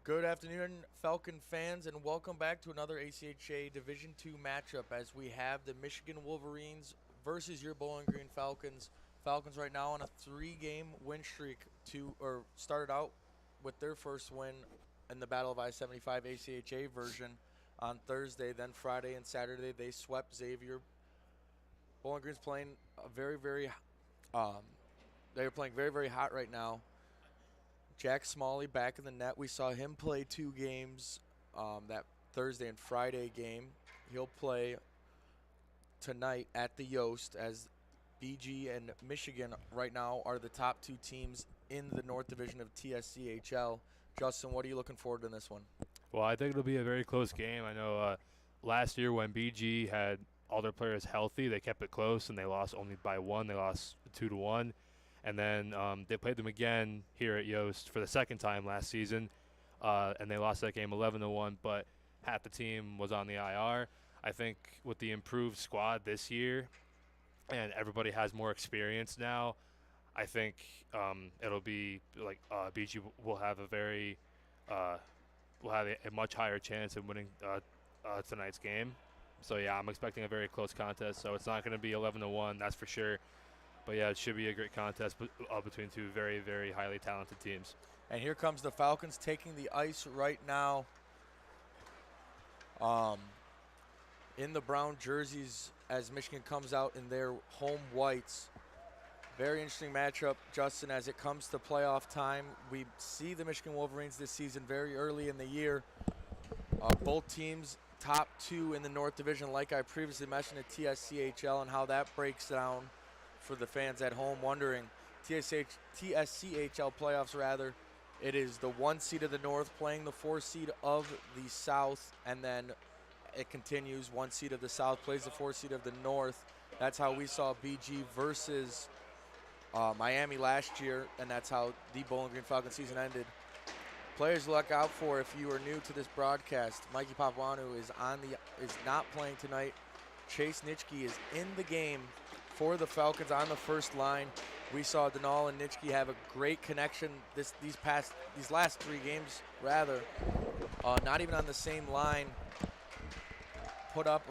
Good afternoon, Falcon fans, and welcome back to another ACHA Division II matchup as we have the Michigan Wolverines versus your Bowling Green Falcons. Falcons right now on a three-game win streak started out with their first win in the Battle of I-75 ACHA version on Thursday. Then Friday and Saturday they swept Xavier. Bowling Green's playing they're playing very, very hot right now. Jack Smalley back in the net. We saw him play two games, that Thursday and Friday game. He'll play tonight at the Yost as BG and Michigan right now are the top two teams in the North Division of TSCHL. Justin, what are you looking forward to in this one? Well, I think it'll be a very close game. I know last year when BG had all their players healthy, they kept it close and they lost only by one. They lost 2-1. And then they played them again here at Yost for the second time last season, and they lost that game 11-1, but half the team was on the IR. I think with the improved squad this year and everybody has more experience now, I think it'll be like BG will have a much higher chance of winning tonight's game. So, yeah, I'm expecting a very close contest. So it's not going to be 11-1, that's for sure. But, yeah, it should be a great contest between two very, very highly talented teams. And here comes the Falcons taking the ice right now. In the brown jerseys as Michigan comes out in their home whites. Very interesting matchup, Justin, as it comes to playoff time. We see the Michigan Wolverines this season very early in the year. Both teams top two in the North Division, like I previously mentioned at TSCHL, and how that breaks down for the fans at home wondering. TSCHL playoffs, rather. It is the 1 seed of the North playing the 4 seed of the South, and then it continues. 1 seed of the South plays the 4 seed of the North. That's how we saw BG versus Miami last year, and that's how the Bowling Green Falcon season ended. Players to look out for if you are new to this broadcast. Mikey Papuanu is not playing tonight. Chase Nitschke is in the game for the Falcons on the first line. We saw Denal and Nitschke have a great connection these last 3 games, rather. Not even on the same line. Put up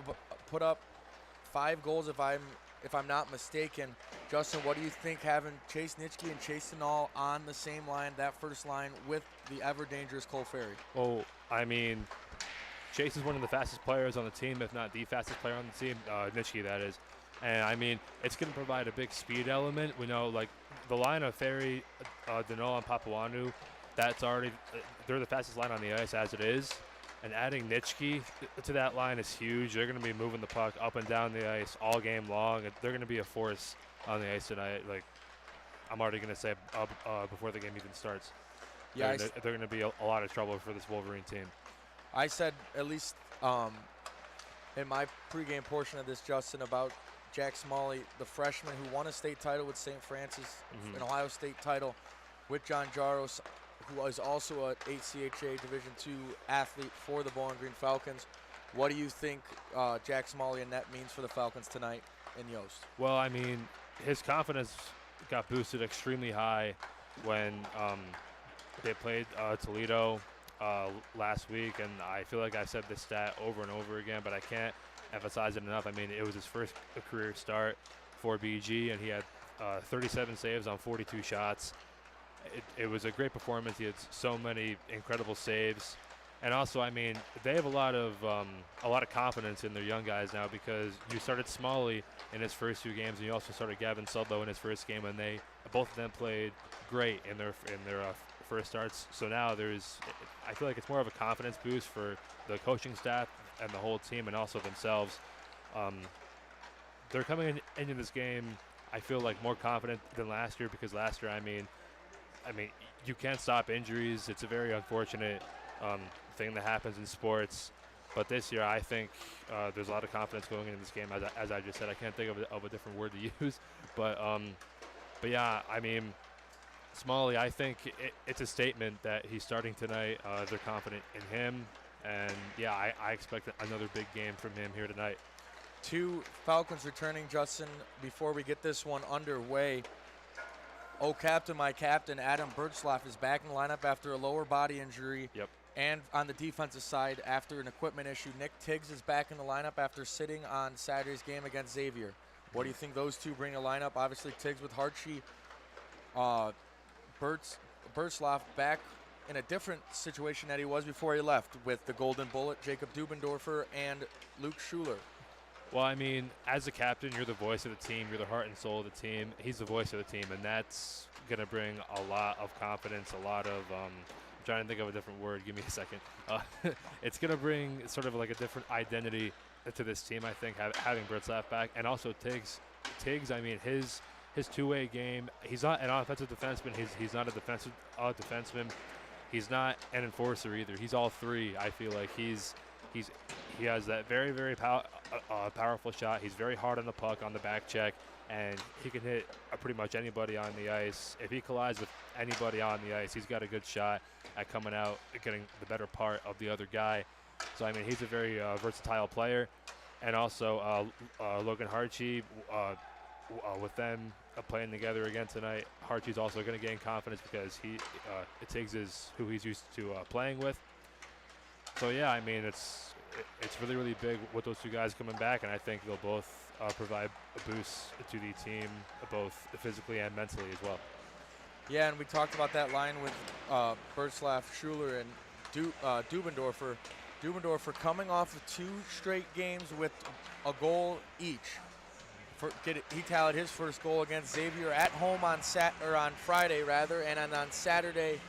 5 goals if I'm not mistaken. Justin, what do you think having Chase Nitschke and Chase Denal on the same line, that first line, with the ever-dangerous Cole Ferry? Well, I mean, Chase is one of the fastest players on the team, if not the fastest player on the team, Nitschke, that is. And, I mean, it's going to provide a big speed element. We know, like, the line of Ferry, Denal, and Papuanu, they're the fastest line on the ice as it is. And adding Nitschke to that line is huge. They're going to be moving the puck up and down the ice all game long. They're going to be a force on the ice tonight. Like, I'm already going to say before the game even starts. Yeah, they're going to be a lot of trouble for this Wolverine team. I said, at least in my pregame portion of this, Justin, about Jack Smalley, the freshman who won a state title with St. Francis, an Ohio State title with John Jaros, who is also an ACHA Division II athlete for the Bowling Green Falcons. What do you think Jack Smalley and net means for the Falcons tonight in Yost? Well, I mean, his confidence got boosted extremely high when they played Toledo last week, and I feel like I've said this stat over and over again, but I can't emphasize it enough. I mean, it was his first career start for BG, and he had 37 saves on 42 shots. It was a great performance. He had so many incredible saves. And also, I mean, they have a lot of confidence in their young guys now, because you started Smalley in his first 2 games, and you also started Gavin Sudlow in his first game, and both of them played great in their first starts. So now I feel like it's more of a confidence boost for the coaching staff and the whole team, and also themselves. They're coming into this game, I feel like, more confident than last year, because last year, I mean, you can't stop injuries. It's a very unfortunate thing that happens in sports. But this year, I think there's a lot of confidence going into this game. As I just said, I can't think of a different word to use. But yeah, I mean, Smalley, I think it's a statement that he's starting tonight. They're confident in him. And, yeah, I expect another big game from him here tonight. 2 Falcons returning, Justin, before we get this one underway. Oh, captain, my captain, Adam Birchloff is back in the lineup after a lower body injury. Yep. And on the defensive side, after an equipment issue, Nick Tiggs is back in the lineup after sitting on Saturday's game against Xavier. What do you think those two bring to lineup? Obviously, Tiggs with Hartshee, uh, Bertzloff back in a different situation that he was before he left with the Golden Bullet, Jacob Dubendorfer, and Luke Schuler. Well, I mean, as a captain, you're the voice of the team. You're the heart and soul of the team. He's the voice of the team, and that's going to bring a lot of confidence, a lot of I'm trying to think of a different word. Give me a second. It's going to bring sort of like a different identity to this team, I think, having Bertzloff back. And also Tiggs. Tiggs, I mean, his two-way game, he's not an offensive defenseman. He's not a defensive defenseman. He's not an enforcer either. He's all three. I feel like he has that very, very powerful shot. He's very hard on the puck on the back check, and he can hit pretty much anybody on the ice. If he collides with anybody on the ice, he's got a good shot at coming out, getting the better part of the other guy. So, I mean, he's a very versatile player. And also Logan Hartshee, with them playing together again tonight, Hartshee's also going to gain confidence because Tiggs is who he's used to playing with. So, yeah, I mean, it's really, really big with those two guys coming back, and I think they'll both provide a boost to the team, both physically and mentally as well. Yeah, and we talked about that line with Bertzloff, Schuler, and Dubendorfer. Dubendorfer coming off of 2 straight games with a goal each. He tallied his first goal against Xavier at home on Friday, and on Saturday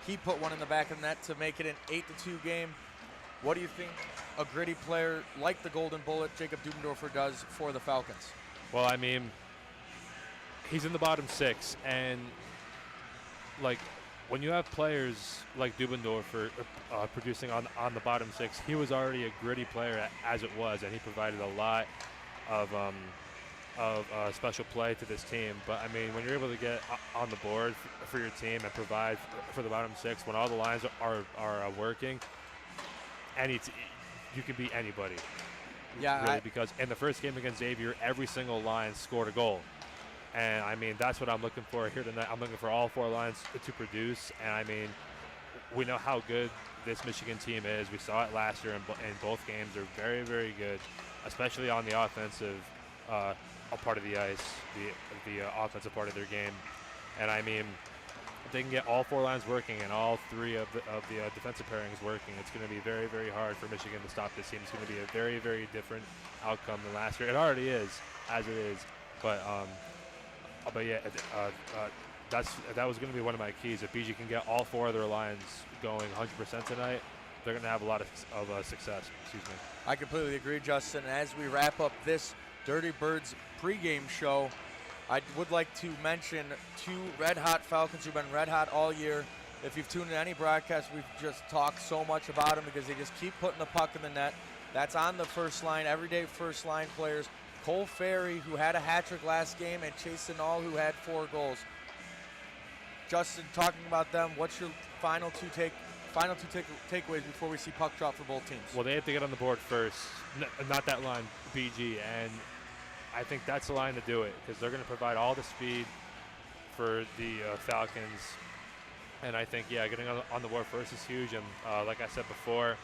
he put one in the back of the net to make it an 8-2 game. What do you think a gritty player like the Golden Bullet, Jacob Dubendorfer, does for the Falcons? Well, I mean, he's in the bottom 6, and like when you have players like Dubendorfer producing on the bottom 6, he was already a gritty player as it was, and he provided a lot of special play to this team. But I mean, when you're able to get on the board for your team and provide for the bottom 6, when all the lines are working, you can beat anybody. Yeah, really, because in the first game against Xavier, every single line scored a goal. And, I mean, that's what I'm looking for here tonight. I'm looking for all 4 lines to produce. And, I mean, we know how good this Michigan team is. We saw it last year in both games. They're very, very good, especially on the offensive part of the ice, the offensive part of their game. And, I mean, if they can get all 4 lines working and all 3 of the defensive pairings working, it's going to be very, very hard for Michigan to stop this team. It's going to be a very, very different outcome than last year. It already is, as it is. But yeah, that was going to be one of my keys. If BG can get all 4 of their lines going 100% tonight, they're going to have a lot of success. Excuse me. I completely agree, Justin. As we wrap up this Dirty Birds pregame show, I would like to mention 2 red-hot Falcons who've been red-hot all year. If you've tuned in any broadcast, we've just talked so much about them because they just keep putting the puck in the net. That's on the first line, everyday first-line players. Cole Ferry, who had a hat-trick last game, and Chase Sinal, who had 4 goals. Justin, talking about them, what's your final two takeaways before we see puck drop for both teams? Well, they have to get on the board first, not that line, BG, and I think that's the line to do it because they're going to provide all the speed for the Falcons. And I think, yeah, getting on the board first is huge. And like I said before,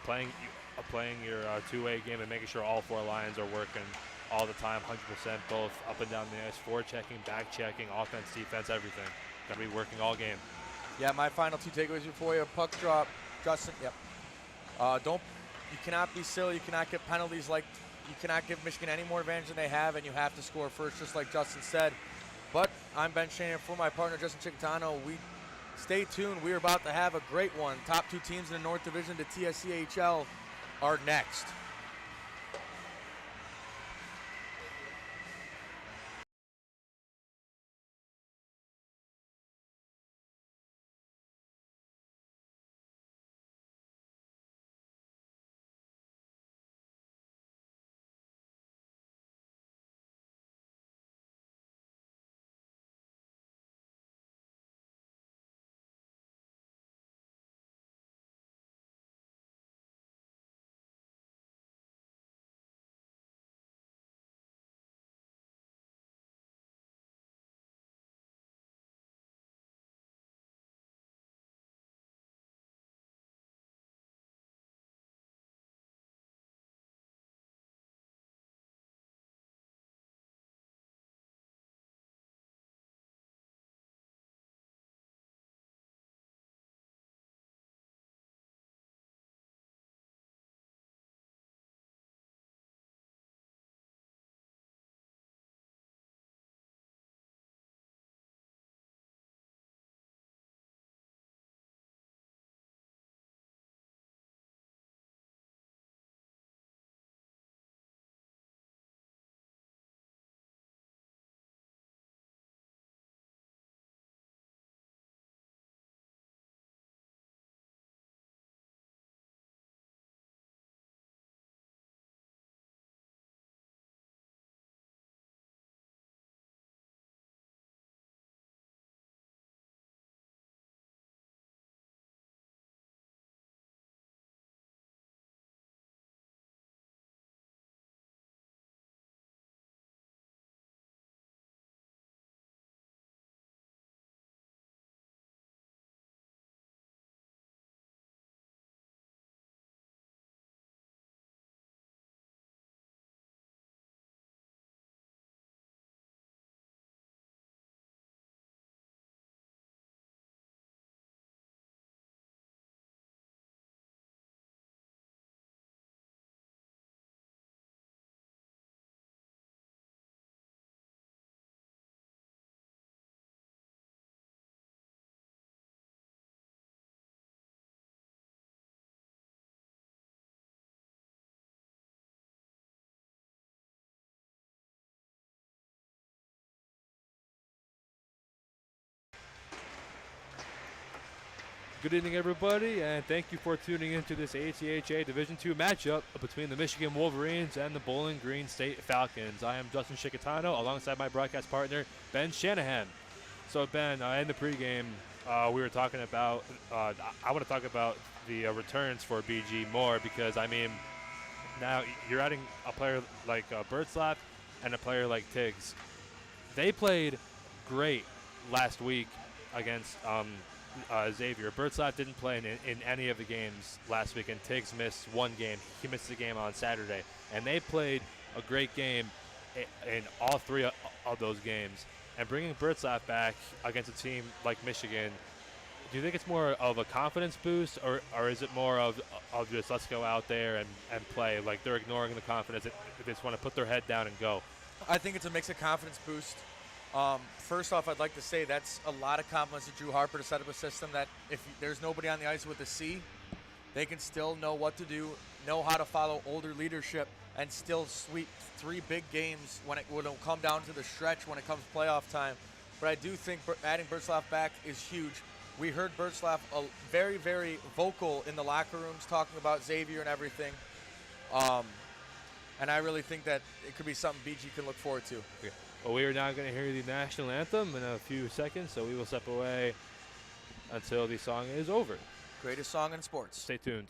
playing your two-way game and making sure all 4 lines are working all the time, 100%, both up and down the ice, forechecking, back-checking, offense, defense, everything. Got to be working all game. Yeah, my final 2 takeaways before you. Puck drop, Justin, yep. You cannot be silly. You cannot get penalties you cannot give Michigan any more advantage than they have, and you have to score first, just like Justin said. But I'm Ben Shanahan for my partner, Justin Chickatano. Stay tuned. We're about to have a great one. Top 2 teams in the North Division to TSCHL are next. Good evening, everybody, and thank you for tuning into this ACHA Division II matchup between the Michigan Wolverines and the Bowling Green State Falcons. I am Justin Chicatano, alongside my broadcast partner, Ben Shanahan. So, Ben, in the pregame, we were talking about, I want to talk about the returns for BG more because, I mean, now you're adding a player like Birdslap and a player like Tiggs. They played great last week against Xavier. Birdslap didn't play in any of the games last week, and Tiggs missed one game. He missed the game on Saturday. And they played a great game in all three of those games. And bringing Birdslap back against a team like Michigan, do you think it's more of a confidence boost, or is it more of just let's go out there and play? Like they're ignoring the confidence. They just want to put their head down and go. I think it's a mix of confidence boost. First off, I'd like to say that's a lot of compliments to Drew Harper to set up a system that if there's nobody on the ice with a C, they can still know what to do, know how to follow older leadership, and still sweep 3 big games when it'll come down to the stretch when it comes playoff time. But I do think adding Birdslap back is huge. We heard Birdslap very, very vocal in the locker rooms talking about Xavier and everything. And I really think that it could be something BG can look forward to. Okay. Well, we are now going to hear the national anthem in a few seconds, so we will step away until the song is over. Greatest song in sports. Stay tuned.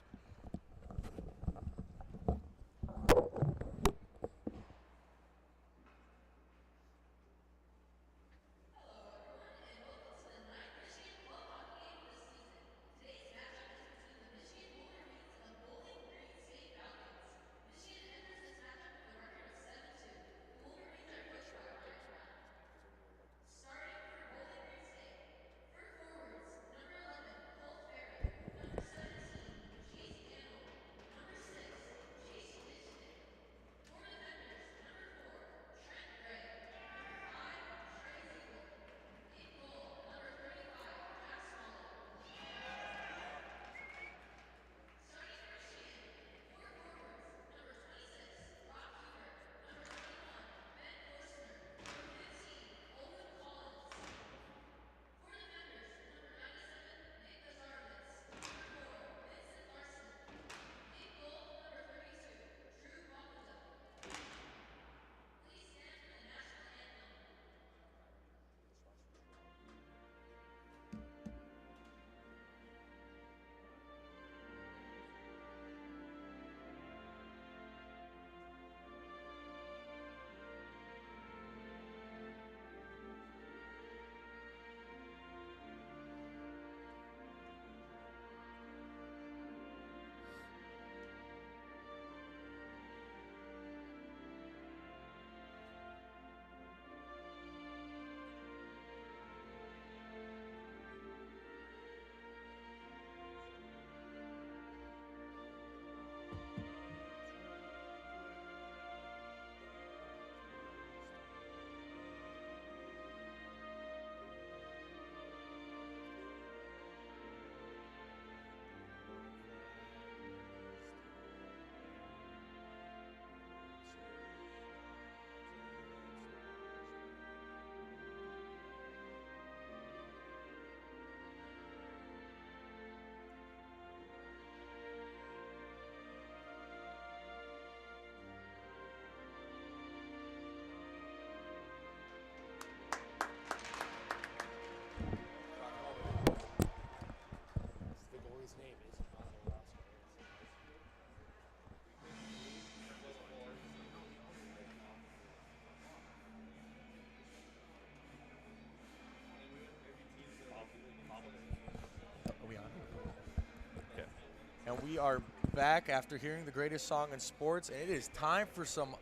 And we are back after hearing the greatest song in sports, and it is time for some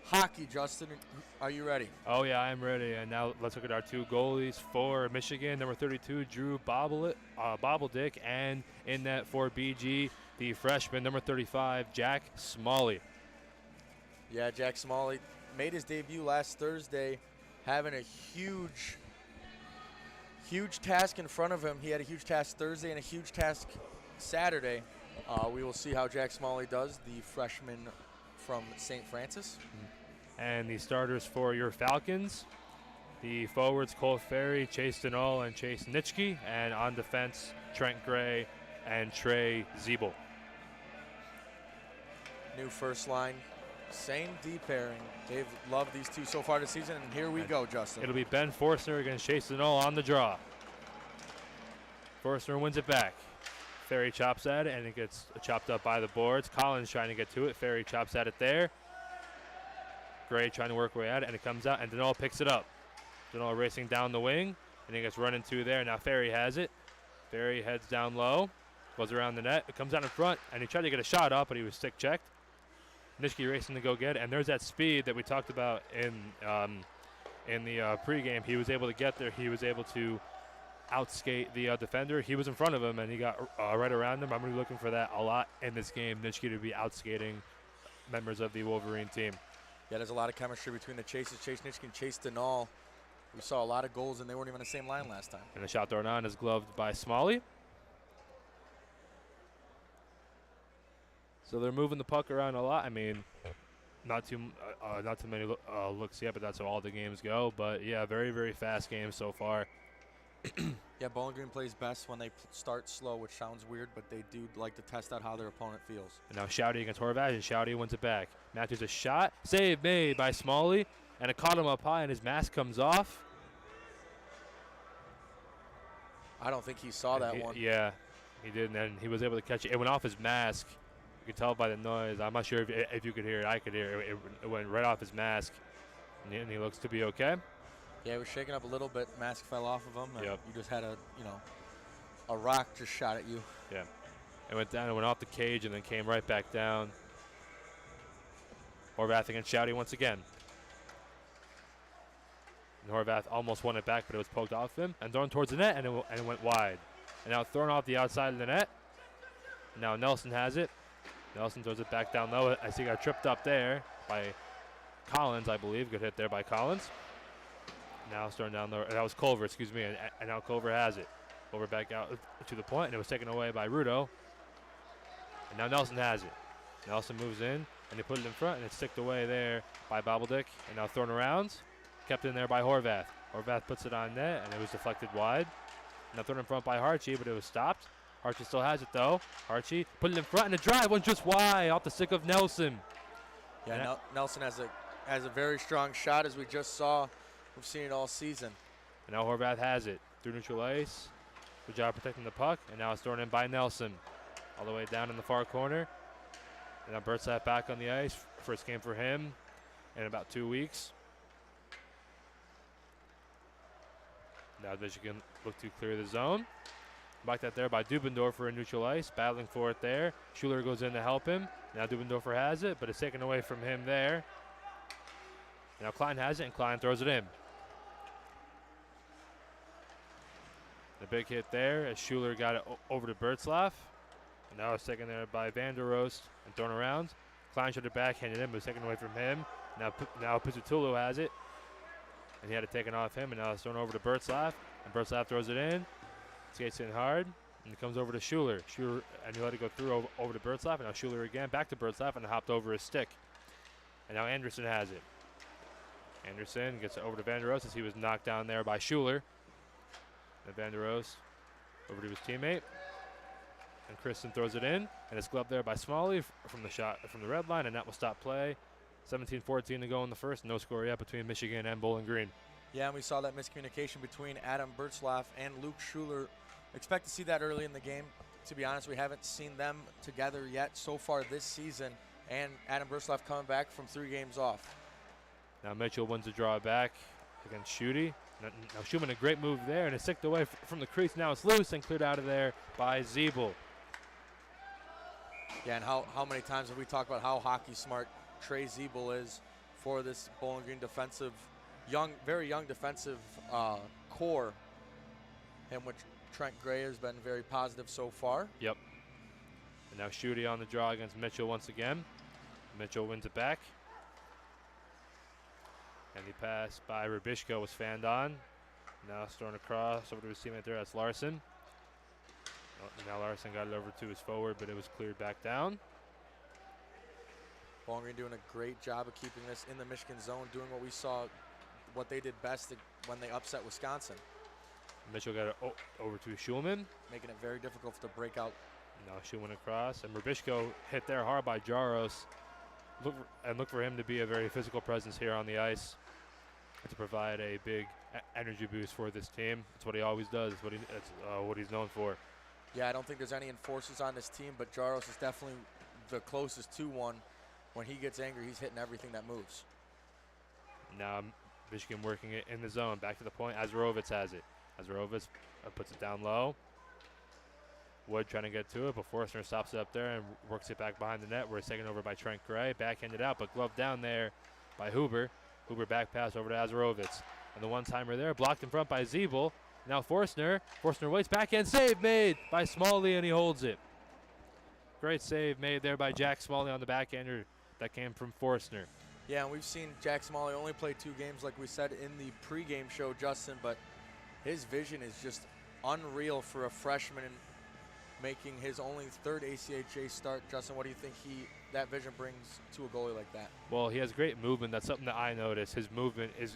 hockey, Justin. Are you ready? Oh, yeah, I'm ready. And now let's look at our 2 goalies for Michigan. Number 32, Drew Bobbledick, and in net for BG, the freshman, number 35, Jack Smalley. Yeah, Jack Smalley made his debut last Thursday, having a huge task in front of him. He had a huge task Thursday and a huge task Saturday. We will see how Jack Smalley does, the freshman from St. Francis. And the starters for your Falcons, The forwards, Cole Ferry, Chase Denal, and Chase Nitschke. And on defense, Trent Gray and Trey Zeeble. New first line, same D pairing. They've loved these two so far this season, and here we go, Justin. It'll be Ben Forstner against Chase Denal on the draw. Forstner wins it back. Ferry chops at it, and it gets chopped up by the boards. Collins trying to get to it. Ferry chops at it there. Gray trying to work away at it, and it comes out, and Denal picks it up. Denal racing down the wing, and he gets run into there. Now Ferry has it. Ferry heads down low, goes around the net. It comes out in front, and he tried to get a shot up, but he was stick checked. Nitschke racing to go get it, and there's that speed that we talked about in the pregame. He was able to get there. He was able to outskate the defender. He was in front of him, and he got right around him. I'm going to be looking for that a lot in this game. Nitschke to be outskating members of the Wolverine team. Yeah, there's a lot of chemistry between the Chases, Chase Nitschke and Chase Denal. We saw a lot of goals, and they weren't even on the same line last time. And the shot thrown on is gloved by Smalley. So they're moving the puck around a lot. I mean, not too many looks yet, but that's how all the games go. But yeah, very, very fast game so far. Yeah, Bowling Green plays best when they start slow, which sounds weird, but they do like to test out how their opponent feels. And now Shouty against Horvath, and Shouty wins it back. Matthews a shot, save made by Smalley, and it caught him up high, and his mask comes off. I don't think he saw that one. Yeah, he did, and he was able to catch it. It went off his mask. You could tell by the noise. I'm not sure if you could hear it. I could hear it. It went right off his mask, and he looks to be okay. Yeah, he was shaking up a little bit. Mask fell off of him. And Yep. You just had a rock just shot at you. Yeah. It went down, it went off the cage, and then came right back down. Horvath against Shouty once again. And Horvath almost won it back, but it was poked off him and thrown towards the net, and it went wide. And now thrown off the outside of the net. Now Nelson has it. Nelson throws it back down low. I see he got tripped up there by Collins, I believe. Good hit there by Collins. Now it's thrown down the, that was Culver, excuse me, and now Culver has it. Over back out to the point, and it was taken away by Rudo. And now Nelson has it. Nelson moves in, and they put it in front, and it's sticked away there by Bobbeldick. And now thrown around, kept in there by Horvath. Horvath puts it on net, and it was deflected wide. Now thrown in front by Harchie, but it was stopped. Harchie still has it, though. Harchie put it in front, and the drive went just wide off the stick of Nelson. Yeah, Nelson has a very strong shot, as we just saw. We've seen it all season. And now Horvath has it through neutral ice. Good job protecting the puck, and now it's thrown in by Nelson. All the way down in the far corner. And now Bertzlaff back on the ice. First game for him in about 2 weeks. Now Michigan look to clear the zone. Backed out there by Dubendorfer in neutral ice, battling for it there. Schuler goes in to help him. Now Dubendorfer has it, but it's taken away from him there. Now Klein has it, and Klein throws it in. The big hit there as Schuler got it over to Bertzlaff. And now it's taken there by Vanderost and thrown around. Klein should have backhanded him, but it's taken away from him. Now Pizzatulu has it. And he had it taken off him, and now it's thrown over to Bertzlaff. And Bertzlaff throws it in. Skates in hard, and it comes over to Schuler. Schuler, and he let it go through over to Bertzlaff, and now Schuler again, back to Bertzlaff, and hopped over his stick. And now Anderson has it. Anderson gets it over to Vanderost as he was knocked down there by Schuler. And Vanderost over to his teammate. And Kristen throws it in, and it's gloved there by Smalley from the shot from the red line, and that will stop play. 17-14 to go in the first. No score yet between Michigan and Bowling Green. Yeah, and we saw that miscommunication between Adam Bertzlaff and Luke Schuler. Expect to see that early in the game. To be honest, we haven't seen them together yet so far this season. And Adam Bertzlaff coming back from 3 games off. Now Mitchell wins the draw back against Schuty. Now Schumann, a great move there, and it's sicked away from the crease. Now it's loose and cleared out of there by Zeeble. Yeah, and how many times have we talked about how hockey smart Trey Zeeble is for this Bowling Green defensive, very young defensive core, and which Trent Gray has been very positive so far. Yep. And now Schuty on the draw against Mitchell once again. Mitchell wins it back. And the pass by Rubishko was fanned on. Now it's thrown across over to his teammate there. That's Larson. Now Larson got it over to his forward, but it was cleared back down. Bowling Green doing a great job of keeping this in the Michigan zone, doing what we saw, what they did best when they upset Wisconsin, Mitchell got it over to Schulman. making it very difficult to break out. Now Schulman across, and Rubishko hit there hard by Jaros. Look for him to be a very physical presence here on the ice to provide a big energy boost for this team. That's what he always does. That's what he's known for. Yeah, I don't think there's any enforcers on this team, but Jaros is definitely the closest to one. When he gets angry, he's hitting everything that moves. Now Michigan working it in the zone. Back to the point. Azarovitz has it. Azarovitz puts it down low. Wood trying to get to it, but Forstner stops it up there and works it back behind the net, where it's taken over by Trent Gray. Backhanded out, but gloved down there by Huber. Huber back pass over to Azarovitz. And the one-timer there, blocked in front by Zeeble. Now Forstner. Forstner waits, backhand save made by Smalley, and he holds it. Great save made there by Jack Smalley on the backhander that came from Forstner. Yeah, and we've seen Jack Smalley only play 2 games, like we said in the pregame show, Justin, but his vision is just unreal for a freshman making his only 3rd ACHA start. Justin, what do you think that vision brings to a goalie like that? Well, he has great movement. That's something that I notice. His movement is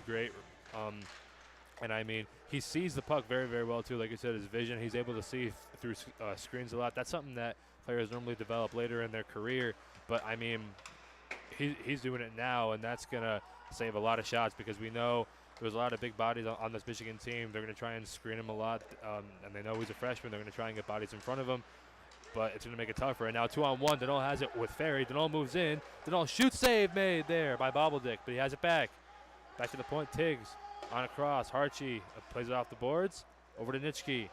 great. And I mean, he sees the puck very, very well too. Like you said, his vision, he's able to see through screens a lot. That's something that players normally develop later in their career. But I mean, he's doing it now, and that's going to save a lot of shots, because we know there's a lot of big bodies on this Michigan team. They're going to try and screen him a lot, and they know he's a freshman. They're going to try and get bodies in front of him, but it's going to make it tougher. And now 2-on-1, Denal has it with Ferry. Denal moves in. Denal shoots, save made there by Bobbledick, but he has it back. Back to the point, Tiggs on a cross. Harchie plays it off the boards over to Nitschke.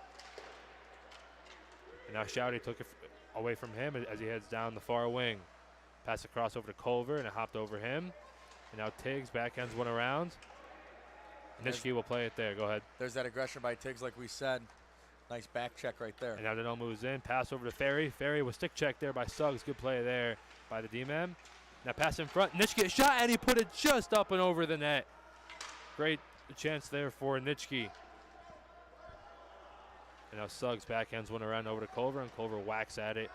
And now Shouty took it away from him as he heads down the far wing. Pass across over to Culver, and it hopped over him. And now Tiggs backhands one around. Nitschke will play it there. Go ahead. There's that aggression by Tiggs, like we said. Nice back check right there. And now Denal moves in. Pass over to Ferry. Ferry was stick check there by Suggs. Good play there by the D-man. Now pass in front. Nitschke shot, and he put it just up and over the net. Great chance there for Nitschke. And now Suggs backhands one around over to Culver, and Culver whacks at it.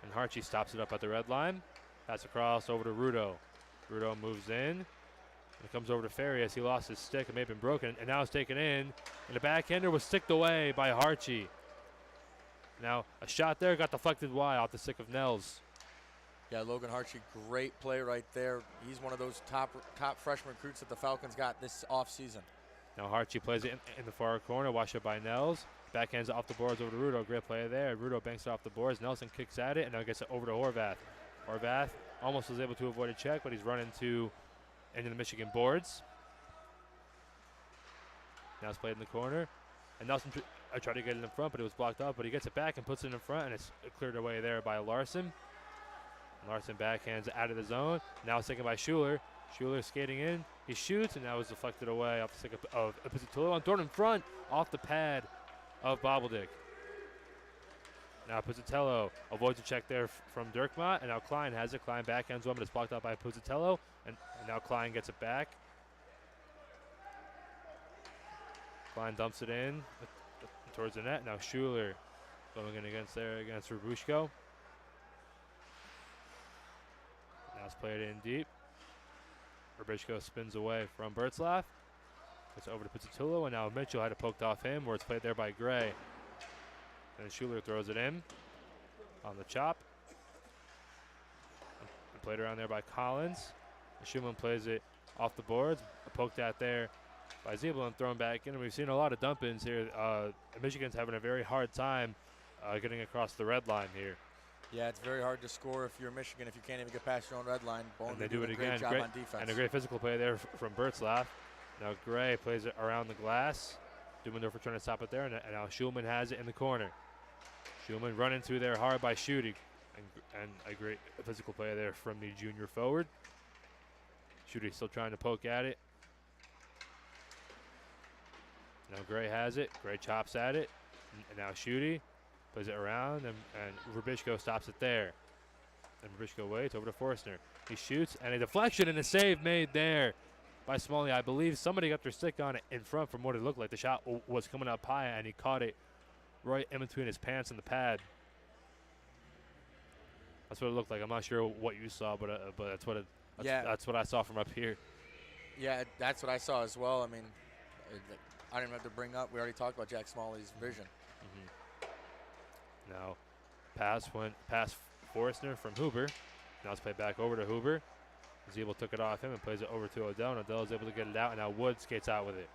And Harchie stops it up at the red line. Pass across over to Rudo. Rudo moves in. And it comes over to Ferry as he lost his stick. It may have been broken, and now it's taken in. And the backhander was sticked away by Harchie. Now a shot there got deflected wide off the stick of Nels. Yeah, Logan Harchie, great play right there. He's one of those top freshman recruits that the Falcons got this offseason. Now Harchie plays it in the far corner, washed up by Nels. Backhands off the boards over to Rudo. Great play there. Rudo banks it off the boards. Nelson kicks at it, and now gets it over to Horvath. Horvath almost was able to avoid a check, but he's run into the Michigan boards. Now it's played in the corner. And Nelson tried to get it in front, but it was blocked up. But he gets it back and puts it in front, and it's cleared away there by Larson. Larson backhands out of the zone. Now it's taken by Schuler. Schuler skating in. He shoots, and now it's deflected away off the stick of Pizzatullo. And thrown in front off the pad of Bobbledick. Now Pizzatello avoids a check there from Dirkmott, and now Klein has it. Klein backhands one, but it's blocked out by Pizzatello, and now Klein gets it back. Klein dumps it in towards the net. Now Schuler going in against Rubushko. Now it's played in deep. Rubushko spins away from Bertzlaff. It's over to Pizzatullo, and now Mitchell had it poked off him, where it's played there by Gray. And Schuler throws it in on the chop. And played around there by Collins. And Schumann plays it off the boards. Poked out there by Zeeble and thrown back in. And we've seen a lot of dump-ins here. Michigan's having a very hard time getting across the red line here. Yeah, it's very hard to score if you're Michigan, if you can't even get past your own red line. And they do it again. Great job on defense. And a great physical play there from Bertzlaff. Now Gray plays it around the glass. Dumendorfer trying to stop it there, and now Schulman has it in the corner. Schulman running through there hard by Schutte, and a great physical play there from the junior forward. Schutte still trying to poke at it. Now Gray has it. Gray chops at it, and now Schutte plays it around, and Rubishko stops it there. And Rubishko waits over to Forstner. He shoots, and a deflection and a save made there by Smalley. I believe somebody got their stick on it in front from what it looked like. The shot was coming up high, and he caught it right in between his pants and the pad. That's what it looked like. I'm not sure what you saw, but that's what I saw from up here. Yeah, that's what I saw as well. I mean, I didn't have to bring up. We already talked about Jack Smalley's vision. Now, pass went past Forstner from Huber. Now it's played back over to Huber. Zeeble took it off him and plays it over to Odell, and Odell is able to get it out, and now Wood skates out with it.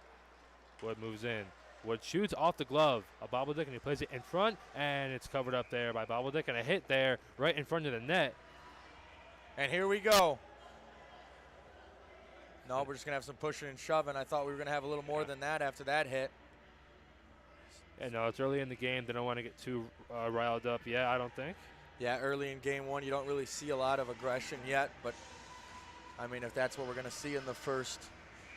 Wood moves in. Wood shoots off the glove of Bobbledick, and he plays it in front, and it's covered up there by Bobbledick, and a hit there right in front of the net. And here we go. No, we're just going to have some pushing and shoving. I thought we were going to have a little more than that after that hit. Yeah, no, it's early in the game. They don't want to get too riled up yet, I don't think. Yeah, early in game one, you don't really see a lot of aggression yet, but I mean, if that's what we're going to see in the first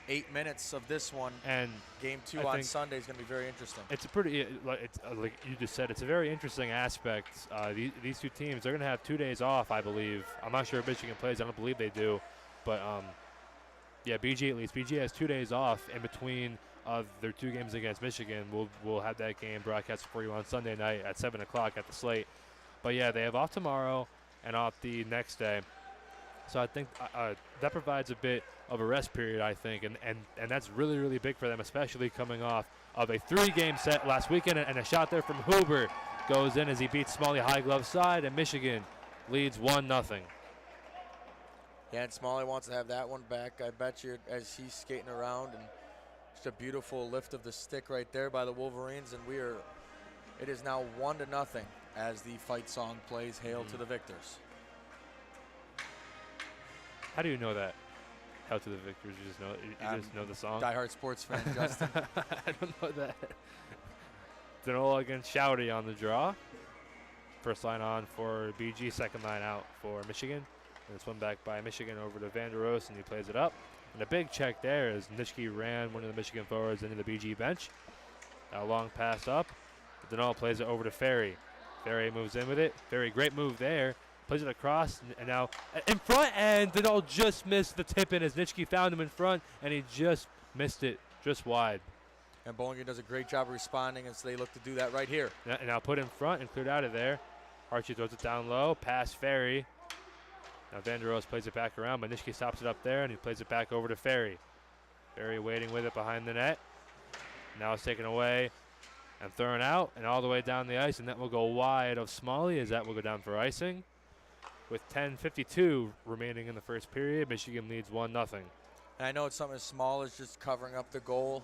8 minutes of this one, and game two on Sunday is going to be very interesting. It's a pretty, like you just said, it's a very interesting aspect. These two teams, they're going to have 2 days off, I believe. I'm not sure if Michigan plays. I don't believe they do. But, yeah, BG at least. BG has 2 days off in between their 2 games against Michigan. We'll have that game broadcast for you on Sunday night at 7 o'clock at the slate. But, yeah, they have off tomorrow and off the next day. So I think that provides a bit of a rest period, I think, and that's really, really big for them, especially coming off of a 3-game set last weekend, and a shot there from Huber goes in as he beats Smalley high glove side, and Michigan leads 1-0. Yeah, and Smalley wants to have that one back, I bet you, as he's skating around, and just a beautiful lift of the stick right there by the Wolverines, and it is now 1-0 as the fight song plays Hail to the Victors. How do you know that? Hail to the Victors. You just know the song. Diehard sports fan, Justin. I don't know that. Denola against Shouty on the draw. First line on for BG. Second line out for Michigan. And it's one back by Michigan over to Vanderos, and he plays it up. And a big check there as Nitschke ran one of the Michigan forwards into the BG bench. A long pass up. Denola plays it over to Ferry. Ferry moves in with it. Ferry, great move there. Plays it across, and now in front, and Denola just missed the tip-in as Nitschke found him in front, and he just missed it just wide. And Bollinger does a great job of responding, and so they look to do that right here. And now put in front and cleared out of there. Archie throws it down low, pass Ferry. Now Vanderos plays it back around, but Nitschke stops it up there, and he plays it back over to Ferry. Ferry waiting with it behind the net. Now it's taken away and thrown out, and all the way down the ice, and that will go wide of Smalley as that will go down for icing. With 10:52 remaining in the first period, Michigan leads 1-0. And I know it's something as small as just covering up the goal,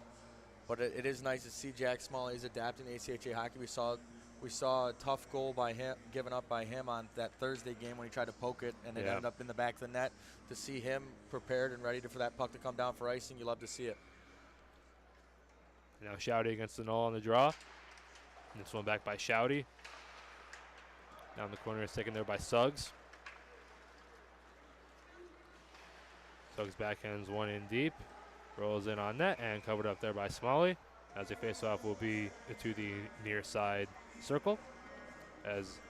but it is nice to see Jack Smalley is adapting to ACHA hockey. We saw a tough goal by him, given up by him on that Thursday game when he tried to poke it, and it ended up in the back of the net. To see him prepared and ready for that puck to come down for icing, you love to see it. Now Shouty against the null on the draw. And this one back by Shouty. Down the corner is taken there by Suggs. Suggs backhands one in deep, rolls in on net, and covered up there by Smalley. As a face-off will be to the near side circle, as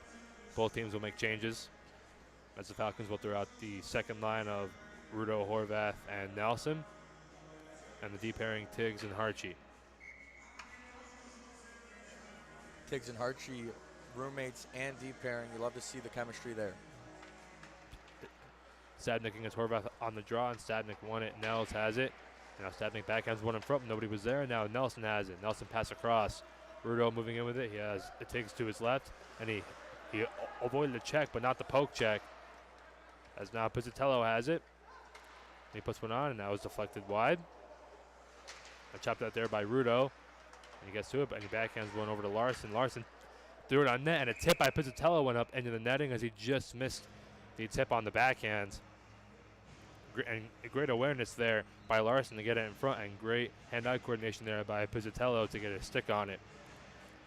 both teams will make changes. As the Falcons will throw out the second line of Rudo, Horvath, and Nelson, and the deep pairing Tiggs and Harchie. Tiggs and Harchie, roommates and deep pairing. You love to see the chemistry there. Stadnik against Horvath on the draw, and Stadnik won it. Nels has it. Now Stadnik backhands one in front. Nobody was there. Now Nelson has it. Nelson pass across. Rudo moving in with it. He has it takes to his left, and he avoided the check, but not the poke check. As now Pizzatello has it. He puts one on, and now it's deflected wide. I chopped out there by Rudo. And he gets to it, and he backhands one over to Larson. Larson threw it on net, and a tip by Pizzatello went up into the netting as he just missed the tip on the backhand. And great awareness there by Larson to get it in front, and great hand-eye coordination there by Pizzatello to get a stick on it.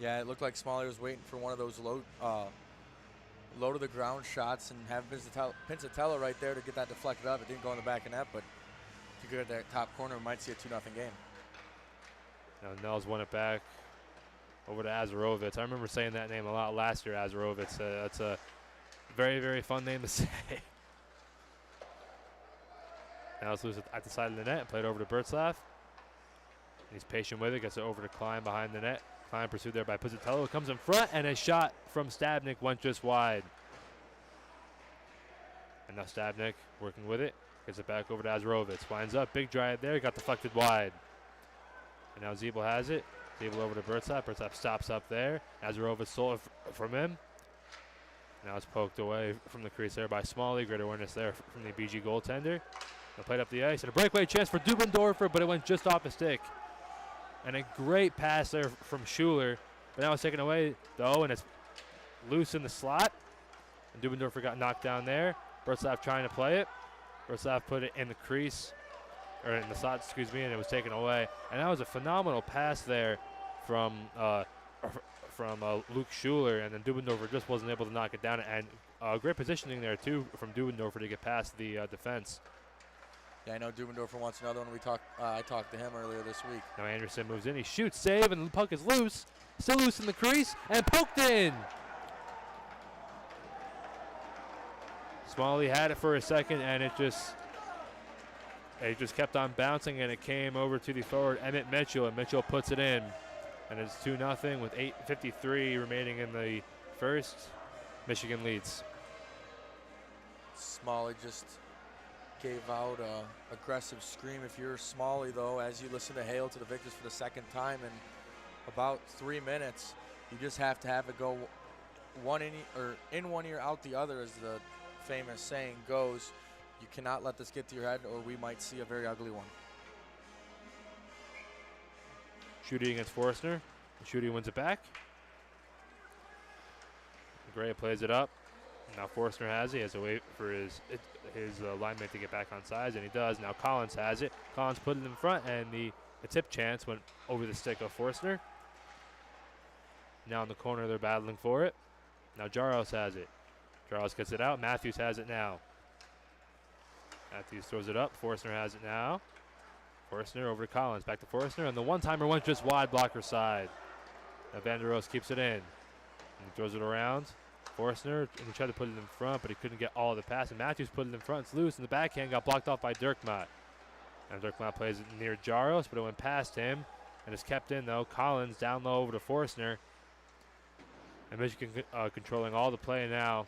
Yeah, it looked like Smalley was waiting for one of those low to the ground shots and have Pizzatello right there to get that deflected up. It didn't go in the back of net, but if you go to that top corner, we might see a 2-0 game. Now Nels won it back over to Azarovitz. I remember saying that name a lot last year, Azarovitz. That's a very, very fun name to say. Now it's loose at the side of the net, played over to Bertzlaff. He's patient with it, gets it over to Klein behind the net. Klein pursued there by Pizzatello, comes in front, and a shot from Stadnik went just wide. And now Stadnik working with it, gets it back over to Azarovitz. Winds up, big drive there, got deflected wide. And now Zeeble has it. Zeeble over to Bertzap. Bertzap stops up there. Nazarova stole it from him. Now it's poked away from the crease there by Smalley. Great awareness there from the BG goaltender. They played up the ice. And a breakaway chance for Dubendorfer, but it went just off the stick. And a great pass there from Schuler. But now it's taken away, though, and it's loose in the slot. And Dubendorfer got knocked down there. Bertzap trying to play it. Bertzap put it in the crease, or in the slot, excuse me, and it was taken away. And that was a phenomenal pass there from Luke Schuler, and then Dubendorfer just wasn't able to knock it down. And great positioning there, too, from Dubendorfer to get past the defense. Yeah, I know Dubendorfer wants another one. I talked to him earlier this week. Now Anderson moves in. He shoots, save, and the puck is loose. Still loose in the crease, and poked in. Smalley had it for a second, and it just kept on bouncing, and it came over to the forward, Emmett Mitchell, and Mitchell puts it in. And it's 2-0 with 8:53 remaining in the first. Michigan leads. Smalley just gave out an aggressive scream. If you're Smalley, though, as you listen to Hail to the Victors for the second time in about 3 minutes, you just have to have it go in one ear, out the other, as the famous saying goes. You cannot let this get to your head, or we might see a very ugly one. Shooting against Forstner. Shooting wins it back. Gray plays it up. Now Forstner has it. He has to wait for his lineman to get back on sides, and he does. Now Collins has it. Collins put it in front, and the tip chance went over the stick of Forstner. Now in the corner, they're battling for it. Now Jaros has it. Jaros gets it out. Matthews has it now. Matthews throws it up. Forstner has it now. Forstner over to Collins. Back to Forstner, and the one-timer went just wide, blocker side. Now Vanderos keeps it in. And he throws it around. Forstner, and he tried to put it in front, but he couldn't get all of the pass. And Matthews put it in front. It's loose, and the backhand got blocked off by Dirkmatt. And Dirkmatt plays it near Jaros, but it went past him. And it's kept in, though. Collins down low over to Forstner. And Michigan controlling all the play now.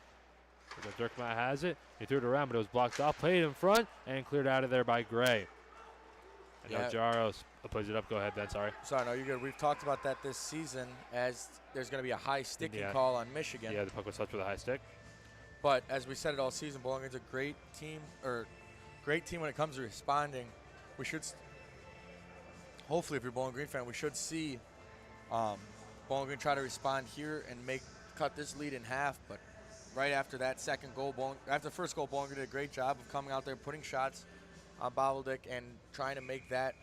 Dirkmatt has it. He threw it around, but it was blocked off. Played in front and cleared out of there by Gray. And now Jaros plays it up. Go ahead, Ben. Sorry. Sorry, no, you're good. We've talked about that this season, as there's going to be a high sticking call on Michigan. Yeah, the puck was touched with a high stick. But as we said it all season, Bowling Green's a great team when it comes to responding. We should, hopefully, if you're a Bowling Green fan, we should see Bowling Green try to respond here and cut this lead in half. But right after that second goal, after the first goal, Bowling Green did a great job of coming out there, putting shots on Bobbeldick and trying to make that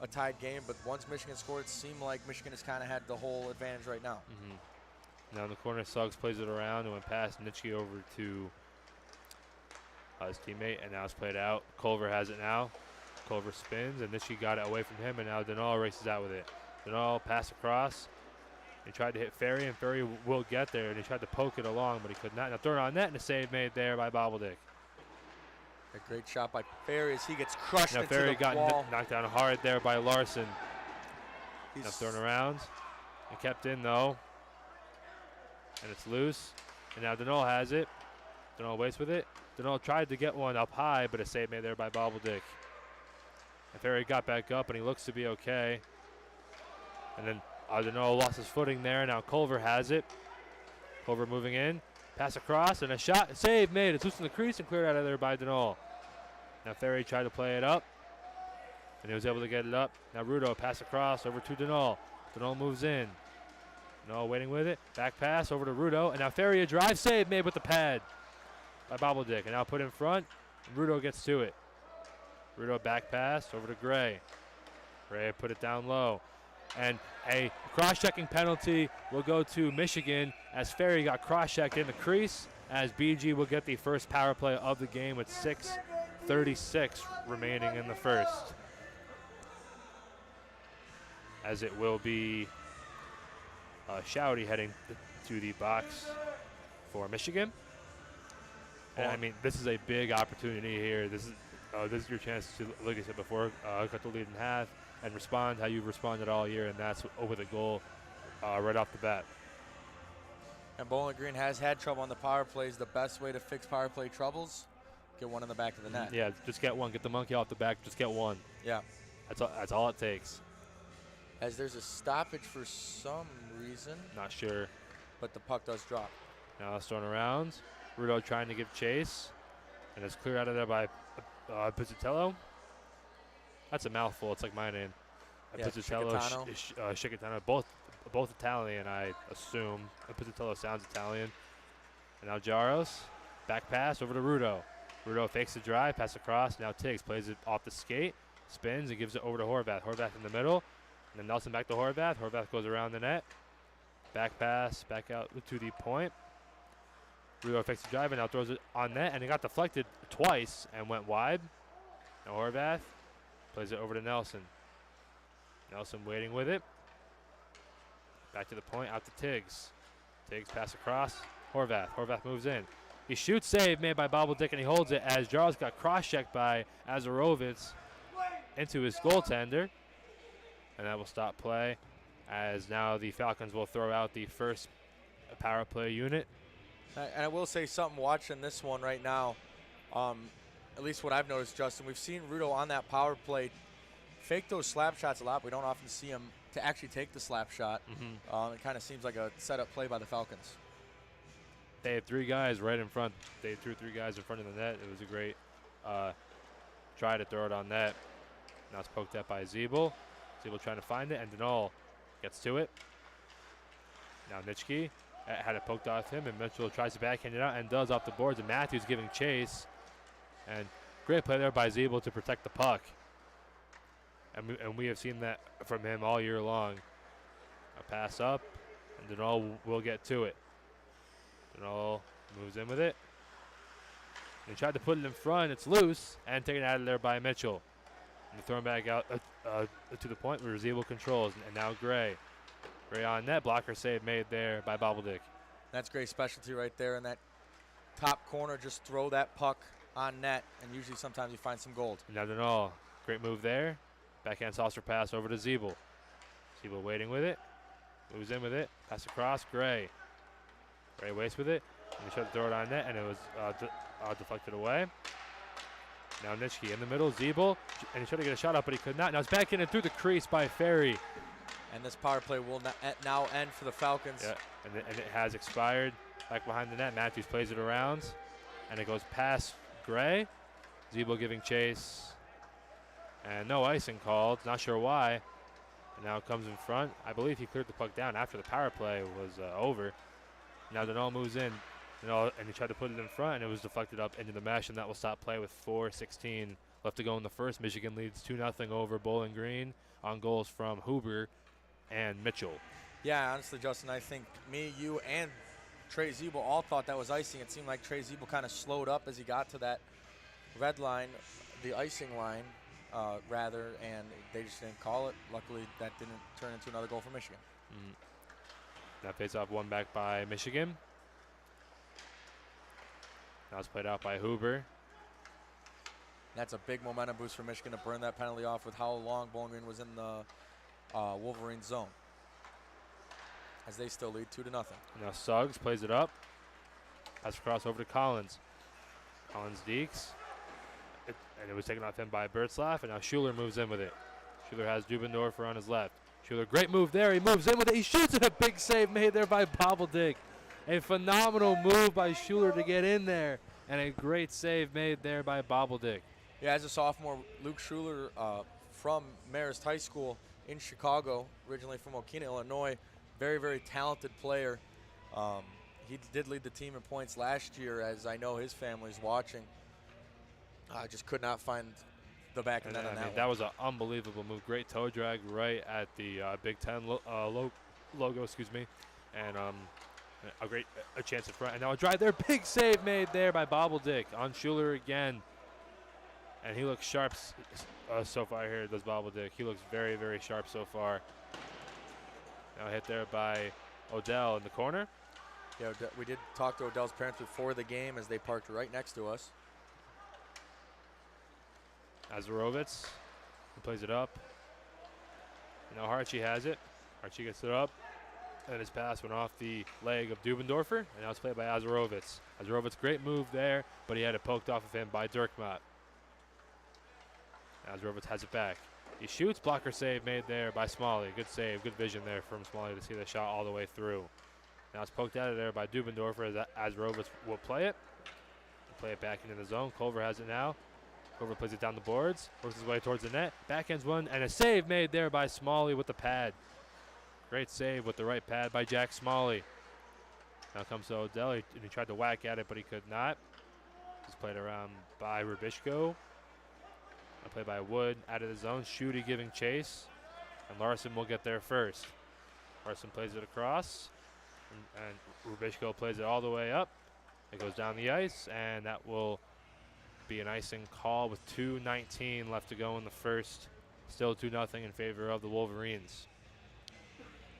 a tied game. But once Michigan scored, it seemed like Michigan has kind of had the whole advantage right now. Mm-hmm. Now in the corner, Suggs plays it around and went past Nitschke over to his teammate, and now it's played out. Culver has it now. Culver spins, and Nitschke got it away from him, and now Denal races out with it. Denal pass across. He tried to hit Ferry, and Ferry will get there, and he tried to poke it along, but he could not. Now thrown on net, and a save made there by Bobbeldick. A great shot by Ferry as he gets crushed into Ferry the wall. got knocked down hard there by Larson. Now thrown around and kept in, though. And it's loose. And now Denal has it. Denal waits with it. Denal tried to get one up high, but a save made there by Bobbeldick. And Ferry got back up, and he looks to be okay. And then Denal lost his footing there. Now Culver has it. Culver moving in. Pass across, and a shot. Save made. It's loose in the crease and cleared out of there by Denal. Now Ferry tried to play it up, and he was able to get it up. Now Rudo pass across over to Denal. Denal moves in. Denal waiting with it. Back pass over to Rudo, and now Ferry a drive save made with the pad by Bobbeldick, and now put in front. Rudo gets to it. Rudo back pass over to Gray. Gray put it down low. And a cross-checking penalty will go to Michigan as Ferry got cross-checked in the crease, as BG will get the first power play of the game with 6:36 remaining in the first. As it will be Shouty heading to the box for Michigan. And I mean, this is a big opportunity here. This is your chance to, like I said before, cut the lead in half and respond how you've responded all year, and that's over the goal right off the bat. And Bowling Green has had trouble on the power plays. The best way to fix power play troubles, get one in the back of the net. Yeah, just get one. Get the monkey off the back. Just get one. Yeah. That's all it takes. As there's a stoppage for some reason, Not sure. but the puck does drop. Now it's thrown around. Rudo trying to give chase. And it's cleared out of there by Pizzatello. That's a mouthful. It's like my name. Yeah, Pizzatello, Chickatano. Chickatano, both Italian, I assume. Pizzatello sounds Italian. And now Jaros. Back pass over to Rudo. Rudo fakes the drive, pass across. Now Tiggs plays it off the skate, spins, and gives it over to Horvath. Horvath in the middle. And then Nelson back to Horvath. Horvath goes around the net. Back pass, back out to the point. Rudo fakes the drive and now throws it on net, and it got deflected twice and went wide. Now Horvath plays it over to Nelson. Nelson waiting with it. Back to the point, out to Tiggs. Tiggs pass across. Horvath. Horvath moves in. He shoots, save made by Bobbledick, and he holds it as Jarls got cross-checked by Azarovitz into his goaltender. And that will stop play, as now the Falcons will throw out the first power play unit. And I will say something watching this one right now, at least what I've noticed, Justin, we've seen Rudo on that power play fake those slap shots a lot. We don't often see him to actually take the slap shot. It kind of seems like a setup play by the Falcons. They had three guys right in front. They threw three guys in front of the net. It was a great try to throw it on net. Now it's poked at by Zeeble. Zeeble trying to find it, and Denal gets to it. Now Nitschke had it poked off him, and Mitchell tries to backhand it out and does off the boards, and Matthews giving chase. And great play there by Zeeble to protect the puck. And we have seen that from him all year long. A pass up, and Denal will get to it. Denal moves in with it. He tried to put it in front. It's loose and taken out of there by Mitchell. And thrown back out to the point where Zeeble controls. And now Gray. Gray on net. Blocker save made there by Bobbledick. That's great specialty right there in that top corner. Just throw that puck on net, and usually sometimes you find some gold. And now Denal. Great move there. Backhand saucer pass over to Zeeble. Zeeble waiting with it. Moves in with it. Pass across. Gray. Gray waits with it. And he tried to throw it on net, and it was deflected away. Now Nitschke in the middle. Zeeble. And he tried to get a shot up, but he could not. Now it's back in and through the crease by Ferry. And this power play will now end for the Falcons. Yeah, and it has expired. Back behind the net. Matthews plays it around. And it goes past Gray. Zeeble giving chase. And no icing called. Not sure why. And now it comes in front. I believe he cleared the puck down after the power play was over. Now Denal moves in. And he tried to put it in front, and it was deflected up into the mesh, and that will stop play with 4:16 left to go in the first. Michigan leads 2-0 over Bowling Green on goals from Huber and Mitchell. Yeah, honestly, Justin, I think me, you, and Trey Zeeble all thought that was icing. It seemed like Trey Zeeble kind of slowed up as he got to that red line, the icing line, rather, and they just didn't call it. Luckily, that didn't turn into another goal for Michigan. That face off one back by Michigan. Now it's played out by Huber. That's a big momentum boost for Michigan to burn that penalty off with how long Bowling Green was in the Wolverine zone, as they still lead 2-0. Now Suggs plays it up. Pass across over to Collins. Collins deeks. And it was taken off him by Bertzlaff, and now Schuler moves in with it. Schuler has Dubendorfer on his left. Schuler, great move there. He moves in with it. He shoots it. A big save made there by Bobbledick. A phenomenal move by Schuler to get in there, and a great save made there by Bobbledick. Yeah, as a sophomore, Luke Schuler from Marist High School in Chicago, originally from Okina, Illinois. Very, very talented player. He did lead the team in points last year, as I know his family's watching. I just could not find the back of net on that one. That was an unbelievable move. Great toe drag right at the Big Ten logo, and a great chance in front. And now a drive there. Big save made there by Bobbledick on Schuler again. And he looks sharp so far here, does Bobbledick. He looks very, very sharp so far. Now hit there by Odell in the corner. Yeah, we did talk to Odell's parents before the game as they parked right next to us. Azarovitz, he plays it up. Now Archie has it. Archie gets it up. And his pass went off the leg of Dubendorfer. And now it's played by Azarovitz. Azarovitz, great move there, but he had it poked off of him by Dirkmatt. Azarovitz has it back. He shoots, blocker save made there by Smalley. Good save, good vision there from Smalley to see the shot all the way through. Now it's poked out of there by Dubendorfer as Rovitz will play it. Play it back into the zone. Culver has it now. Culver plays it down the boards, works his way towards the net. Backhands one, and a save made there by Smalley with the pad. Great save with the right pad by Jack Smalley. Now comes to Odell. He tried to whack at it, but he could not. Just played around by Rubishko. A play by Wood out of the zone. Schutte giving chase. And Larson will get there first. Larson plays it across. And Rubishko plays it all the way up. It goes down the ice, and that will be an icing call with 2:19 left to go in the first. Still 2-0 in favor of the Wolverines.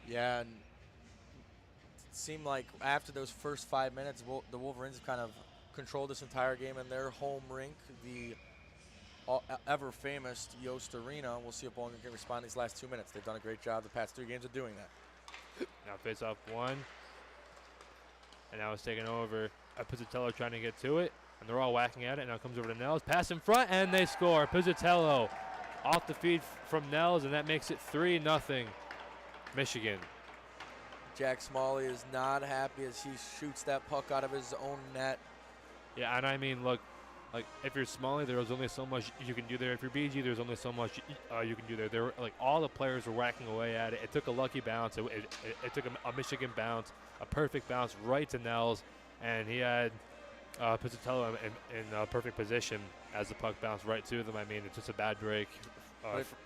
Yeah, and it seemed like after those first 5 minutes, the Wolverines have kind of controlled this entire game in their home rink, the ever-famous Yost Arena. We'll see if Bowling Green can respond these last 2 minutes. They've done a great job the past 3 games of doing that. Now face-off one. And now it's taken over. Pizzatello trying to get to it. And they're all whacking at it. Now it comes over to Nels. Pass in front, and they score. Pizzatello off the feed from Nels, and that makes it 3-0 Michigan. Jack Smalley is not happy as he shoots that puck out of his own net. Yeah, and I mean, look, like if you're Smalley, there's only so much you can do there. If you're BG, there's only so much you can do there. There were, like, all the players were whacking away at it. It took a lucky bounce. It took a Michigan bounce, a perfect bounce right to Nels, and he had Pizzatello in a perfect position as the puck bounced right to them. I mean, it's just a bad break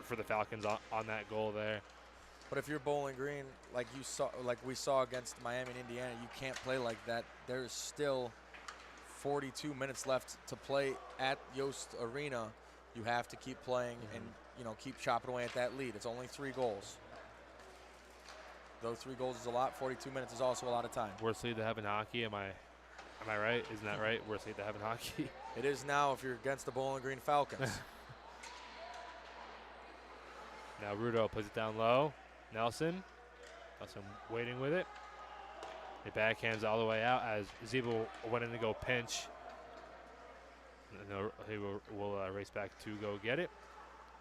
for the Falcons on that goal there. But if you're Bowling Green, like we saw against Miami and Indiana, you can't play like that. There's still 42 minutes left to play at Yost Arena. You have to keep playing and keep chopping away at that lead. It's only 3 goals. Though 3 goals is a lot, 42 minutes is also a lot of time. Worst lead to have in hockey. Am I right? Isn't that right? Worst lead to have in hockey. It is now if you're against the Bowling Green Falcons. Now Rudo plays it down low. Nelson waiting with it. He backhands all the way out as Zebo went in to go pinch. And he will race back to go get it.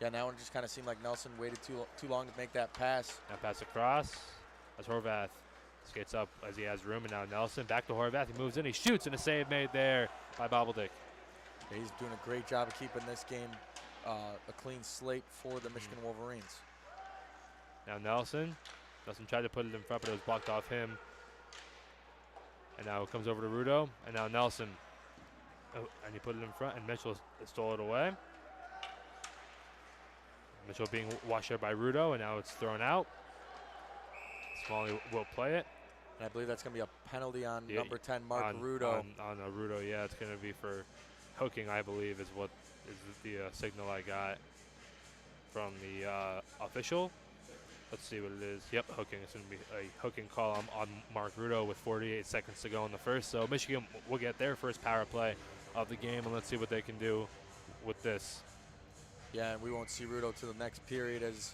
Yeah, now it just kind of seemed like Nelson waited too long to make that pass. Now pass across as Horvath skates up as he has room, and now Nelson back to Horvath. He moves in, he shoots, and a save made there by Bobbledick. Yeah, he's doing a great job of keeping this game a clean slate for the Michigan Wolverines. Now Nelson tried to put it in front, but it was blocked off him. And now it comes over to Rudo, and now Nelson. Oh, and he put it in front, and Mitchell stole it away. Mitchell being washed out by Rudo, and now it's thrown out. Smalley will play it. And I believe that's going to be a penalty on number 10, Mark Rudo. On Rudo, yeah, it's going to be for hooking, I believe, is what is the signal I got from the official. Let's see what it is. Yep, hooking. It's going to be a hooking call on Mark Rudo with 48 seconds to go in the first. So Michigan will get their first power play of the game, and let's see what they can do with this. Yeah, and we won't see Rudo to the next period as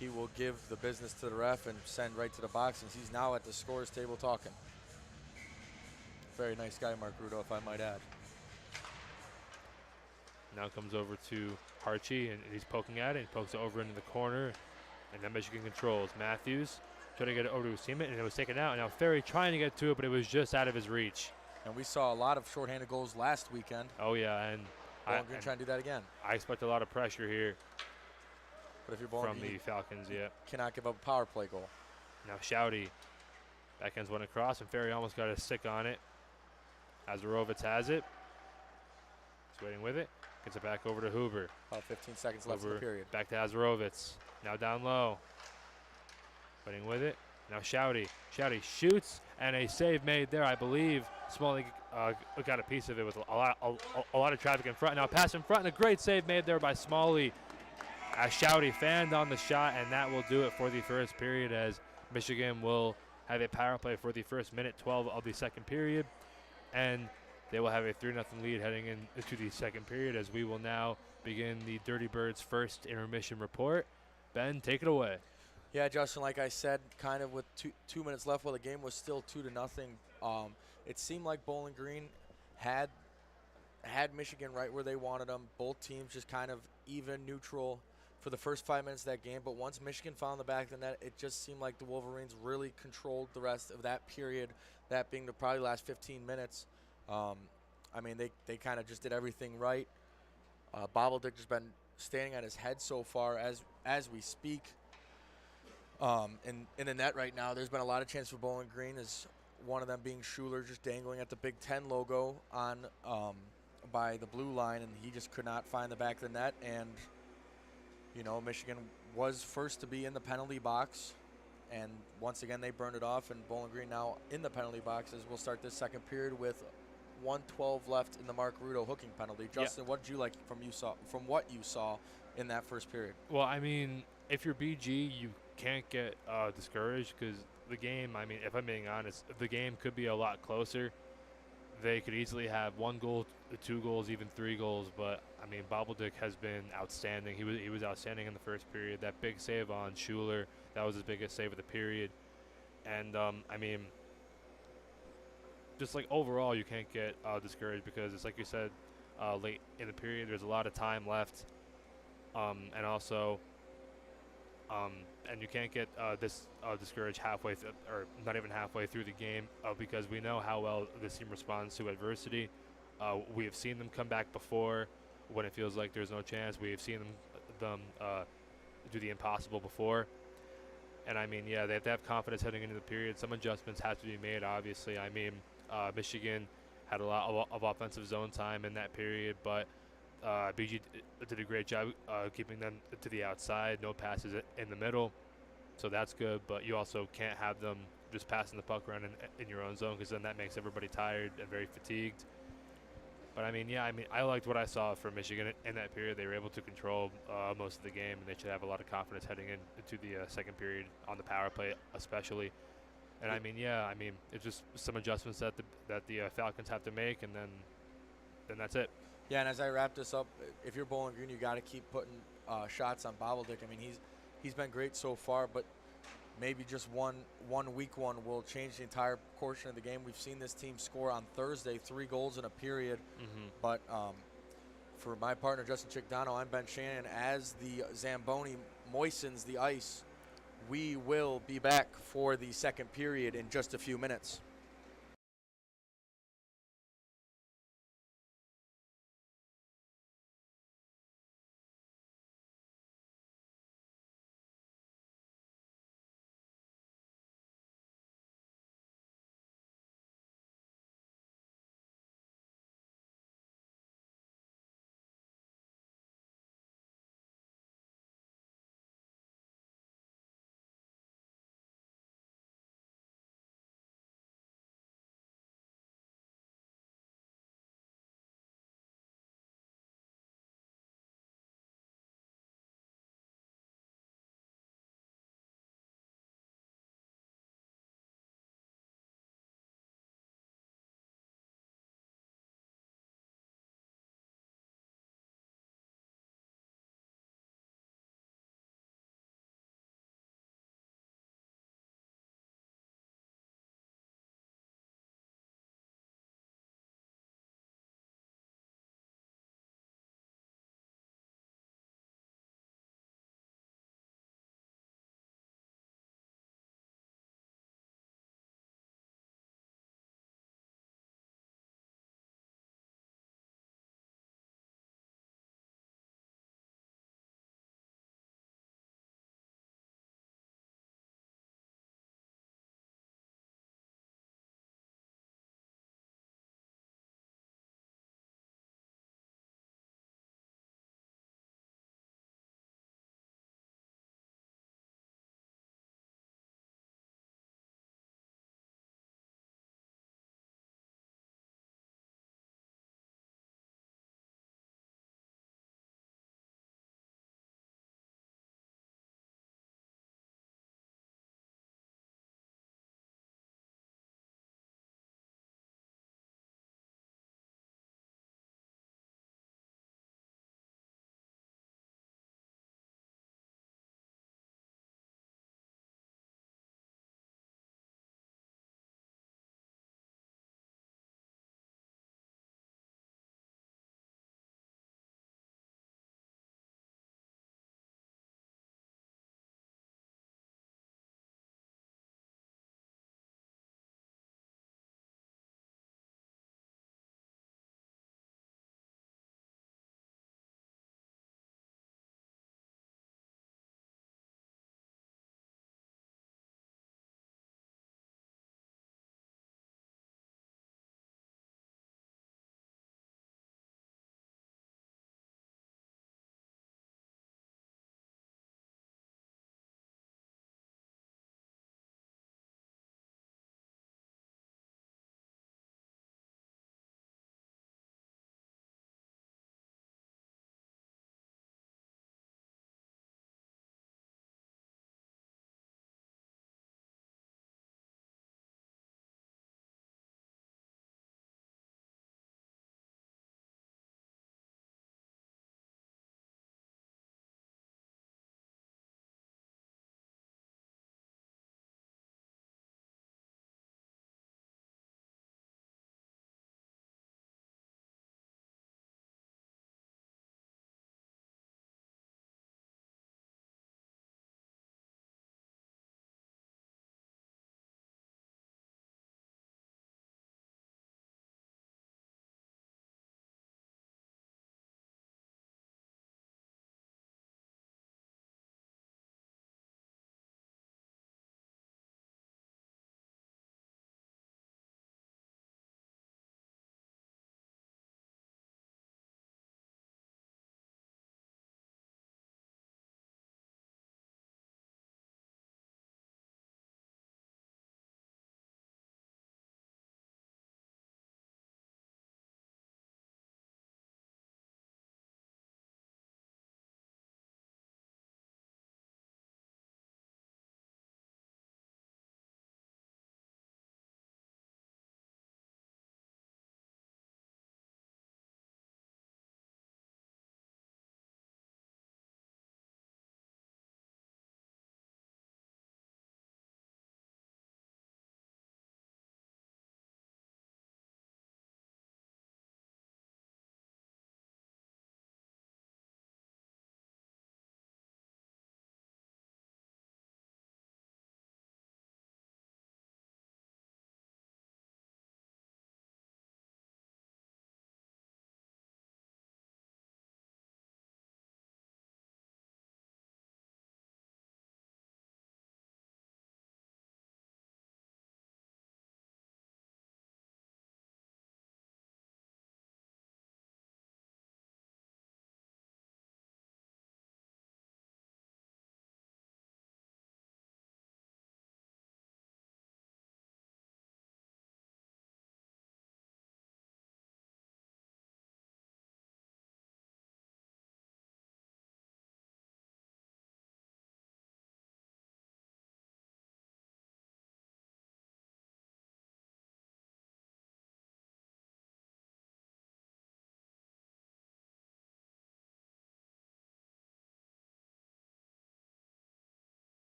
he will give the business to the ref and send right to the box since he's now at the scores table talking. Very nice guy, Mark Rudo, if I might add. Now comes over to Harchie, and he's poking at it. He pokes it over into the corner, and then Michigan controls. Matthews trying to get it over to his teammate, and it was taken out. And now Ferry trying to get to it, but it was just out of his reach. And we saw a lot of shorthanded goals last weekend. Oh, yeah, and Bowling Green trying to do that again. I expect a lot of pressure here. But if you're Bowling from the Falcons, yeah. Cannot give up a power play goal. Now Shouty backhands one across, and Ferry almost got a stick on it. Azarovitz has it. He's waiting with it. Gets it back over to Huber. About 15 seconds left in the period. Back to Azarovitz. Now down low. Waiting with it. Now Shouty. Shouty shoots, and a save made there, I believe. Smalley got a piece of it with a lot of traffic in front. Now pass in front, and a great save made there by Smalley. As Shouty fanned on the shot, and that will do it for the first period as Michigan will have a power play for the first minute 12 of the second period. And they will have a 3-0 lead heading into the second period as we will now begin the Dirty Birds' first intermission report. Ben, take it away. Yeah, Justin, like I said, kind of with two minutes left while the game was still 2-0. It seemed like Bowling Green had Michigan right where they wanted them. Both teams just kind of even, neutral for the first 5 minutes of that game. But once Michigan found the back of the net, it just seemed like the Wolverines really controlled the rest of that period, that being the probably last 15 minutes. I mean, they kind of just did everything right. Bobbledicker's just been standing on his head so far as we speak. In the net right now, there's been a lot of chance for Bowling Green, as one of them being Schuler just dangling at the Big Ten logo on by the blue line, and he just could not find the back of the net. And Michigan was first to be in the penalty box, and once again they burned it off. And Bowling Green now in the penalty box as we'll start this second period with 1:12 left in the Mark Rudo hooking penalty. Justin, what did you like from what you saw in that first period? Well, I mean, if you're BG, you can't get discouraged because the game, I mean, if I'm being honest, the game could be a lot closer. They could easily have 1 goal, 2 goals, even 3 goals. But, I mean, Bobbledick has been outstanding. He was outstanding in the first period. That big save on Schuler, that was his biggest save of the period. And, I mean, just like overall, you can't get discouraged because it's like you said, late in the period, there's a lot of time left. And also, and you can't get discouraged halfway or not even halfway through the game because we know how well this team responds to adversity. We have seen them come back before when it feels like there's no chance. We have seen them do the impossible before. And, I mean, yeah, they have to have confidence heading into the period. Some adjustments have to be made, obviously. I mean, Michigan had a lot of offensive zone time in that period, but BG did a great job keeping them to the outside, no passes in the middle, so that's good. But you also can't have them just passing the puck around in your own zone because then that makes everybody tired and very fatigued. But, I mean, yeah, I liked what I saw from Michigan in that period. They were able to control most of the game, and they should have a lot of confidence heading into the second period on the power play especially. And, I mean, yeah, it's just some adjustments that the Falcons have to make, and then that's it. Yeah, and as I wrap this up, if you're Bowling Green, you got to keep putting shots on Bobbledick. I mean, he's been great so far, but maybe just one weak one will change the entire portion of the game. We've seen this team score on Thursday 3 goals in a period. Mm-hmm. But for my partner, Justin Chickdano, I'm Ben Shannon. As the Zamboni moistens the ice, we will be back for the second period in just a few minutes.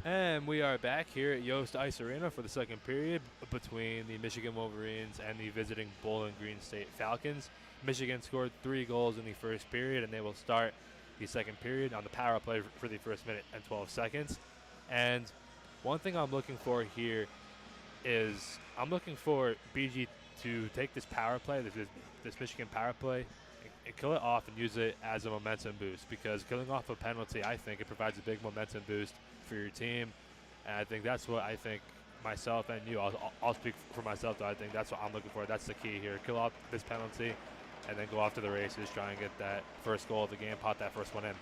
And we are back here at Yost Ice Arena for the second period between the Michigan Wolverines and the visiting Bowling Green State Falcons. Michigan scored 3 goals in the first period, and they will start the second period on the power play for the first minute and 12 seconds. And one thing I'm looking for here is I'm looking for BG to take this power play, this Michigan power play, and kill it off and use it as a momentum boost, because killing off a penalty, I think it provides a big momentum boost for your team. And I think that's what I think myself and you, I'll speak for myself, though. I think that's what I'm looking for. That's the key here. Kill off this penalty and then go off to the races, try and get that first goal of the game, pot that first one in.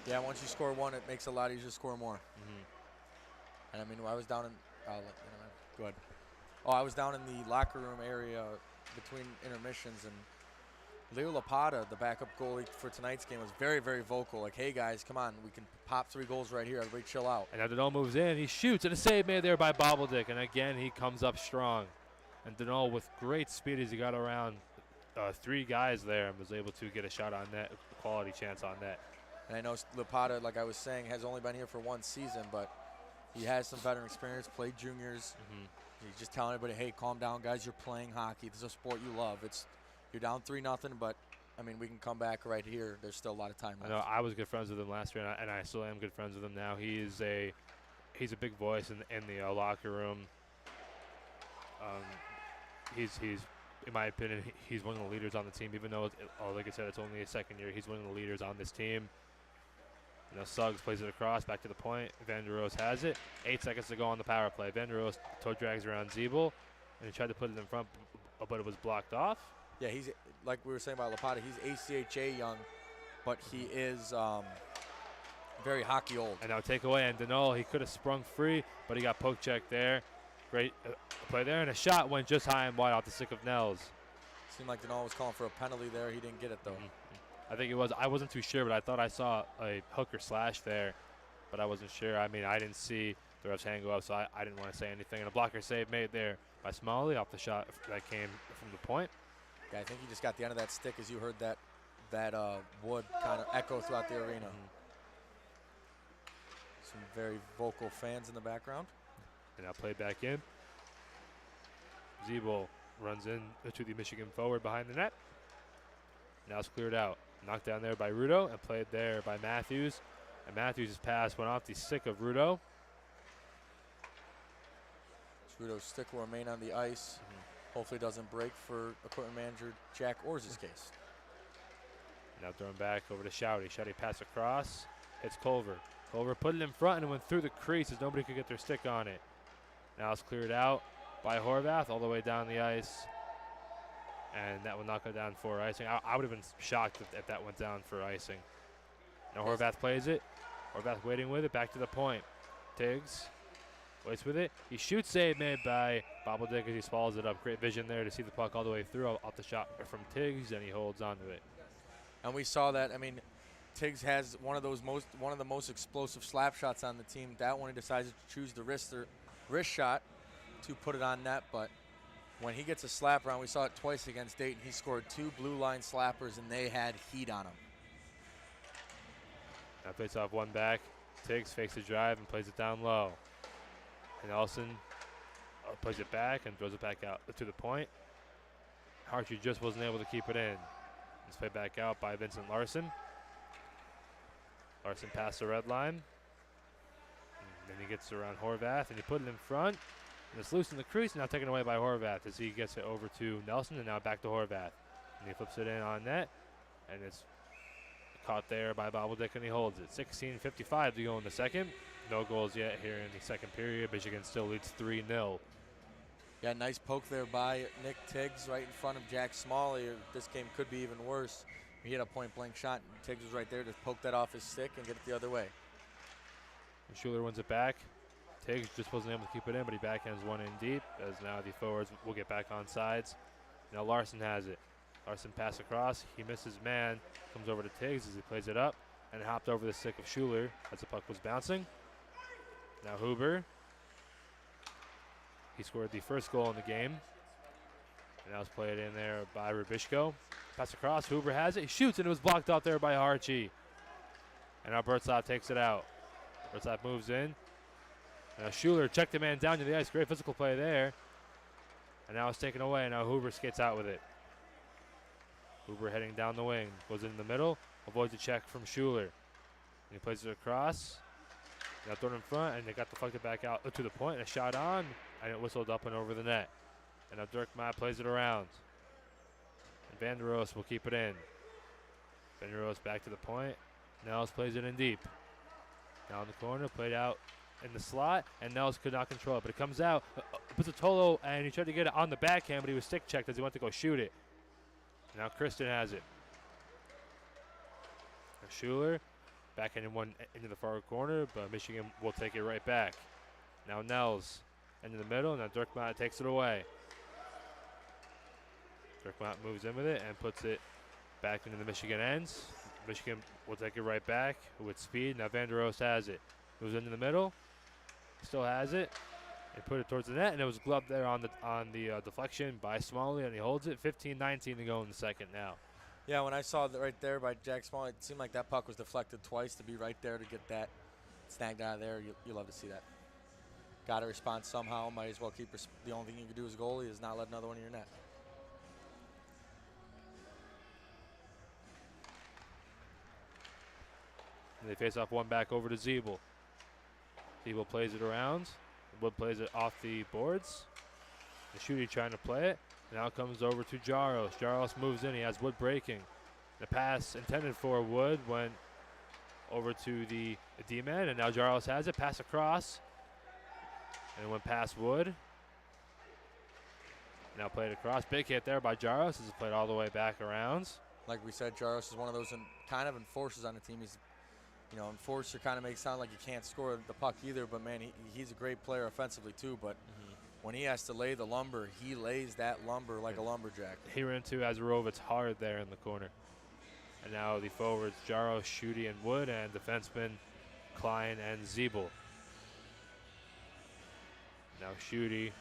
Yeah, once you score one, it makes it a lot easier to score more. Mm-hmm. And I mean, I was down in, go ahead. Oh, I was down in the locker room area between intermissions, and Leo Lapata, the backup goalie for tonight's game, was very, very vocal. Like, hey guys, come on, we can pop 3 goals right here. Everybody chill out. And now Denol moves in, he shoots, and a save made there by Bobbledick. And again, he comes up strong. And Denol, with great speed as he got around 3 guys there, and was able to get a shot on net, a quality chance on net. And I know Lapata, like I was saying, has only been here for 1 season, but he has some veteran experience, played juniors. Mm-hmm. He's just telling everybody, hey, calm down, guys. You're playing hockey. This is a sport you love. You're down 3-0, but, I mean, we can come back right here. There's still a lot of time left. I know I was good friends with him last year, and I still am good friends with him now. He's a big voice in the locker room. He's in my opinion, he's one of the leaders on the team, even though, like I said, it's only his second year. He's one of the leaders on this team. You know, Suggs plays it across, back to the point. Van der Roos has it. 8 seconds to go on the power play. Van der Roos toe drags around Zeeble, and he tried to put it in front, but it was blocked off. Yeah, he's, like we were saying about Lapata, he's ACHA young, but he is very hockey old. And now take away, and Denol, he could have sprung free, but he got poke checked there. Great play there, and a shot went just high and wide off the stick of Nels. Seemed like Denol was calling for a penalty there. He didn't get it, though. Mm-hmm. I think it was. I wasn't too sure, but I thought I saw a hook or slash there, but I wasn't sure. I mean, I didn't see the ref's hand go up, so I didn't want to say anything. And a blocker save made there by Smalley off the shot that came from the point. Yeah, I think he just got the end of that stick as you heard that wood kind of echo throughout the arena. Mm-hmm. Some very vocal fans in the background. And now played back in. Zeeble runs in to the Michigan forward behind the net. Now it's cleared out. Knocked down there by Rudo and played there by Matthews. And Matthews' pass went off the stick of Rudo. Rudo's stick will remain on the ice. Hopefully it doesn't break for equipment manager Jack Orr's case. Now throwing back over to Shouty. Shouty pass across. Hits Culver. Culver put it in front and it went through the crease as nobody could get their stick on it. Now it's cleared out by Horvath all the way down the ice. And that will not go down for icing. I would have been shocked if that went down for icing. Now Horvath plays it. Horvath waiting with it. Back to the point. Tiggs waits with it. He shoots, save made by Bobbledick as he swallows it up. Great vision there to see the puck all the way through off the shot from Tiggs, and he holds onto it. And we saw that. I mean, Tiggs has one of the most explosive slap shots on the team. That one he decided to choose the wrist shot to put it on net, but when he gets a slap around, we saw it twice against Dayton. He scored 2 blue line slappers, and they had heat on him. Now plays off one back. Tiggs fakes the drive and plays it down low. And Ellison plays it back and throws it back out to the point. Hartree just wasn't able to keep it in. It's played back out by Vincent Larson. Larson past the red line. And then he gets around Horvath, and he put it in front. And it's loose in the crease, now taken away by Horvath as he gets it over to Nelson, and now back to Horvath. And he flips it in on net, and it's caught there by Bobbledick, and he holds it. 16:55 to go in the second. No goals yet here in the second period. Michigan still leads 3-0. Yeah, nice poke there by Nick Tiggs right in front of Jack Smalley. This game could be even worse. He had a point-blank shot, and Tiggs was right there to poke that off his stick and get it the other way. And Schuler wins it back. Tiggs just wasn't able to keep it in, but he backhands one in deep, as now the forwards will get back on sides. Now Larson has it. Larson pass across. He misses man. Comes over to Tiggs as he plays it up, and hopped over the stick of Schuler as the puck was bouncing. Now Huber. He scored the first goal in the game. And now it's played in there by Rubishko. Pass across. Huber has it. He shoots, and it was blocked out there by Harchie. And now Bertzlaff takes it out. Bertzlaff moves in. Schuler checked the man down to the ice. Great physical play there. And now it's taken away. Now Huber skates out with it. Huber heading down the wing. Goes in the middle. Avoids a check from Schuler. And he plays it across. Now thrown in front, and they got deflected back out to the point. And a shot on, and it whistled up and over the net. And now Dirk Matt plays it around. And Van der Roos will keep it in. Van der Roos back to the point. Nels plays it in deep. Now in the corner, played out in the slot, and Nels could not control it. But it comes out. Pizzatolo, and he tried to get it on the backhand, but he was stick checked as he went to go shoot it. Now Kristen has it. And Schuler backhand one into the far corner, but Michigan will take it right back. Now Nels into the middle. Now Dirk Matt takes it away. Dirk Matt moves in with it and puts it back into the Michigan ends. Michigan will take it right back with speed. Now Van der Roos has it. Moves into the middle. Still has it. And put it towards the net, and it was gloved there on the deflection by Smalley, and he holds it. 15-19 to go in the second now. Yeah, when I saw that right there by Jack Smalley, it seemed like that puck was deflected twice. To be right there to get that snagged out of there, you love to see that. Got to respond somehow. Might as well keep. The only thing you can do as a goalie is not let another one in your net. And they face off one back over to Zeeble. Zeeble plays it around. Wood plays it off the boards. The shooter trying to play it. Now it comes over to Jaros. Jaros moves in. He has Wood breaking. The pass intended for Wood went over to the D-man, and now Jaros has it. Pass across. And it went past Wood. Now played across. Big hit there by Jaros. This is played all the way back around. Like we said, Jaros is one of those kind of enforcers on the team. He's, enforcer kind of makes it sound like he can't score the puck either, but man, he's a great player offensively too. But when he has to lay the lumber, he lays that lumber like a lumberjack. He ran into Azarovitz hard there in the corner. And now the forwards, Jaros, Schutte, and Wood, and defensemen Klein and Zeeble. Now Schutte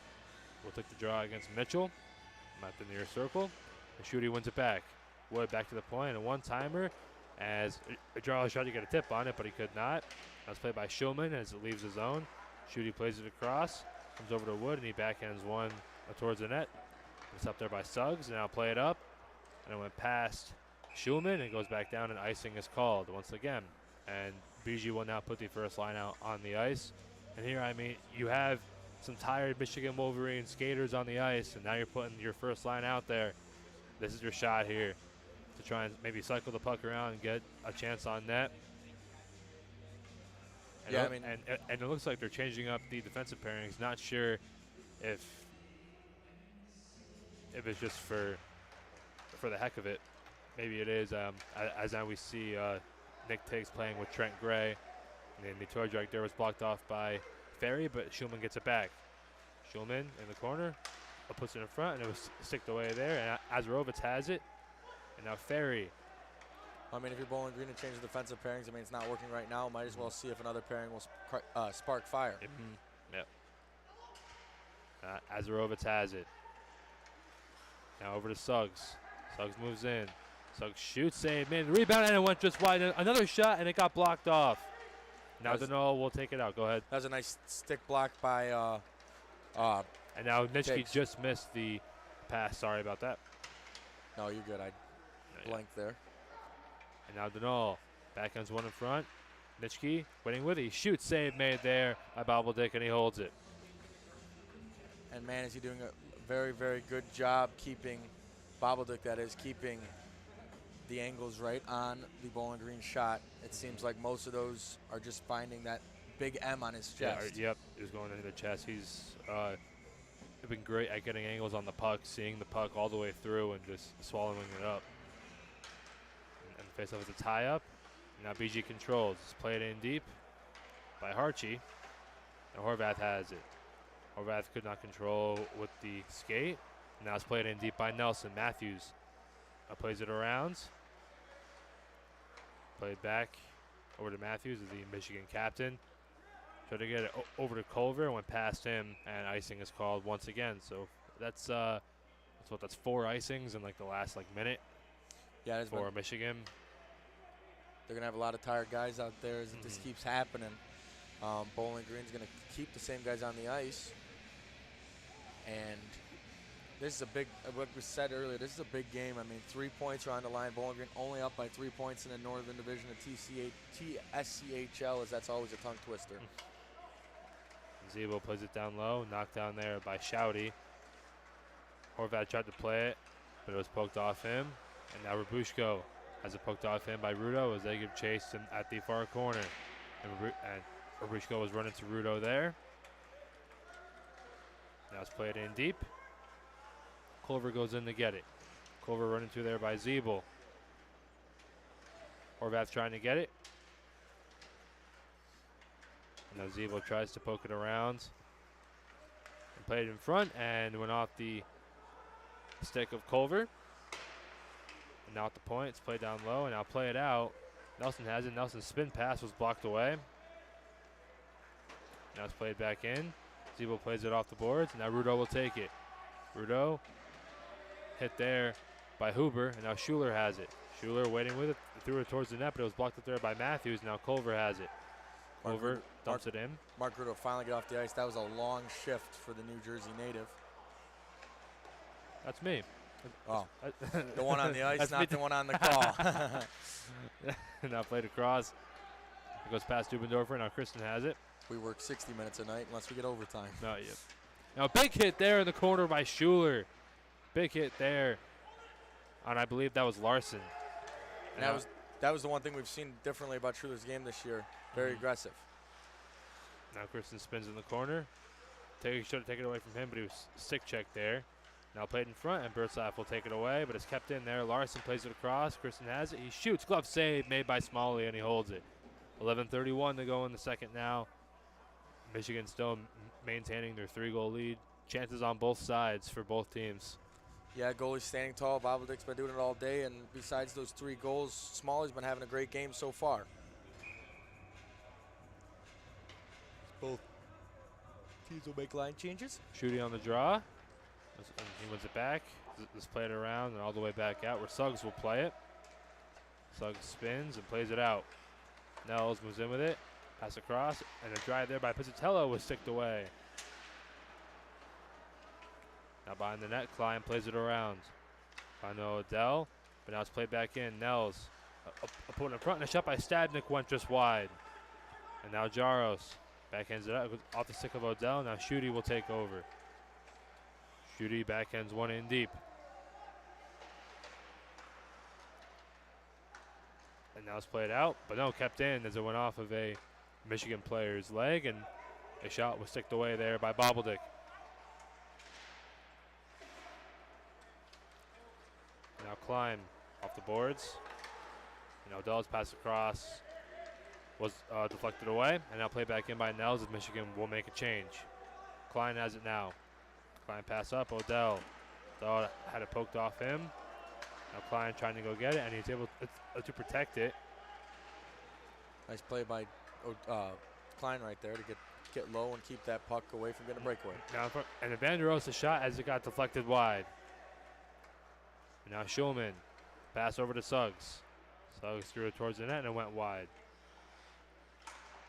will take the draw against Mitchell. At the near circle. And Schutte wins it back. Wood back to the point, and a one-timer as Jaros tried to get a tip on it, but he could not. That's played by Schulman as it leaves the zone. Schutte plays it across, comes over to Wood, and he backhands one towards the net. It's up there by Suggs, and now play it up. And it went past Schulman, and it goes back down, and icing is called once again. And BG will now put the first line out on the ice. And here, you have some tired Michigan Wolverines skaters on the ice, and now you're putting your first line out there. This is your shot here to try and maybe cycle the puck around and get a chance on net. And yeah, and it looks like they're changing up the defensive pairings. Not sure if it's just for the heck of it. Maybe it is. As now we see Nick Tiggs playing with Trent Gray, and then the toy drag there was blocked off by Ferry, but Schulman gets it back. Schulman in the corner, puts it in front, and it was sticked away there. And Azarovitz has it, and now Ferry. If you're Bowling Green to change the defensive pairings, it's not working right now. Might as well see if another pairing will spark fire. Yep. Azarovitz has it. Now over to Suggs. Suggs moves in. Suggs shoots, save, man. Rebound, and it went just wide. Another shot, and it got blocked off. Now Dano will take it out. Go ahead. That was a nice stick block by and now Nitschke Tiggs. just missed the pass. Sorry about that. No, you're good. I blanked there. And now Dano backhands one in front. Nitschke waiting with it. He shoots, save made there by Bobbeldick, and he holds it. And man, is he doing a very, very good job keeping Bobbeldick, that is, keeping the angles right on the Bowling Green shot. It seems like most of those are just finding that big M on his chest. Yep, he's going into the chest. He's been great at getting angles on the puck, seeing the puck all the way through and just swallowing it up. And the faceoff is a tie-up. Now BG controls. It's played in deep by Harchie. And Horvath has it. Horvath could not control with the skate. Now it's played in deep by Nelson. Matthews plays it around. Played back over to Matthews, the Michigan captain. Tried to get it over to Culver, went past him, and icing is called once again. So that's 4 icings in the last minute. Yeah, for Michigan. They're gonna have a lot of tired guys out there as this keeps happening. Bowling Green's going to keep the same guys on the ice. And this is a big, what we said earlier, this is a big game. I mean, 3 points are on the line. Bowling Green only up by 3 points in the Northern Division of TSCHL, as that's always a tongue twister. Zebo plays it down low, knocked down there by Shouty. Horvat tried to play it, but it was poked off him. And now Rabushko has it poked off him by Rudo as they give chase at the far corner. And Rabushko was running to Rudo there. Now it's played in deep. Culver goes in to get it. Culver running through there by Zeeble. Horvath trying to get it. And now Zeeble tries to poke it around. And played it in front and went off the stick of Culver. And now at the point, it's played down low and now play it out. Nelson has it. Nelson's spin pass was blocked away. Now it's played back in. Zeeble plays it off the boards, and now Rudo will take it. Rudo hit there by Huber, and now Schuler has it. Schuler waiting with it, threw it towards the net, but it was blocked up there by Matthews. Now Culver has it. Culver dumps it in. Mark Rudo finally got off the ice. That was a long shift for the New Jersey native. That's me. Oh, the one on the ice, not the one on the call. Now played across. It goes past Dubendorfer. Now Kristen has it. We work 60 minutes a night unless we get overtime. Not yet. Now big hit there in the corner by Schuler. Big hit there. And I believe that was Larson. And that was the one thing we've seen differently about Schuler's game this year. Very aggressive. Now Kristen spins in the corner. Should have taken it away from him, but he was stick checked there. Now played in front, and Bertzlaff will take it away, but it's kept in there. Larson plays it across. Kristen has it. He shoots. Glove save made by Smalley, and he holds it. 11:31 to go in the second now. Michigan still maintaining their 3-goal lead. Chances on both sides for both teams. Yeah, goalie's standing tall. Bobeldick's been doing it all day, and besides those 3 goals, Smalley's been having a great game so far. Both teams will make line changes. Shooting on the draw. He wins it back. Just play it around and all the way back out where Suggs will play it. Suggs spins and plays it out. Nels moves in with it. Pass across, and a drive there by Pizzatello was sticked away. Now behind the net, Klein plays it around. Find Odell, but now it's played back in. Nels, opponent in front, and a shot by Stadnik went just wide. And now Jaros backhands it out off the stick of Odell. Now Schutte will take over. Schutte backhands one in deep. And now it's played out, but no, kept in as it went off of a Michigan player's leg, and a shot was sticked away there by Bobeldick. Now Klein off the boards. And Odell's pass across was deflected away, and now played back in by Nels as Michigan will make a change. Klein has it now. Klein pass up, Odell. Odell had it poked off him. Now Klein trying to go get it, and he's able to protect it. Nice play by Klein right there to get low and keep that puck away from getting a breakaway. Now, and Evander Rosa shot as it got deflected wide. And now Schulman, pass over to Suggs. Suggs threw it towards the net and it went wide.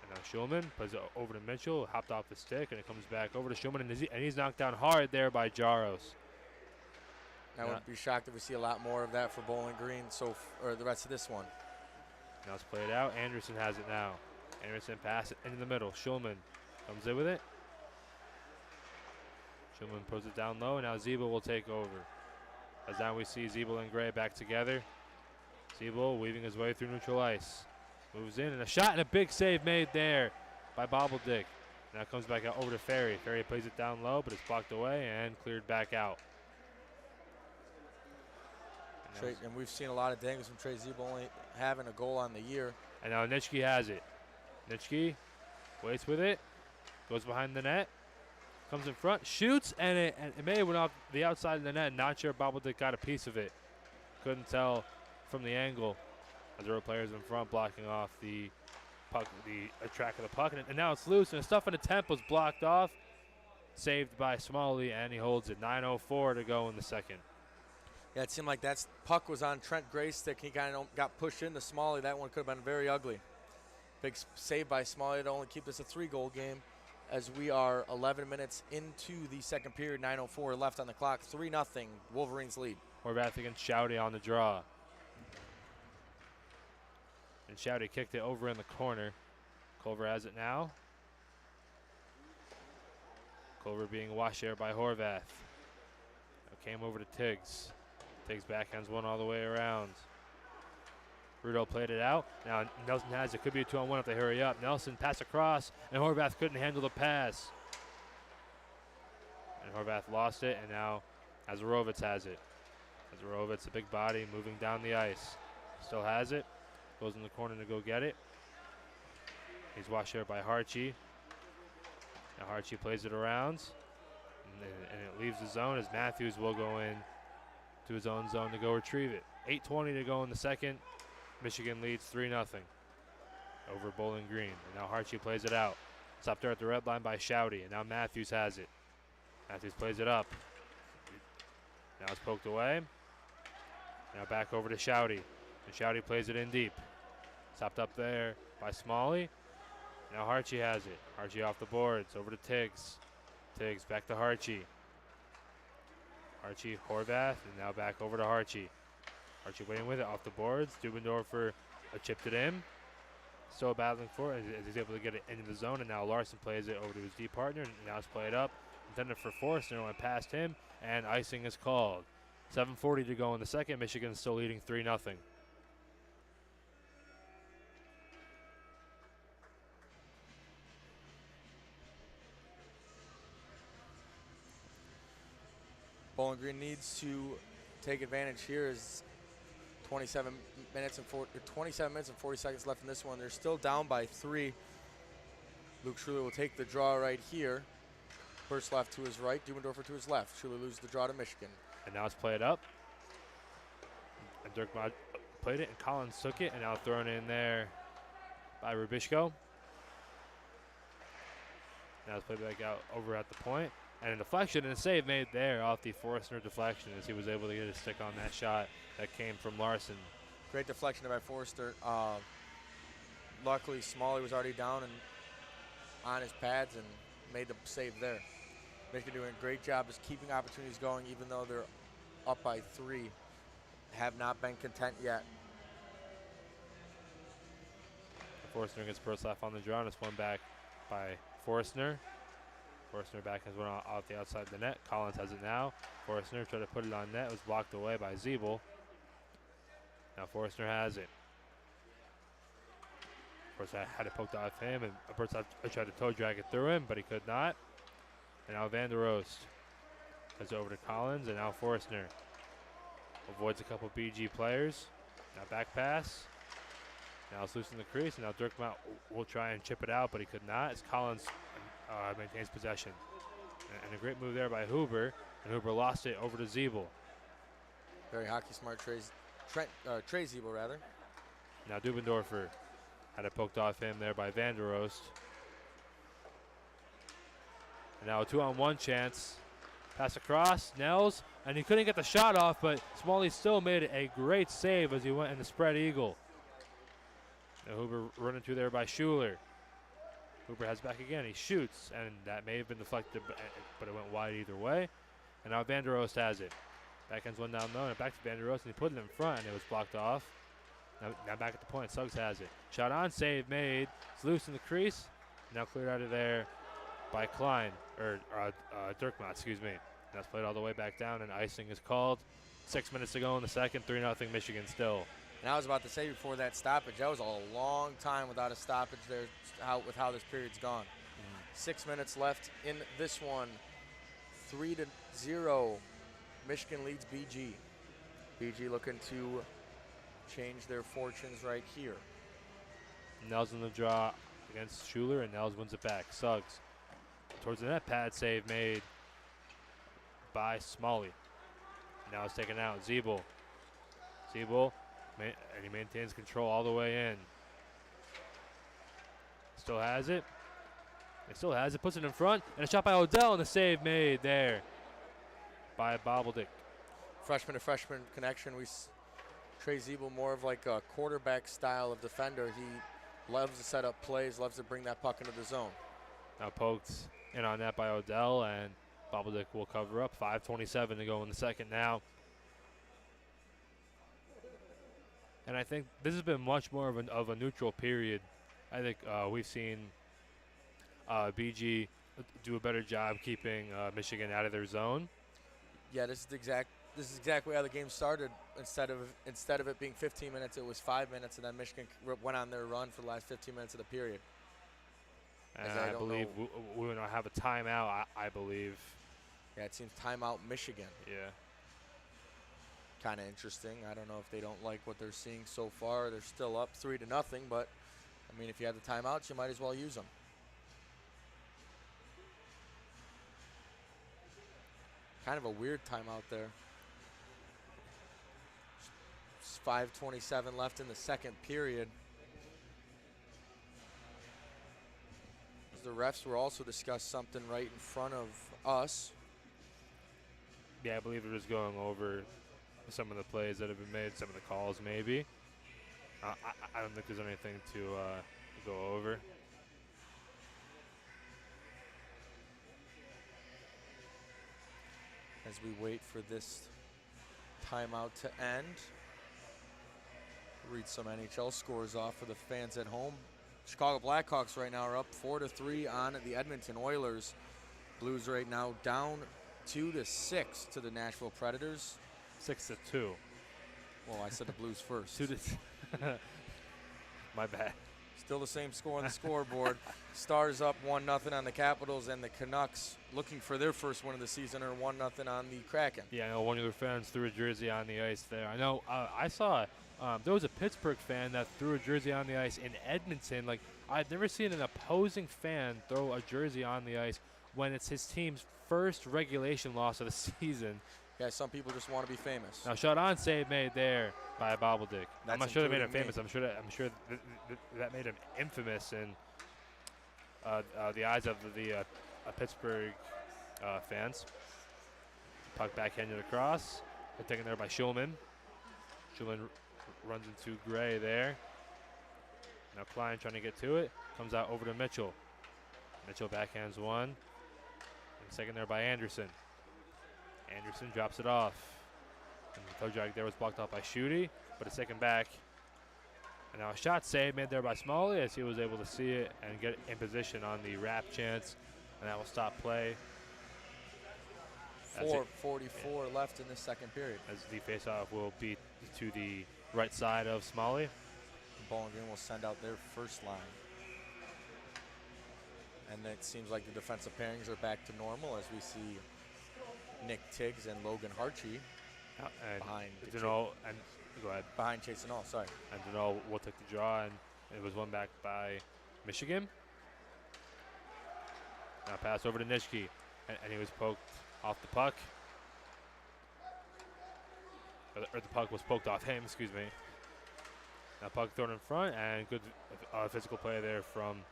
And now Schulman plays it over to Mitchell, hopped off the stick, and it comes back over to Schulman, and he's knocked down hard there by Jaros. I would be shocked if we see a lot more of that for Bowling Green or the rest of this one. Now it's played out. Anderson has it now. Anderson pass it into the middle. Schulman comes in with it. Schulman puts it down low, and now Zeeble will take over. As now we see Zeeble and Gray back together. Zeeble weaving his way through neutral ice. Moves in, and a shot and a big save made there by Bobeldick. Now comes back out over to Ferry. Ferry plays it down low, but it's blocked away and cleared back out. And we've seen a lot of dangles from Trey Zeeble only having a goal on the year. And now Nitschke has it. Nitschke waits with it, goes behind the net, comes in front, shoots, and it may have went off the outside of the net. Not sure Bobeldick got a piece of it. Couldn't tell from the angle as there were players in front blocking off the puck, the track of the puck. And now it's loose, and the stuff in the temp was blocked off. Saved by Smalley, and he holds it. 9:04 to go in the second. Yeah, it seemed like puck was on Trent Gray's stick. He kind of got pushed into Smalley. That one could have been very ugly. Big save by Smalley to only keep this a 3-goal game as we are 11 minutes into the second period, 9:04 left on the clock. 3-0 Wolverines lead. Horvath against Shouty on the draw. And Shouty kicked it over in the corner. Culver has it now. Culver being washed there by Horvath. Came over to Tiggs. Tiggs backhands one all the way around. Rudo played it out. Now Nelson has it. Could be a 2-on-1 if they hurry up. Nelson pass across, and Horvath couldn't handle the pass. And Horvath lost it, and now Azarovitz has it. Azarovitz, a big body, moving down the ice. Still has it. Goes in the corner to go get it. He's washed there by Harchie. Now Harchie plays it around. And it leaves the zone as Matthews will go in to his own zone to go retrieve it. 8:20 to go in the second. Michigan leads 3-0 over Bowling Green. And now Harchie plays it out. It's up there at the red line by Shouty. And now Matthews has it. Matthews plays it up. Now it's poked away. Now back over to Shouty. And Shouty plays it in deep. Stopped up there by Smalley. Now Harchie has it. Harchie off the boards. Over to Tiggs. Tiggs back to Harchie. Harchie, Horvath, and now back over to Harchie. Harchie waiting with it off the boards. Dubendorfer chipped it in. Still battling for it as he's able to get it into the zone, and now Larson plays it over to his D partner, and now it's played up. Intended for Forstner, went past him, and icing is called. 7:40 to go in the second. Michigan still leading 3-0. Bowling Green needs to take advantage here as 27 minutes and 40 seconds left in this one. They're still down by 3. Luke Schuler will take the draw right here. Burst left to his right, Dubendorfer to his left. Schuler loses the draw to Michigan. And now it's played up. And Dirk Mod played it, and Collins took it, and now thrown in there by Rubishko. Now it's played back out over at the point. And a deflection and a save made there off the Forstner deflection as he was able to get a stick on that shot that came from Larson. Great deflection by Forster. Luckily, Smalley was already down and on his pads and made the save there. Michigan doing a great job just keeping opportunities going even though they're up by 3. Have not been content yet. Forstner gets Burslaff on the draw, and it's one back by Forstner. Forstner back has one off the outside of the net. Collins has it now. Forstner tried to put it on net. It was blocked away by Zeeble. Now Forstner has it. Forstner had it poked off him, and Burslaff tried to toe drag it through him, but he could not. And now Van der Oost has it over to Collins, and now Forstner avoids a couple BG players. Now back pass. Now it's loose in the crease, and now Dirkmount will try and chip it out, but he could not as Collins maintains possession. And a great move there by Huber, and Huber lost it over to Zeeble. Very hockey smart Trey Zeeble, rather. Now Dubendorfer had it poked off him there by Van der Oost. And now a 2-on-1 chance. Pass across, Nels, and he couldn't get the shot off, but Smalley still made a great save as he went in the spread eagle. Now Huber running through there by Schuler. Huber has back again. He shoots, and that may have been deflected, but it went wide either way. And now Van der Oost has it. Backhands one down low, and back to Van der Oost, and he put it in front, and it was blocked off. Now back at the point, Suggs has it. Shot on, save made. It's loose in the crease. Now cleared out of there by Klein, or Dirkmott, excuse me. That's played all the way back down, and icing is called. 6 minutes to go in the second, 3-0 Michigan still. And I was about to say before that stoppage, that was a long time without a stoppage there with how this period's gone. 6 minutes left in this one. 3-0. Michigan leads BG. BG looking to change their fortunes right here. Nels in the draw against Schuler, and Nels wins it back. Suggs towards the net, pad save made by Smalley. Now it's taken out. Zeeble, and he maintains control all the way in. Still has it. Puts it in front, and a shot by Odell, and a save made there by Bobbledick. Freshman to freshman connection. Trey Zeeble more of like a quarterback style of defender. He Loves to set up plays, loves to bring that puck into the zone. Now poked in on that by Odell, and Bobbledeck will cover up. 5:27 to go in the second now. And I think this has been much more of a neutral period. I think we've seen BG do a better job keeping Michigan out of their zone. Yeah, this is exactly how the game started. Instead of it being 15 minutes, it was 5 minutes, and then Michigan went on their run for the last 15 minutes of the period. And I believe we will have a timeout. I believe. Yeah, it seems timeout Michigan. Yeah. Kind of interesting. I don't know if they don't like what they're seeing so far. They're still up 3-0, but I mean, if you have the timeouts, you might as well use them. Kind of a weird timeout there. 5:27 left in the second period. The refs will also discuss something right in front of us. Yeah, I believe they're just going over some of the plays that have been made, some of the calls maybe. I don't think there's anything to go over. As we wait for this timeout to end. Read some NHL scores off for the fans at home. Chicago Blackhawks right now are up 4-3 on the Edmonton Oilers. Blues right now down 2-6 to the Nashville Predators. 6-2. Well, I said the Blues first. 2 to My bad. Still the same score on the scoreboard. Stars up 1-0 on the Capitals, and the Canucks, looking for their first win of the season, are 1-0 on the Kraken. Yeah, I know one of your fans threw a jersey on the ice there. I know I saw there was a Pittsburgh fan that threw a jersey on the ice in Edmonton. Like, I've never seen an opposing fan throw a jersey on the ice when it's his team's first regulation loss of the season. Yeah, some people just want to be famous. Now, shot on save made there by Bobbledeck. I'm not sure that made him famous. Me. I'm sure that made him infamous in the eyes of the Pittsburgh fans. Puck backhanded across. Taken there by Schulman. Schulman runs into Gray there. Now Klein trying to get to it. Comes out over to Mitchell. Mitchell backhands one. And second there by Anderson. Anderson drops it off. And the toe drag there was blocked off by Schutte, but it's taken back. And now a shot save made there by Smalley as he was able to see it and get in position on the wrap chance. And that will stop play. 4:44 left in the second period. As the faceoff will be to the right side of Smalley. Bowling Green will send out their first line. And it seems like the defensive pairings are back to normal as we see Nick Tiggs and Logan Harchie behind Denault and go ahead. Behind Chase and all, sorry. And Denault will take the draw, and it was won back by Michigan. Now pass over to Nitschke, and he was poked off the puck. Or the puck was poked off him, excuse me. Now puck thrown in front, and good physical play there from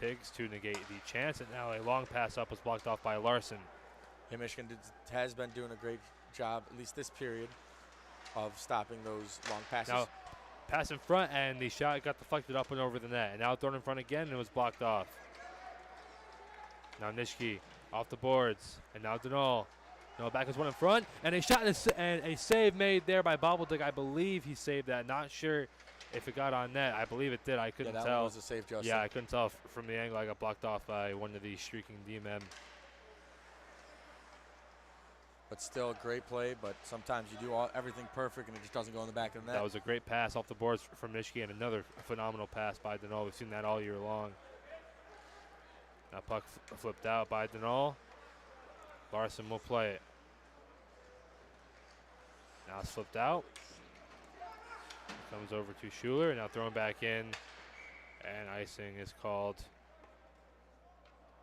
Tiggs to negate the chance. And now a long pass up was blocked off by Larson. Yeah, Michigan has been doing a great job, at least this period, of stopping those long passes. Now, pass in front, and the shot got deflected up and over the net. And now thrown in front again, and it was blocked off. Now Nitschke off the boards, and now Denault. Denault back is one in front, and a shot and a save made there by Bobbledeck. I believe he saved that. Not sure if it got on net. I believe it did. I couldn't tell. That one was a save, Justin. Yeah, I couldn't tell from the angle. I got blocked off by one of the streaking D-men. But still a great play, but sometimes you do everything perfect and it just doesn't go in the back of the net. That was a great pass off the boards from Michigan. Another phenomenal pass by Denault. We've seen that all year long. Now puck flipped out by Denault. Larson will play it. Now it's flipped out. Comes over to Schuler. Now thrown back in. And icing is called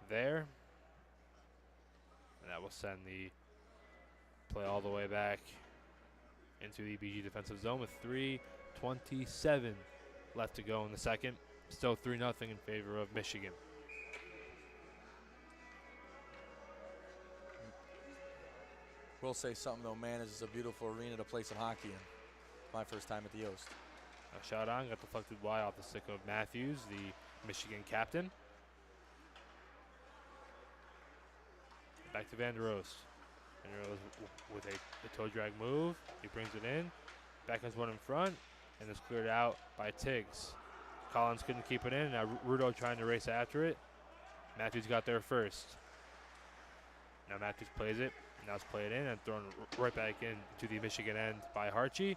there. And that will send the play all the way back into the BG defensive zone with 3:27 left to go in the second. Still 3-0 in favor of Michigan. We'll say something though, man, this is a beautiful arena to play some hockey in. My first time at the Yost. A shot on, got deflected wide off the stick of Matthews, the Michigan captain. Back to Van der Roos. Van der Roos with a toe drag move. He brings it in. Back comes one in front, and it's cleared out by Tiggs. Collins couldn't keep it in. Now Rudo trying to race after it. Matthews got there first. Now Matthews plays it. Now it's played in and thrown right back into the Michigan end by Harchie.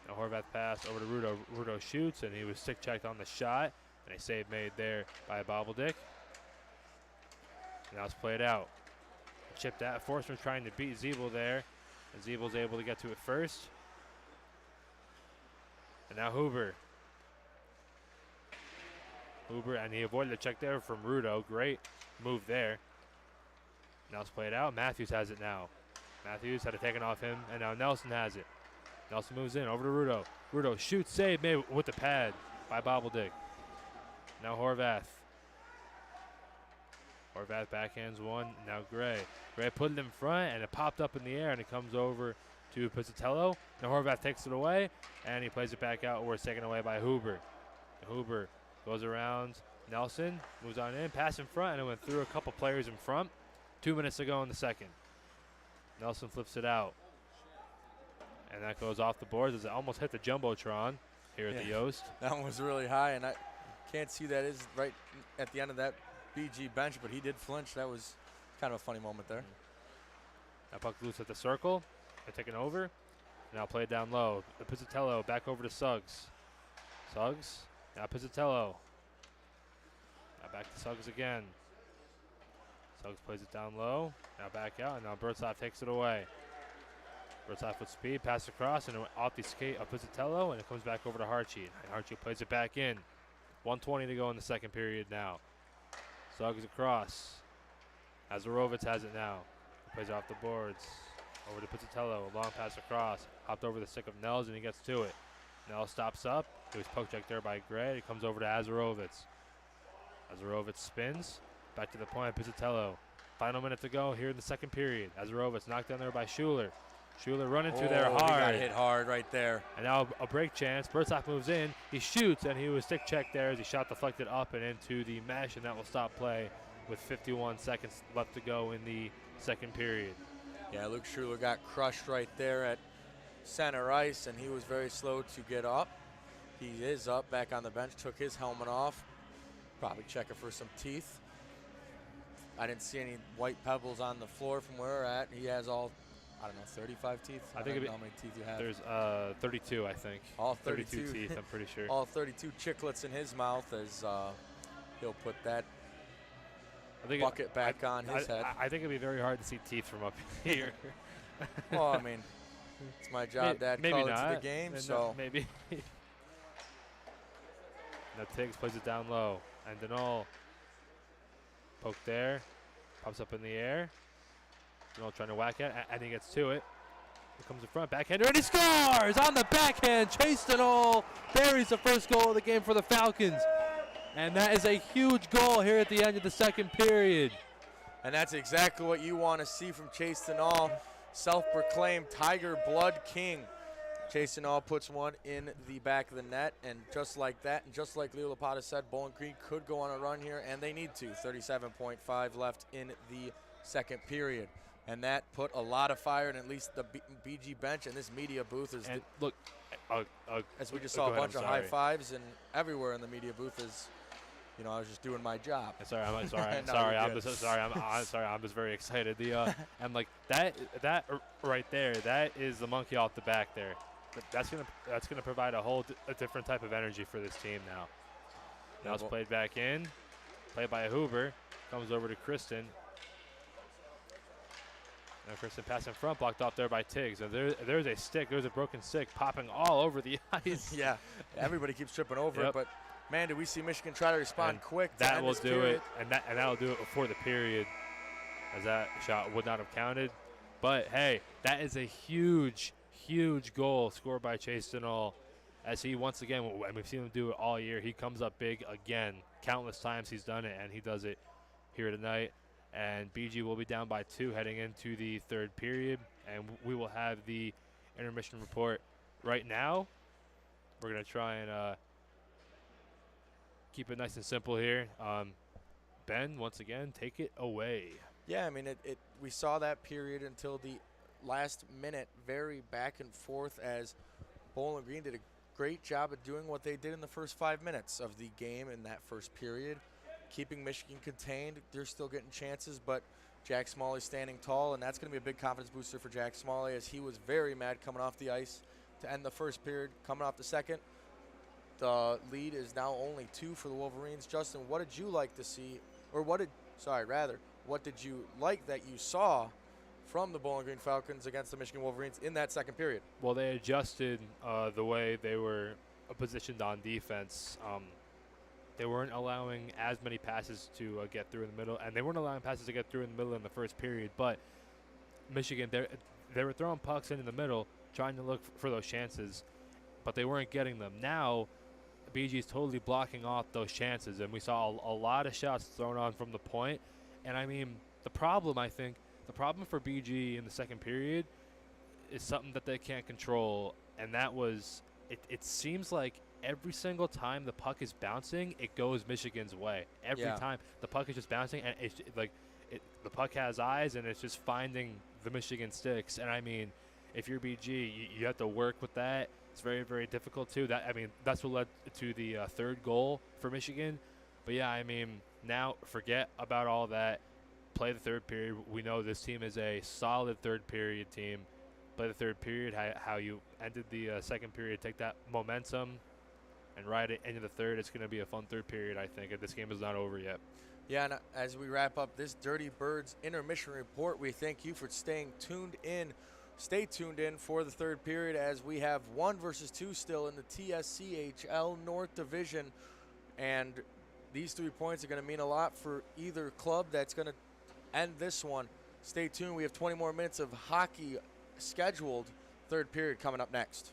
Now Horvath pass over to Rudo. Rudo shoots, and he was stick checked on the shot. And a save made there by Bobbledick. Now it's played out. Chipped out. Forsman trying to beat Zeeble there. And Zeebel's able to get to it first. And now Huber. Huber, and he avoided the check there from Rudo. Great move there. Now it's played out. Matthews has it now. Matthews had it taken off him, and now Nelson has it. Nelson moves in over to Rudo. Rudo shoots, save made with the pad by Bobbledick. Now Horvath. Horvath backhands one. Now Gray. Gray put it in front, and it popped up in the air, and it comes over to Pizzatello. Now Horvath takes it away, and he plays it back out where it's taken away by Huber. Huber goes around Nelson, moves on in, pass in front, and it went through a couple players in front. 2 minutes to go in the second. Nelson flips it out. And that goes off the boards as it almost hit the Jumbotron here at the Yost. That one was really high, and I can't see that is right at the end of that BG bench, but he did flinch. That was kind of a funny moment there. Now puck loose at the circle. They're taking over. Now play it down low. Pizzatello back over to Suggs. Suggs. Now Pizzatello. Now back to Suggs again. Suggs plays it down low. Now back out, and now Bertzoff takes it away. Bertzoff with speed, pass across, and off the skate of Pizzatello, and it comes back over to Harchie. And Harchie plays it back in. 1:20 to go in the second period now. Suggs across. Azarovitz has it now. He plays it off the boards. Over to Pizzatello, a long pass across. Hopped over the stick of Nels, and he gets to it. Nels stops up. It was poke check there by Gray. It comes over to Azarovitz. Azarovitz spins. Back to the point, Pizzatello. Final minute to go here in the second period. Azarovitz knocked down there by Schuler. Schuler running through there hard. He got hit hard right there. And now a break chance. Bertzoff moves in. He shoots, and he was stick checked there as he shot deflected up and into the mesh, and that will stop play with 51 seconds left to go in the second period. Yeah, Luke Schuler got crushed right there at center ice, and he was very slow to get up. He is up, back on the bench, took his helmet off. Probably checking for some teeth. I didn't see any white pebbles on the floor from where we're at. He has all, I don't know, 35 teeth? I think don't know how many teeth you have. There's 32, I think. All 32 teeth, I'm pretty sure. All 32 chiclets in his mouth as he'll put that bucket back on his head. I think it'd be very hard to see teeth from up here. Well, I mean, it's my job to add color to the game, so. Maybe. Now Tiggs plays it down low. And Denal poke there. Pops up in the air. Denal trying to whack it, and he gets to it. Here comes the front backhander, and he scores on the backhand. Chase Denal buries the first goal of the game for the Falcons. And that is a huge goal here at the end of the second period. And that's exactly what you want to see from Chase Denal, self-proclaimed Tiger Blood King. Chase Denal puts one in the back of the net, and just like that, and just like Leo Lapata said, Bowling Green could go on a run here, and they need to. 37.5 left in the second period. And that put a lot of fire in at least the BG bench, and this media booth is, and look, as we just saw a bunch of high fives, and everywhere in the media booth is, you know, I was just doing my job. I'm just very excited. And like that right there, that is the monkey off the back there. That's gonna provide a different type of energy for this team now. Now it's played back in, played by Huber, comes over to Kristen. Now Kristen pass in front, blocked off there by Tiggs. And there's a stick, there's a broken stick popping all over the ice. Yeah, everybody keeps tripping over it, but man, did we see Michigan try to respond quick. That will do it, and that'll do it before the period, as that shot would not have counted. But hey, that is a huge goal scored by Chase Denal, as he once again, and we've seen him do it all year, he comes up big again. Countless times he's done it, and he does it here tonight. And BG will be down by 2 heading into the third period, and we will have the intermission report right now. We're going to try and keep it nice and simple here. Ben, once again, take it away. Yeah, I mean, we saw that period until the last minute, very back and forth, as Bowling Green did a great job of doing what they did in the first 5 minutes of the game in that first period, keeping Michigan contained. They're still getting chances, but Jack Smalley standing tall, and that's going to be a big confidence booster for Jack Smalley, as he was very mad coming off the ice to end the first period. Coming off the second, the lead is now only 2 for the Wolverines. Justin, what did you like to see, or what did you like that you saw from the Bowling Green Falcons against the Michigan Wolverines in that second period? Well, they adjusted the way they were positioned on defense. They weren't allowing as many passes to get through in the middle, and they weren't allowing passes to get through in the middle in the first period. But Michigan, they were throwing pucks in the middle, trying to look for those chances, but they weren't getting them. Now, BG is totally blocking off those chances, and we saw a lot of shots thrown on from the point. And I mean, the problem for BG in the second period is something that they can't control, and that was it seems like every single time the puck is bouncing, it goes Michigan's way. Every time the puck is just bouncing, and it's like the puck has eyes, and it's just finding the Michigan sticks. And I mean, if you're BG, you have to work with that. It's very, very difficult too. That's what led to the third goal for Michigan. But yeah, I mean, now forget about all that. Play the third period. We know this team is a solid third period team. Play the third period, how you ended the second period. Take that momentum and ride it into the third. It's going to be a fun third period, I think. This game is not over yet. Yeah, and as we wrap up this Dirty Birds intermission report, we thank you for staying tuned in. Stay tuned in for the third period, as we have 1 versus 2 still in the TSCHL North Division. And these 3 points are going to mean a lot for either club that's going to end this one. Stay tuned. We have 20 more minutes of hockey scheduled. Third period coming up next.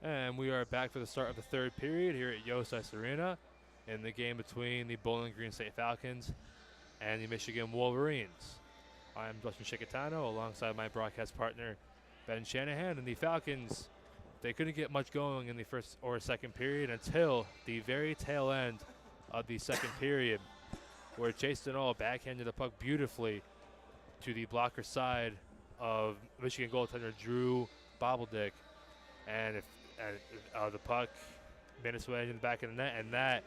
And we are back for the start of the third period here at Yost Ice Arena in the game between the Bowling Green State Falcons and the Michigan Wolverines. I'm Dustin Chicatano alongside my broadcast partner, Ben Shanahan. And the Falcons, they couldn't get much going in the first or second period until the very tail end of the second period, where Chase Denall backhanded the puck beautifully to the blocker side of Michigan goaltender Drew Bobbledick. And the puck made its way into the back of the net, and that,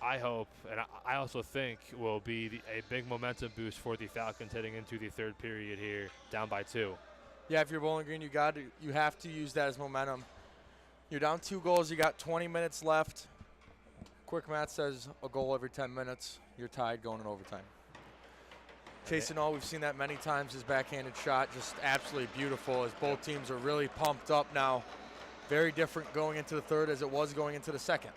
I hope, and I also think, will be a big momentum boost for the Falcons heading into the third period here, down by 2. Yeah, if you're Bowling Green, you have to use that as momentum. You're down 2 goals. You got 20 minutes left. Quick math says a goal every 10 minutes. You're tied going in overtime. Chase Denall, we've seen that many times. His backhanded shot just absolutely beautiful as both teams are really pumped up now. Very different going into the third as it was going into the second.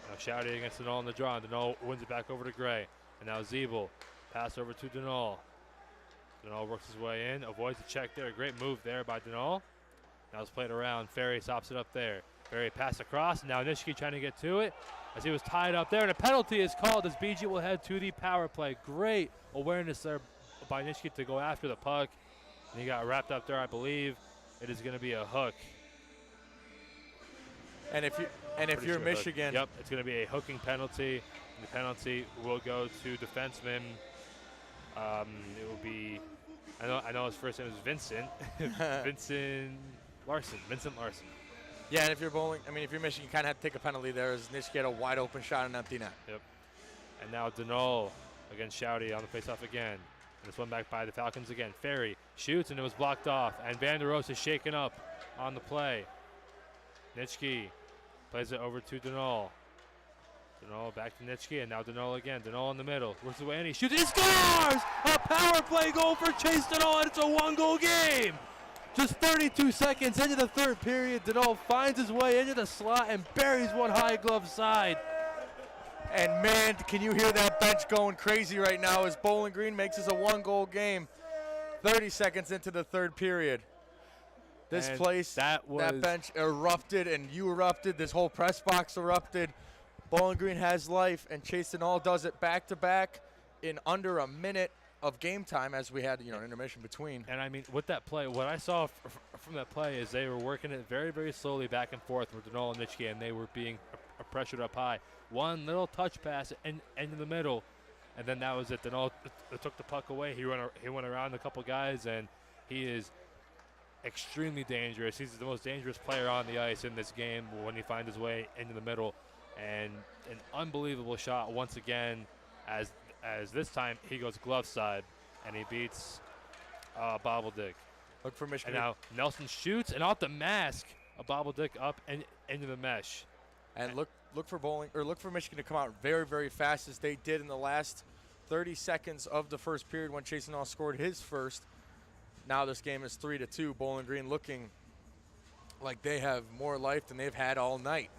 Now Shouty against Denall in the draw. Denall wins it back over to Gray. And now Zeeble. Pass over to Denall. Denall works his way in. Avoids the check there. Great move there by Denall. Now it's played around. Ferry stops it up there. Ferry pass across. Now Nishiki trying to get to it as he was tied up there. And a penalty is called as BG will head to the power play. Great awareness there by Nishiki to go after the puck. And he got wrapped up there, I believe. It is going to be a hook. And if you're Michigan, yep, it's going to be a hooking penalty. And the penalty will go to defenseman. It will be, I know his first name is Vincent. Vincent Larson. Yeah, and if you're if you're Michigan, you kind of have to take a penalty there as Nishiki had a wide open shot on an empty net. Yep. And now Denall against Shouty on the faceoff again. And it's one back by the Falcons again. Ferry shoots, and it was blocked off. And Van der Roos is shaken up on the play. Nitschke plays it over to Denall. Denall back to Nitschke, and now Denall again. Denall in the middle. Works away, and he shoots. He scores! A power play goal for Chase Denall, and it's a 1-goal game. Just 32 seconds into the third period, Denall finds his way into the slot and buries one high glove side. And man, can you hear that bench going crazy right now as Bowling Green makes this a 1-goal game. 30 seconds into the third period. This and place, that bench erupted, and you erupted. This whole press box erupted. Bowling Green has life, and Chase Denall does it back-to-back in under a minute of game time, as we had an intermission between. And I mean, with that play, what I saw from that play is they were working it very, very slowly back and forth with Denall and Nitschke, and they were being pressured up high. One little touch pass into the middle, and then that was it. Denall took the puck away. He went around a couple guys, and he is extremely dangerous. He's the most dangerous player on the ice in this game when he finds his way into the middle. And an unbelievable shot once again, as this time he goes glove side, and he beats Bobbledick. Look for Michigan. And now Nelson shoots, and off the mask, a Bobbledick up and into the mesh. And look for Michigan to come out very, very fast as they did in the last 30 seconds of the first period when Chase Denall scored his first. Now this game is 3-2. Bowling Green looking like they have more life than they've had all night.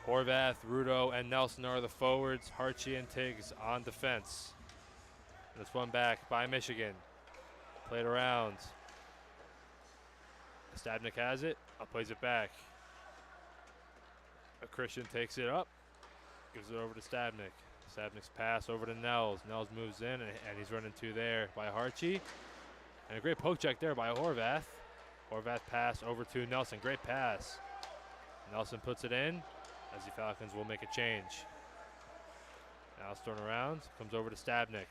Horvath, Rudo, and Nelson are the forwards. Harchie and Tiggs on defense. And it's one back by Michigan. Played around. Stabnik has it. Plays it back. Christian takes it up. Gives it over to Stabnik. Stabnik's pass over to Nels. Nels moves in, and he's running two there by Harchie. And a great poke check there by Horvath. Horvath pass over to Nelson. Great pass. Nelson puts it in. As the Falcons will make a change. Now it's thrown around, comes over to Stabnik.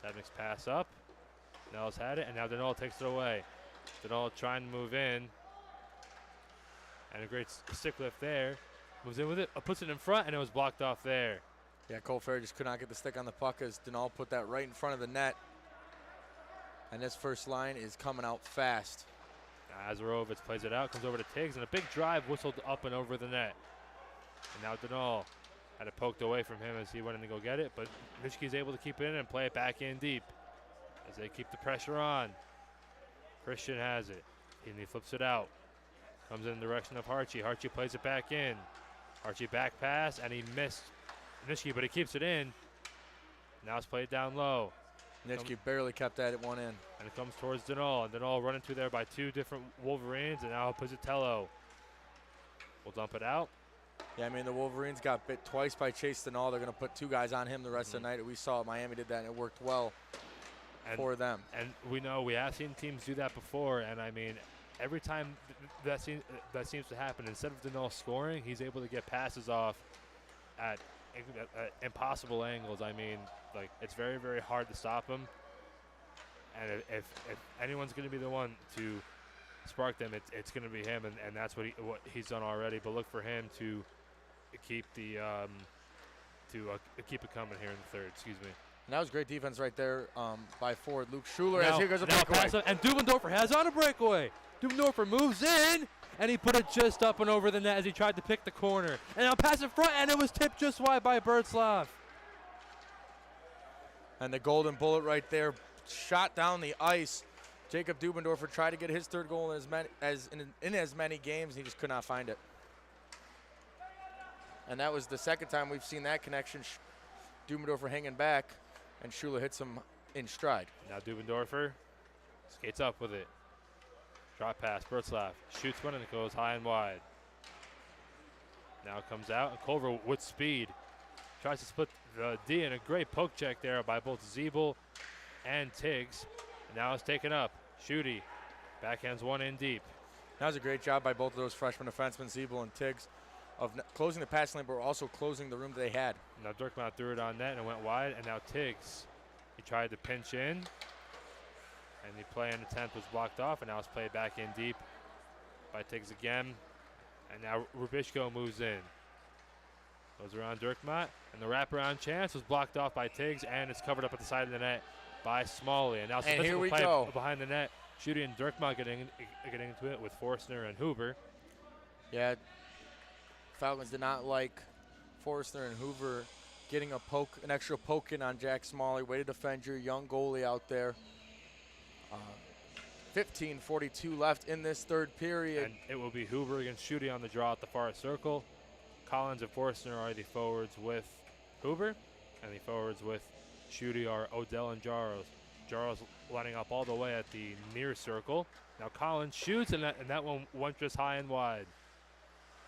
Stabnik's pass up. Nels had it, and now Denall takes it away. Denall trying to move in. And a great stick lift there. Moves in with it, puts it in front, and it was blocked off there. Yeah, Cole Ferry just could not get the stick on the puck as Denall put that right in front of the net. And this first line is coming out fast. Azarovitz plays it out, comes over to Tiggs, and a big drive whistled up and over the net. And now Denall had it poked away from him as he went in to go get it, but Nitschke's able to keep it in and play it back in deep as they keep the pressure on. Christian has it, and he flips it out. Comes in the direction of Harchie. Harchie plays it back in. Harchie back pass, and he missed Nitschke, but he keeps it in. Now it's played down low. Nitschke barely kept that one in. And it comes towards Denal. And Denal running through there by two different Wolverines. And now Pizzatello will dump it out. Yeah, I mean, the Wolverines got bit twice by Chase Denal. They're going to put 2 guys on him the rest of the night. We saw Miami did that, and it worked well for them. And we have seen teams do that before. And, I mean, every time that seems to happen, instead of Denal scoring, he's able to get passes off at impossible angles. I mean, like, it's very, very hard to stop him. And if anyone's going to be the one to spark them, it's going to be him, and that's what he's done already. But look for him to keep the keep it coming here in the third. Excuse me. And that was great defense right there by forward Luke Schuler. As here goes a breakaway. And Dubendorfer has on a breakaway. Dubendorfer moves in, and he put it just up and over the net as he tried to pick the corner. And now pass in front, and it was tipped just wide by Bertzlaff. And the golden bullet right there, shot down the ice. Jacob Dubendorfer tried to get his third goal in as many games, and he just could not find it. And that was the second time we've seen that connection. Dubendorfer hanging back, and Schuler hits him in stride. Now Dubendorfer skates up with it. Drop pass, Bertzlaff shoots one, and it goes high and wide. Now it comes out, and Culver with speed tries to split the D, and a great poke check there by both Zeeble and Tiggs. And now it's taken up. Schutte backhands one in deep. That was a great job by both of those freshman defensemen, Zeeble and Tiggs, of closing the pass lane, but also closing the room that they had. Now Dirkmaat threw it on net and it went wide, and now Tiggs, he tried to pinch in, and the play and attempt was blocked off, and now it's played back in deep by Tiggs again. And now Rubishko moves in. Goes around Dirkmaat, and the wraparound chance was blocked off by Tiggs, and it's covered up at the side of the net by Smalley. And now and here we go. Behind the net. Schutte and Dirkmaat getting into it with Forstner and Huber. Yeah, Falcons did not like Forstner and Hoover getting an extra poke in on Jack Smalley. Way to defend your young goalie out there. 15:42 left in this third period. And it will be Huber against Schutte on the draw at the far circle. Collins and Forstner are the forwards with Huber, and the forwards with Schutte are Odell and Jaros. Jaros lining up all the way at the near circle. Now Collins shoots, and that one went just high and wide.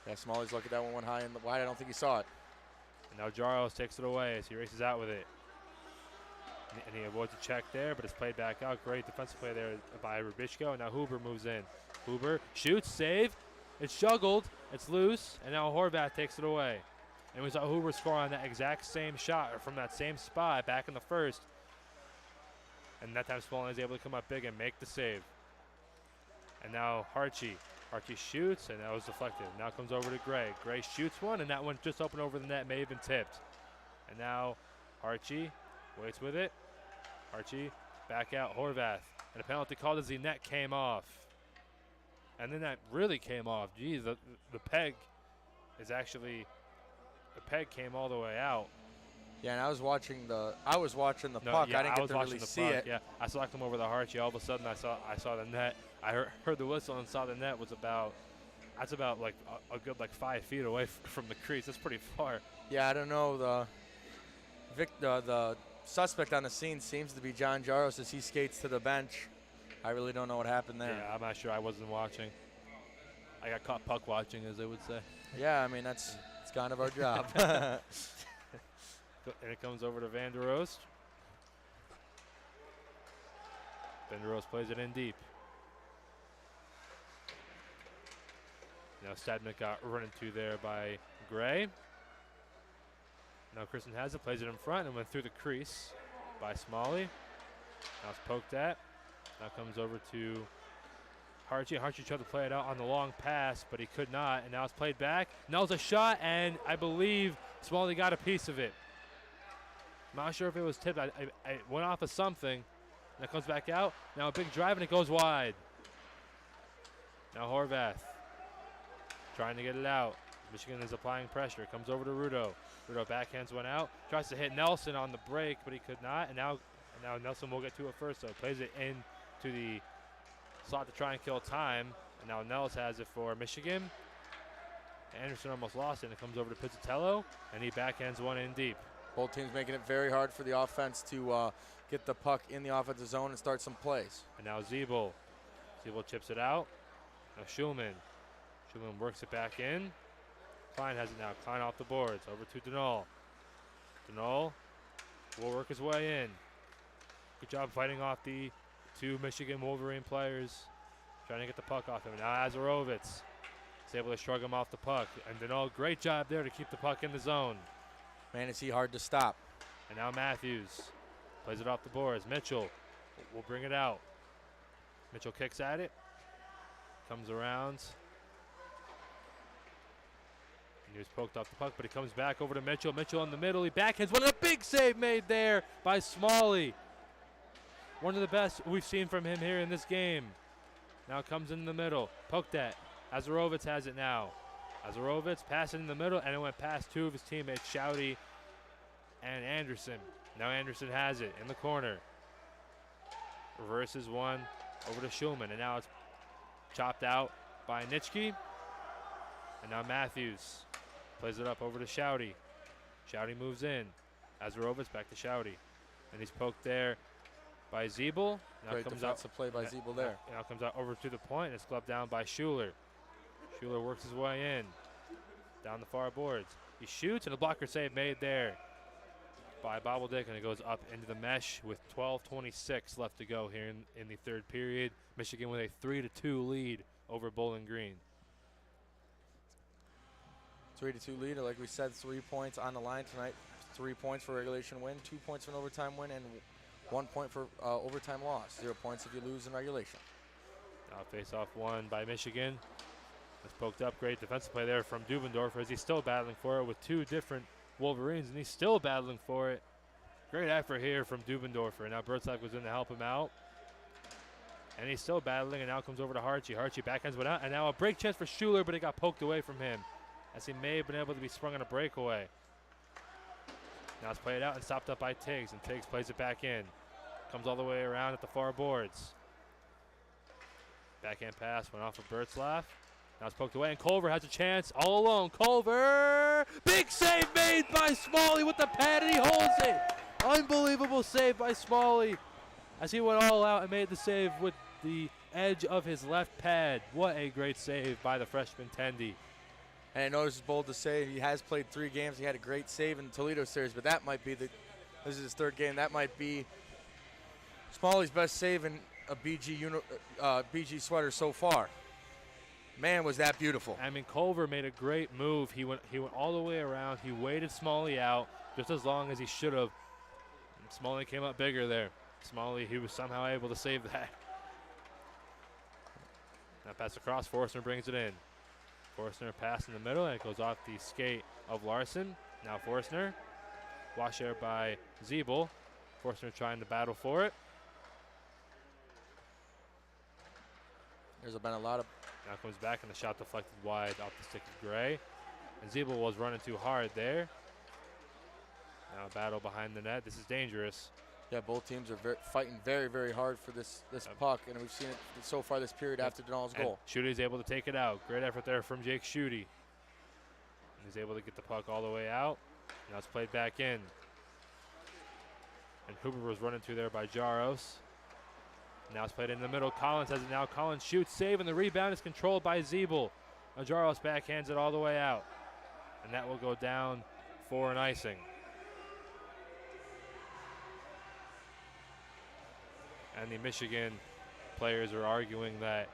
Yeah, Smalley's lucky that one went high and wide. I don't think he saw it. And now Jaros takes it away as he races out with it. And he avoids a check there, but it's played back out. Great defensive play there by Rubishko. And now Huber moves in. Huber shoots, save. It's juggled. It's loose. And now Horvath takes it away. And we saw Huber score on that exact same shot from that same spot back in the first. And that time Smalley is able to come up big and make the save. And now Harchie. Harchie shoots, and that was deflected. Now comes over to Gray. Gray shoots one, and that one just opened over the net, may have been tipped. And now Harchie waits with it. Harchie back out, Horvath. And a penalty called as the net came off. And then that really came off. Geez, the peg is actually, the peg came all the way out. Yeah, and I was watching the puck. Yeah, I didn't get to really see it. Yeah, I saw it come over the Harchie. All of a sudden, I saw the net. I heard the whistle and saw the net was about like a good 5 feet away from the crease. That's pretty far. Yeah, I don't know. The suspect on the scene seems to be John Jaros as he skates to the bench. I really don't know what happened there. Yeah, I'm not sure. I wasn't watching. I got caught puck watching, as they would say. Yeah, I mean it's kind of our job. And it comes over to Van der Oost. Van der Oost plays it in deep. Now Stadnick got run into there by Gray. Now Kristen has it, plays it in front, and went through the crease by Smalley. Now it's poked at. Now comes over to Harchie. Harchie tried to play it out on the long pass, but he could not. And now it's played back. Now it's a shot, and I believe Smalley got a piece of it. I'm not sure if it was tipped. I went off of something. Now it comes back out. Now a big drive, and it goes wide. Now Horvath trying to get it out. Michigan is applying pressure. Comes over to Rudo. Rudo backhands one out. Tries to hit Nelson on the break, but he could not. And now Nelson will get to it first, so plays it in to the slot to try and kill time. And now Nels has it for Michigan. Anderson almost lost it, and it comes over to Pizzatello, and he backhands one in deep. Both teams making it very hard for the offense to get the puck in the offensive zone and start some plays. And now Zeeble. Zeeble chips it out. Now Schulman. Schulman works it back in. Klein has it now. Klein off the boards. Over to Denal. Denal will work his way in. Good job fighting off the 2 Michigan Wolverine players. Trying to get the puck off him. Now Azarovitz is able to shrug him off the puck. And Denal, great job there to keep the puck in the zone. Man, is he hard to stop. And now Matthews plays it off the boards. Mitchell will bring it out. Mitchell kicks at it. Comes around. And he was poked off the puck, but he comes back over to Mitchell. Mitchell in the middle. He backhands one. A big save made there by Smalley. One of the best we've seen from him here in this game. Now comes in the middle. Poked at. Azarovitz has it now. Azarovitz passing in the middle, and it went past 2 of his teammates, Shouty and Anderson. Now Anderson has it in the corner. Reverses one over to Schulman, and now it's chopped out by Nitschke. And now Matthews plays it up over to Shouty. Shouty moves in. Azarovitz back to Shouty. And he's poked there by Zeeble. Now Great comes defensive play by Zeeble there. Now comes out over to the point, and it's gloved down by Schuler. Schuler works his way in, down the far boards. He shoots, and a blocker save made there by Bobbledick, and it goes up into the mesh with 12:26 left to go here in the third period. Michigan with a 3-2 lead over Bowling Green. 3-2 lead, like we said, 3 points on the line tonight. 3 points for regulation win, 2 points for an overtime win, and 1 point for overtime loss. 0 points if you lose in regulation. Now face-off won by Michigan. It's poked up. Great defensive play there from Dubendorfer as he's still battling for it with 2 different Wolverines, and he's still battling for it. Great effort here from Dubendorfer. Now Birdside goes in to help him out. And he's still battling, and now comes over to Harchie. Harchie backhands went out, and now a break chance for Schuler, but it got poked away from him as he may have been able to be sprung on a breakaway. Now it's played out and stopped up by Tiggs, and Tiggs plays it back in. Comes all the way around at the far boards. Backhand pass went off of Bertzlaff. Now it's poked away, and Culver has a chance all alone. Culver! Big save made by Smalley with the pad, and he holds it. Unbelievable save by Smalley as he went all out and made the save with the edge of his left pad. What a great save by the freshman Tendy. And I know this is bold to say. He has played 3 games. He had a great save in the Toledo series, but that might be this is his 3rd game. That might be Smalley's best save in a BG sweater so far. Man, was that beautiful. I mean, Culver made a great move. He went all the way around. He waited Smalley out just as long as he should have. Smalley came up bigger there. Smalley, he was somehow able to save that. Now pass across, Forstner brings it in. Forstner pass in the middle, and it goes off the skate of Larson. Now Forstner, wash there by Zeeble. Forstner trying to battle for it. There's been a lot of... Now comes back, and the shot deflected wide off the stick of Gray. And Zeeble was running too hard there. Now a battle behind the net. This is dangerous. Yeah, both teams are fighting very, very hard for this puck, and we've seen it so far this period after Denal's goal. Schuty's able to take it out. Great effort there from Jake Schuty. He's able to get the puck all the way out. Now it's played back in. And Huber was running through there by Jaros. Now it's played in the middle. Collins has it now. Collins shoots, save, and the rebound is controlled by Zeeble. Now Jaros backhands it all the way out. And that will go down for an icing. And the Michigan players are arguing that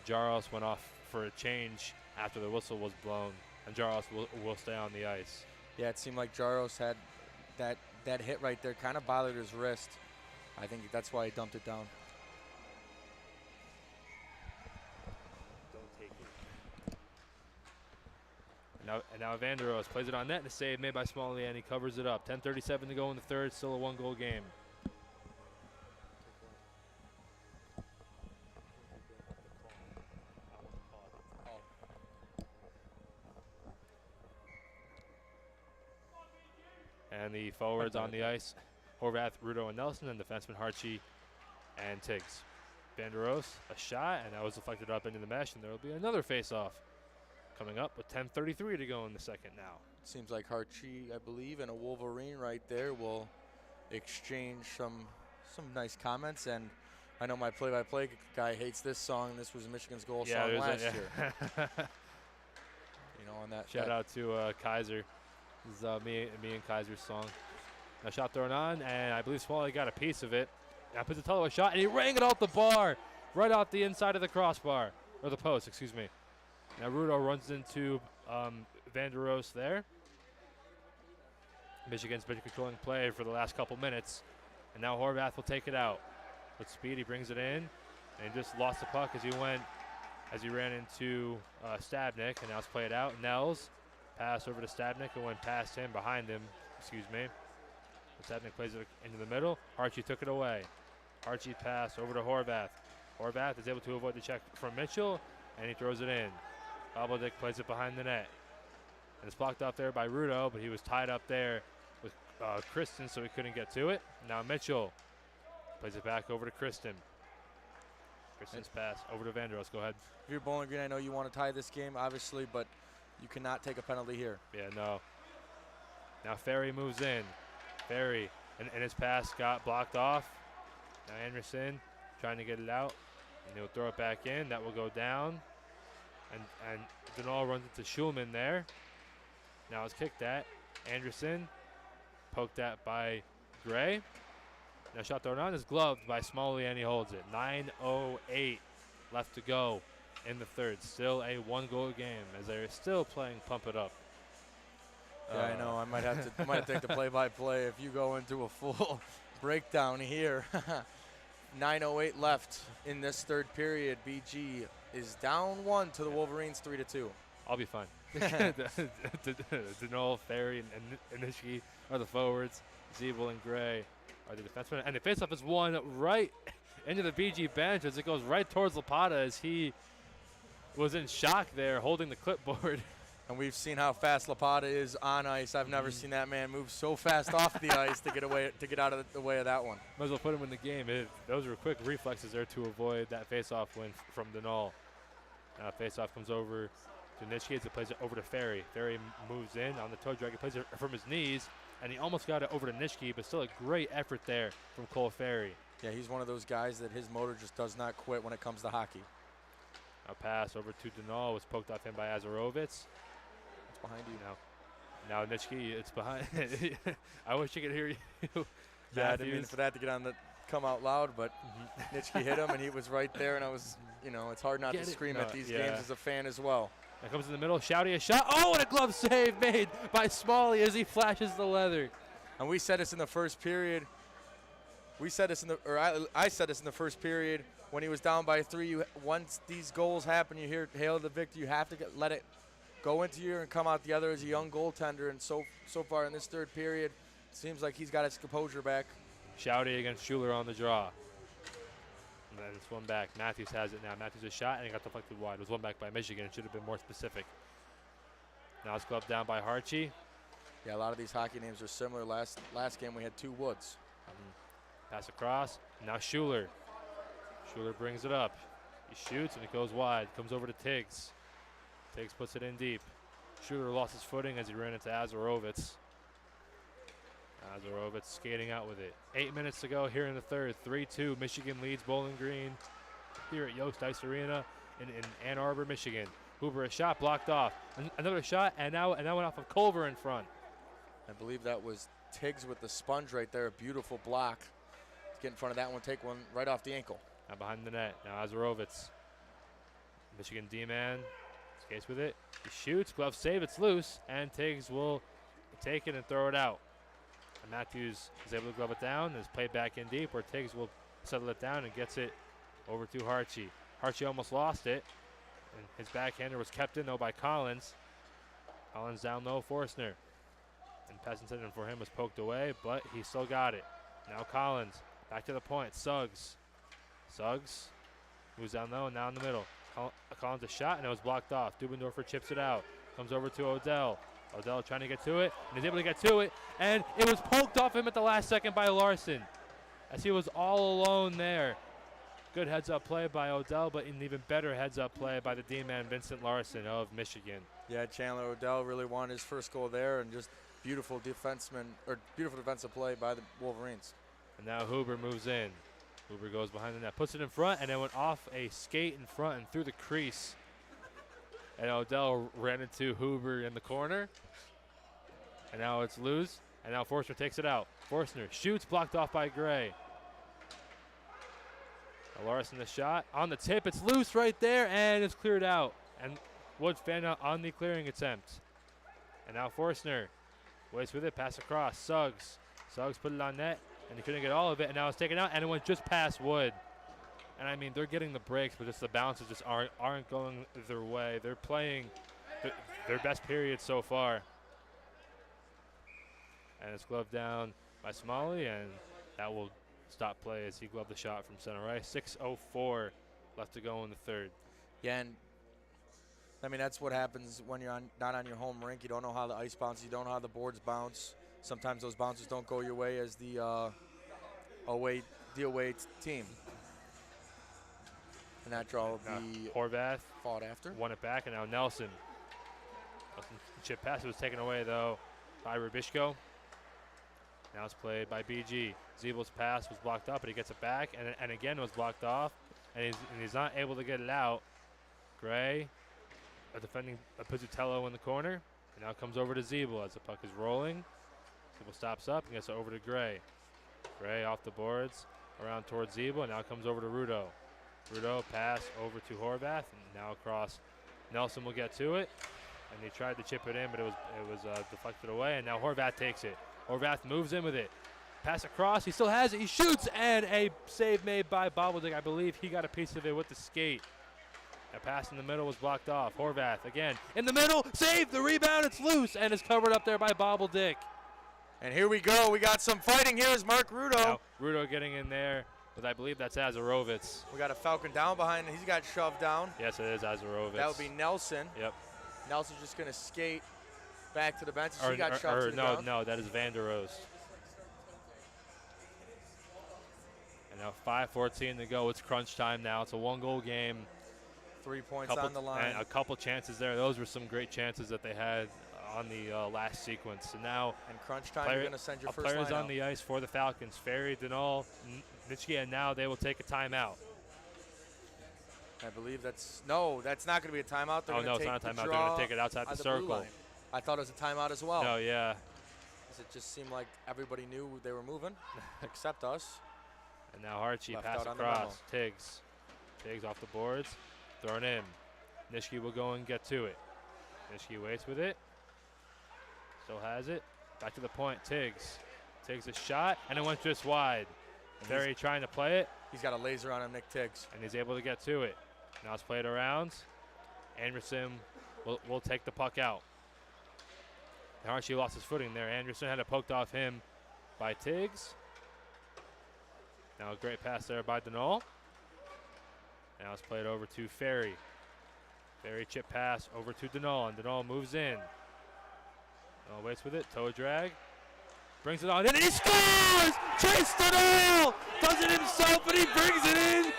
Jaros went off for a change after the whistle was blown, and Jaros will stay on the ice. Yeah, it seemed like Jaros had that hit right there, kind of bothered his wrist. I think that's why he dumped it down. Don't take it. And now Vanderos plays it on net, and a save made by Smalley, and he covers it up. 10:37 to go in the third, still a 1-goal game. And the forwards on the ice, Horvath, Rudo, and Nelson, and defenseman Harchie and Tiggs. Banderos, a shot, and that was deflected up into the mesh, and there will be another face-off coming up with 10:33 to go in the second now. Seems like Harchi, I believe, and a Wolverine right there will exchange some nice comments. And I know my play-by-play guy hates this song. This was Michigan's goal song last year. You know, on that. Shout out to Kaiser. This is me and Kaiser's song. Now shot thrown on, and I believe Smalley got a piece of it. Now puts a total shot, and he rang it off the bar, right off the inside of the crossbar, or the post, excuse me. Now Rudo runs into Vanderos there. Michigan's been controlling play for the last couple minutes, and now Horvath will take it out. With speed, he brings it in, and he just lost the puck as he ran into Stabnik, and now it's played out. Nels pass over to Stabnik and went past him, behind him, excuse me. Stabnik plays it into the middle. Archie took it away. Archie pass over to Horvath. Horvath is able to avoid the check from Mitchell, and he throws it in. Bobbledick plays it behind the net. And it's blocked off there by Rudo, but he was tied up there with Kristen, so he couldn't get to it. Now Mitchell plays it back over to Kristen. Kristen's pass over to Vanderos. Go ahead. If you're Bowling Green, I know you want to tie this game, obviously, but you cannot take a penalty here. Yeah, no. Now Ferry moves in. Ferry, and his pass got blocked off. Now Anderson trying to get it out, and he'll throw it back in. That will go down. And Denal runs into Schulman there. Now it's kicked at. Anderson poked at by Gray. Now shot thrown on is gloved by Smalley, and he holds it. 9:08 left to go in the third. Still a one-goal game as they're still playing Pump It Up. Yeah, I know. I might have to take the play-by-play if you go into a full breakdown here. 9:08 left in this third period. BG is down 1 to the Wolverines, 3-2. I'll be fine. Denol, Ferry, and Nishiki are the forwards. Zeeble and Gray are the defensemen. And the faceoff is won right into the BG bench as it goes right towards Lapata as he was in shock there holding the clipboard. And we've seen how fast Lapata is on ice. I've never seen that man move so fast off the ice to get out of the way of that one. Might as well put him in the game. Those were quick reflexes there to avoid that faceoff win from Denal. Now faceoff comes over to Nitschke. It plays it over to Ferry. Ferry moves in on the toe drag. He plays it from his knees, and he almost got it over to Nitschke, but still a great effort there from Cole Ferry. Yeah, he's one of those guys that his motor just does not quit when it comes to hockey. A pass over to Denal was poked off him by Azarovitz. Behind you now. Now Nitschke, it's behind. I wish I could hear you. Yeah, I didn't mean for that to come out loud, but Nitschke hit him, and he was right there, and I was, it's hard not to scream at these games as a fan as well. That comes in the middle, Shouty a shot. Oh, and a glove save made by Smalley as he flashes the leather. And we said this in the first period. I said this in the first period when he was down by 3. Once these goals happen, you hear hail the victor. You have to let it go into you and come out the other as a young goaltender. And so far in this third period, it seems like he's got his composure back. Shouty against Schuler on the draw. And then it's one back. Matthews has it now. Matthews a shot, and it got deflected wide. It was one back by Michigan. It should have been more specific. Now it's gloved down by Harchi. Yeah, a lot of these hockey names are similar. Last game we had 2 Woods. Pass across. Now Schuler. Schuler brings it up. He shoots, and it goes wide. Comes over to Tiggs. Tiggs puts it in deep. Schuler lost his footing as he ran into Azarovitz. Azarovitz skating out with it. 8 minutes to go here in the third. 3-2. Michigan leads Bowling Green here at Yost Ice Arena in Ann Arbor, Michigan. Hoover, a shot blocked off. Another shot, and now went off of Culver in front. I believe that was Tiggs with the sponge right there. A beautiful block. Get in front of that one. Take one right off the ankle. Now behind the net. Now Azarovitz. Michigan D-man skates with it. He shoots. Glove save. It's loose. And Tiggs will take it and throw it out. And Matthews is able to glove it down. And it's played back in deep where Tiggs will settle it down and gets it over to Harchi. Harchi almost lost it. And his backhander was kept in, though, by Collins. Collins down low, Forstner. And pass intended for him was poked away, but he still got it. Now Collins, back to the point. Suggs moves down low and now in the middle. Collins a shot, and it was blocked off. Dubendorfer chips it out. Comes over to Odell. Odell trying to get to it, and he's able to get to it. And it was poked off him at the last second by Larson, as he was all alone there. Good heads-up play by Odell, but an even better heads-up play by the D-man Vincent Larson of Michigan. Yeah, Chandler Odell really wanted his first goal there, and just beautiful defensive play by the Wolverines. And now Huber moves in. Huber goes behind the net, puts it in front, and then went off a skate in front and through the crease. And Odell ran into Huber in the corner. And now it's loose. And now Forstner takes it out. Forstner shoots, blocked off by Gray. Now Larson the shot. On the tip, it's loose right there, and it's cleared out. And Woods fan out on the clearing attempt. And now Forstner waits with it, pass across. Suggs put it on net, and he couldn't get all of it, and now it's taken out, and it went just past Wood. And I mean, they're getting the breaks, but just the bounces just aren't going their way. They're playing their best period so far. And it's gloved down by Smalley, and that will stop play as he gloved the shot from center ice. 6:04 left to go in the third. Yeah, and I mean, that's what happens when you're not on your home rink. You don't know how the ice bounces. You don't know how the boards bounce. Sometimes those bounces don't go your way as the away team. And that draw will be Horvath fought after. Won it back, and now Nelson. Chip pass was taken away, though, by Rubishko. Now it's played by BG. Zeebel's pass was blocked up, but he gets it back, and again was blocked off, and he's not able to get it out. Gray, defending Pizzutello in the corner, and now comes over to Zeebel as the puck is rolling. Zeebel stops up and gets it over to Gray. Gray off the boards, around towards Zeebel, and now comes over to Rudo. Rudo pass over to Horvath, and now across. Nelson will get to it, and he tried to chip it in, but it was deflected away, and now Horvath takes it. Horvath moves in with it. Pass across, he still has it, he shoots, and a save made by Bobbledick. I believe he got a piece of it with the skate. That pass in the middle was blocked off. Horvath again in the middle, save the rebound, it's loose, and it's covered up there by Bobbledick. And here we go, we got some fighting here is Mark Rudo. Now, Rudo getting in there, but I believe that's Azarovitz. We got a Falcon down behind, he's got shoved down. Yes, it is Azarovitz. That would be Nelson. Yep. Nelson's just going to skate back to the bench. She got shoved to the ground. No, that is Van der Oost. And now 5:14 to go. It's crunch time now. It's a one-goal game. 3 points on the line. And a couple chances there. Those were some great chances that they had on the last sequence. And now, and crunch time, you're going to send your first players line on the ice for the Falcons. Ferry, Denal, Michigan, and now they will take a timeout. I believe that's not going to be a timeout. Oh, no, it's not a timeout. They're going to take it outside the circle. I thought it was a timeout as well. No, yeah. It just seemed like everybody knew they were moving, except us. And now Harchie Left pass out across. Tiggs off the boards. Thrown in. Nishiki will go and get to it. Nishiki waits with it. Still has it. Back to the point. Tiggs takes a shot, and it went just wide. Ferry trying to play it. He's got a laser on him, Nick Tiggs. And he's able to get to it. Now it's played around. Anderson will take the puck out. And Harchie lost his footing there. Anderson had it poked off him by Tiggs. Now a great pass there by Denal. Now it's played over to Ferry. Ferry chip pass over to Denal, and Denal moves in. Denal waits with it, toe drag. Brings it on, and he scores! Chase Denal does it himself, and he brings it in.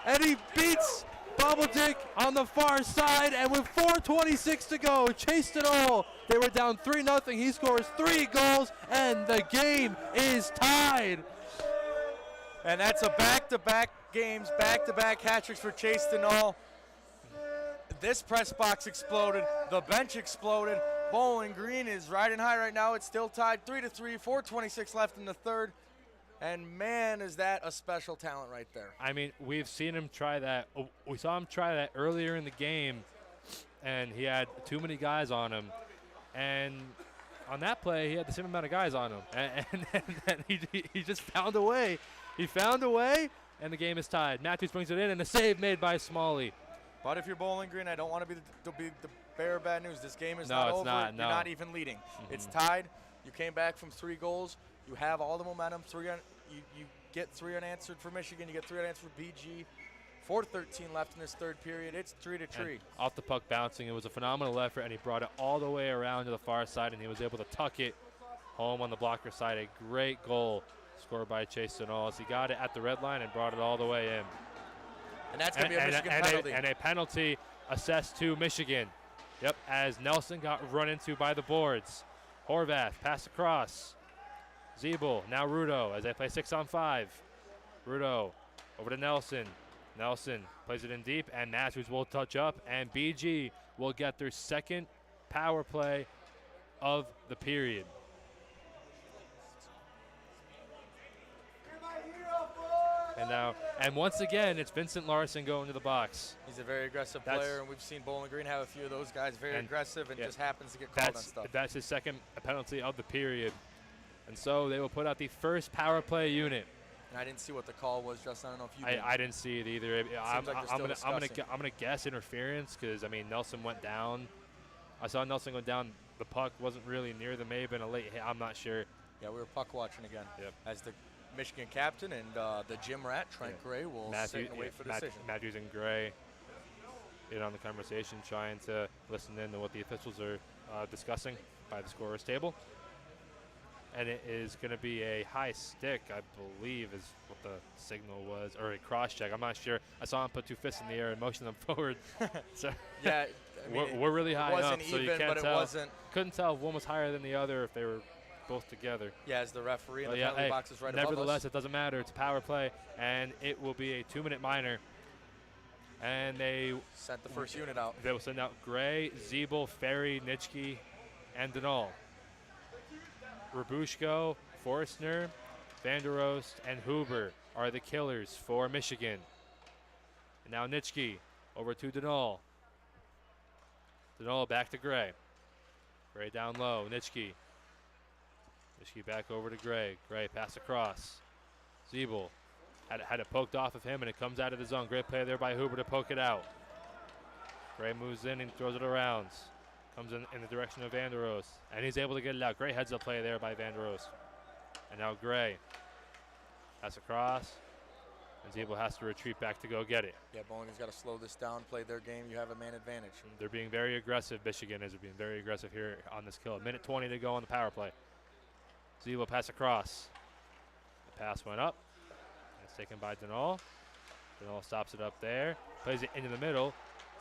And he beats Bobbledick on the far side, and with 4:26 to go, Chase Denal, they were down 3-0. He scores 3 goals, and the game is tied. And that's a back-to-back games, back-to-back hat tricks for Chase Denal. This press box exploded. The bench exploded. Bowling Green is riding high right now. It's still tied 3-3, 4:26 left in the third. And, man, is that a special talent right there. I mean, we've seen him try that. We saw him try that earlier in the game, and he had too many guys on him. And on that play, he had the same amount of guys on him. And he just found a way. He found a way, and the game is tied. Matthews brings it in, and a save made by Smalley. But if you're Bowling Green, I don't want to be the bearer of bad news. This game is not over. You're no. not even leading. It's tied. You came back from 3 goals. You have all the momentum. You get 3 unanswered for Michigan. You get 3 unanswered for BG. 4:13 left in this third period. It's 3-3. Off the puck bouncing. It was a phenomenal effort, and he brought it all the way around to the far side, and he was able to tuck it home on the blocker side. A great goal scored by Chase Denal as he got it at the red line and brought it all the way in. And that's going to be a Michigan penalty. And a penalty assessed to Michigan. Yep, as Nelson got run into by the boards. Horvath, pass across. Zeeble, now Rudo as they play 6-on-5. Rudo over to Nelson. Nelson plays it in deep, and Matthews will touch up, and BG will get their second power play of the period. And once again, it's Vincent Larson going to the box. He's a very aggressive player, and we've seen Bowling Green have a few of those guys, very aggressive, and just happens to get called on stuff. That's his second penalty of the period. And so they will put out the first power play unit. And I didn't see what the call was, Justin. I don't know if you did. I didn't see it either. I'm gonna guess interference because, I mean, Nelson went down. I saw Nelson go down. The puck wasn't really near the may have been a late hit. I'm not sure. Yeah, we were puck watching again. Yep. As the Michigan captain and the gym rat, Trent Gray, will sit and wait for the decision. Matthews and Gray in on the conversation, trying to listen in to what the officials are discussing by the scorer's table. And it is going to be a high stick, I believe, is what the signal was, or a cross check. I'm not sure. I saw him put two fists in the air and motion them forward. So yeah, I mean, we're really high up, so you can't tell. It wasn't. Couldn't tell if one was higher than the other if they were both together. Yeah, as the referee in the penalty box is right above us. Nevertheless, it doesn't matter. It's a power play, and it will be a 2-minute minor. And they sent the first unit out. They will send out Gray, Zeeble, Ferry, Nitschke, and Denal. Rabushko, Forstner, Vanderost, and Huber are the killers for Michigan. And now Nitschke over to Denal. Denal back to Gray. Gray down low. Nitschke. Nitschke back over to Gray. Gray pass across. Zeeble had it poked off of him, and it comes out of the zone. Great play there by Huber to poke it out. Gray moves in and throws it around. Comes in the direction of Vanderost, and he's able to get it out. Great heads-up play there by Vanderost. And now Gray. Pass across. And Zeeble has to retreat back to go get it. Yeah, Bowling has got to slow this down, play their game. You have a man advantage. They're being very aggressive. Michigan is being very aggressive here on this kill. 1:20 to go on the power play. Zeeble pass across. The pass went up. It's taken by Denal. Denal stops it up there. Plays it into the middle.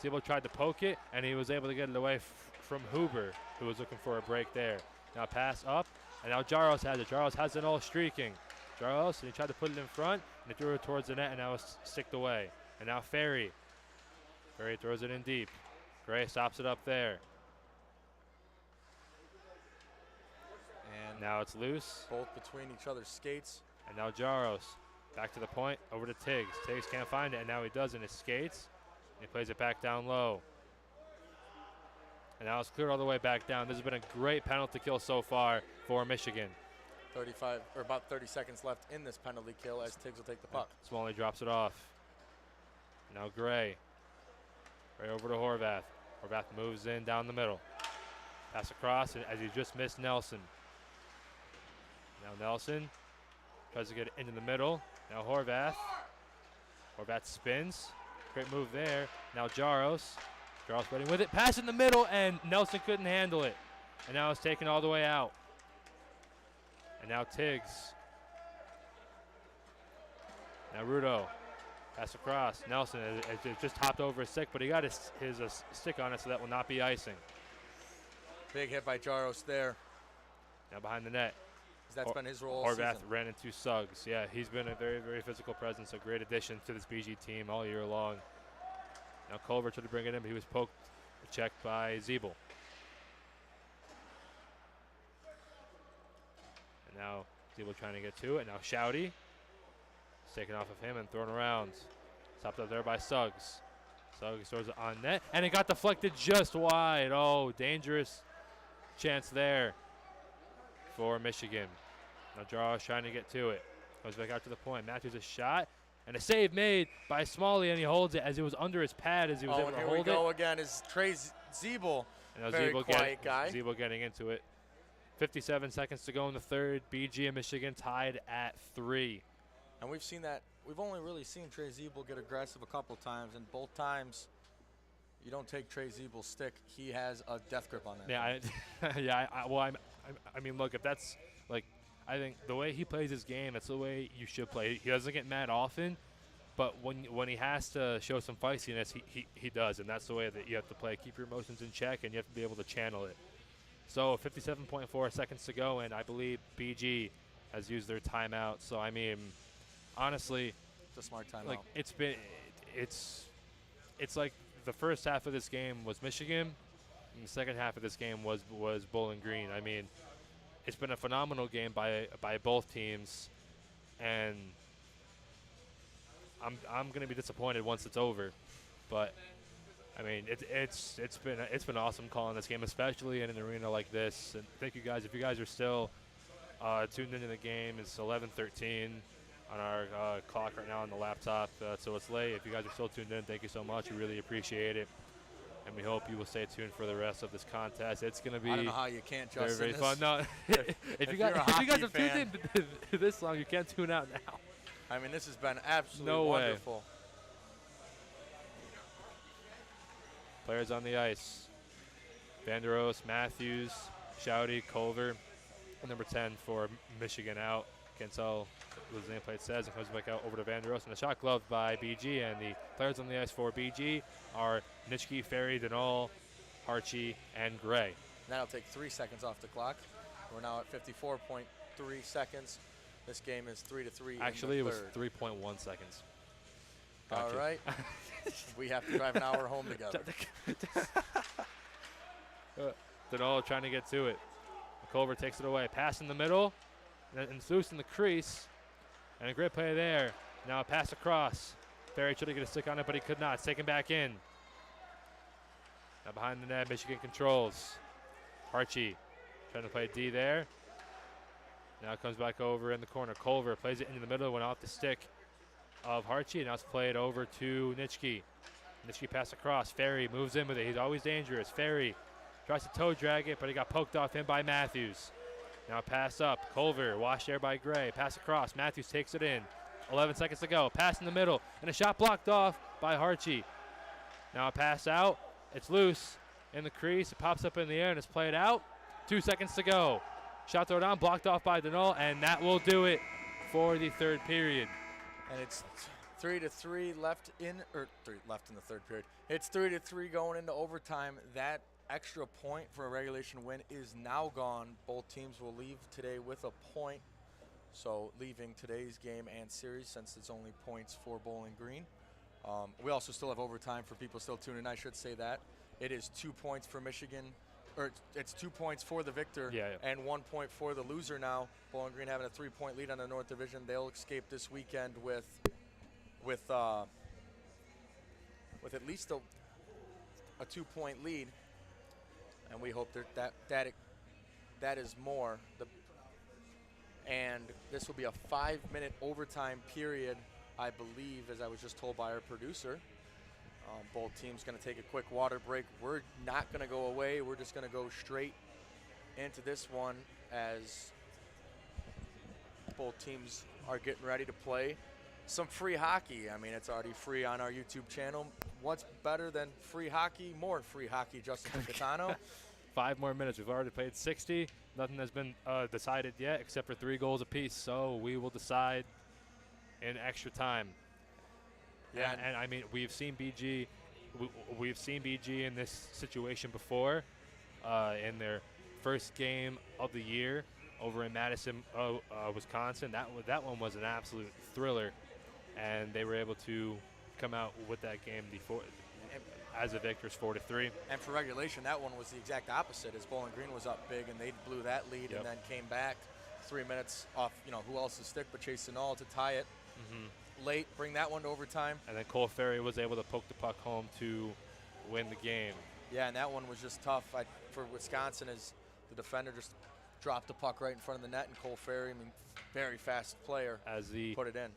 Zeeble tried to poke it, and he was able to get it away from Huber, who was looking for a break there. Now pass up, and now Jaros has it. Jaros has it all streaking. Jaros, and he tried to put it in front, and he threw it towards the net, and now it's sticked away. And now Ferry. Ferry throws it in deep. Gray stops it up there. And now it's loose. Both between each other's skates. And now Jaros. Back to the point, over to Tiggs. Tiggs can't find it, and now he does in his skates. He plays it back down low. And now it's cleared all the way back down. This has been a great penalty kill so far for Michigan. 35 or about 30 seconds left in this penalty kill as Tiggs will take the puck. Smalley drops it off. Now Gray. Gray over to Horvath. Horvath moves in down the middle. Pass across as he just missed Nelson. Now Nelson tries to get it into the middle. Now Horvath. Horvath spins. Great move there. Now Jaros. Jaros waiting with it. Pass in the middle, and Nelson couldn't handle it. And now it's taken all the way out. And now Tiggs. Now Rudo. Pass across. Nelson has just hopped over his stick, but he got his stick on it, so that will not be icing. Big hit by Jaros there. Now behind the net. That's been his role all Horvath season. ran into Suggs. Yeah, he's been a very, very physical presence, a great addition to this BG team all year long. Now Culver tried to bring it in, but he was poked, checked by Zeeble. And now Zeeble trying to get to it. Now Shouty is taken off of him and thrown around. Stopped up there by Suggs. Suggs throws it on net, and it got deflected just wide. Oh, dangerous chance there for Michigan. Now Jaros trying to get to it. Goes back out to the point. Matthews a shot. And a save made by Smalley, and he holds it as it was under his pad as he was able to hold it. Here we go again is Trey Zeeble. And now very quiet guy. Zeeble getting into it. 57 seconds to go in the third. BG and Michigan tied at 3. And we've seen that. We've only really seen Trey Zeeble get aggressive a couple times, and both times you don't take Trey Zeeble's stick. He has a death grip on that. Yeah, I mean, look, if that's like, I think the way he plays his game, that's the way you should play. He doesn't get mad often, But when he has to show some feistiness, he does, and that's the way that you have to play. Keep your emotions in check, and you have to be able to channel it. So 57.4 seconds to go, and I believe BG has used their timeout. So I mean, honestly, It's a smart timeout. like it's like the first half of this game was Michigan, and the second half of this game was Bowling Green. I mean, it's been a phenomenal game by both teams, and I'm gonna be disappointed once it's over, but I mean it's been awesome calling this game, especially in an arena like this. And thank you guys. If you guys are still tuned into the game, it's 11:13 on our clock right now on the laptop, so it's late. If you guys are still tuned in, thank you so much. We really appreciate it, and we hope you will stay tuned for the rest of this contest. It's gonna be I don't know how you can't, Justin. very fun. No, if you guys have tuned in to this long, you can't tune out now. I mean, this has been absolutely No way. wonderful. Players on the ice. Vanderos, Matthews, Shouty, Culver. Number 10 for Michigan out. Can't tell what his nameplate says. It comes back out over to Vanderos. And a shot gloved by BG. And the players on the ice for BG are Nitschke, Ferry, Denal, Harchie, and Gray. And that'll take 3 seconds off the clock. We're now at 54.3 seconds. This game is 3-3. Actually, in the it was third. 3.1 seconds. All Gotcha. right. We have to drive an hour home together. Denal trying to get to it. Culver takes it away. Pass in the middle. And it's loose in the crease. And a great play there. Now a pass across. Ferry tried to get a stick on it, but he could not. It's taken back in. Now behind the net, Michigan controls. Harchie trying to play D there. Now it comes back over in the corner. Culver plays it into the middle, went off the stick of Harchie, and now it's played over to Nitschke. Nitschke pass across. Ferry moves in with it. He's always dangerous. Ferry tries to toe drag it, but he got poked off him by Matthews. Now pass up. Culver washed there by Gray. Pass across. Matthews takes it in. 11 seconds to go. Pass in the middle, and a shot blocked off by Harchie. Now a pass out. It's loose in the crease. It pops up in the air, and it's played out. 2 seconds to go. Shot throw down, blocked off by Denal, and that will do it for the third period. And it's 3-3 left in, or 3 left in the third period. It's 3-3 going into overtime. That extra point for a regulation win is now gone. Both teams will leave today with a point. So leaving today's game and series, since it's only points for Bowling Green. We also still have overtime for people still tuning in. I should say that. It is 2 points for Michigan. Or it's 2 points for the victor and 1 point for the loser now. Bowling Green having a 3-point lead on the North Division. They'll escape this weekend with at least a 2-point lead, and we hope that is more. And this will be a 5-minute overtime period, I believe, as I was just told by our producer. Both teams going to take a quick water break. We're not going to go away. We're just going to go straight into this one as both teams are getting ready to play some free hockey. I mean, it's already free on our YouTube channel. What's better than free hockey? More free hockey, Justin Picatano. 5 more minutes. We've already played 60. Nothing has been decided yet except for 3 goals apiece. So we will decide in extra time. Yeah, and I mean, we've seen BG in this situation before in their first game of the year over in Madison, Wisconsin. That one was an absolute thriller, and they were able to come out with that game as a victors, 4-3. And for regulation, that one was the exact opposite, as Bowling Green was up big and they blew that lead and then came back 3 minutes off, who else's stick but Chase Denal to tie it. Late, bring that one to overtime. And then Cole Ferry was able to poke the puck home to win the game. Yeah, and that one was just tough for Wisconsin, as the defender just dropped the puck right in front of the net, and Cole Ferry, very fast player, put it in.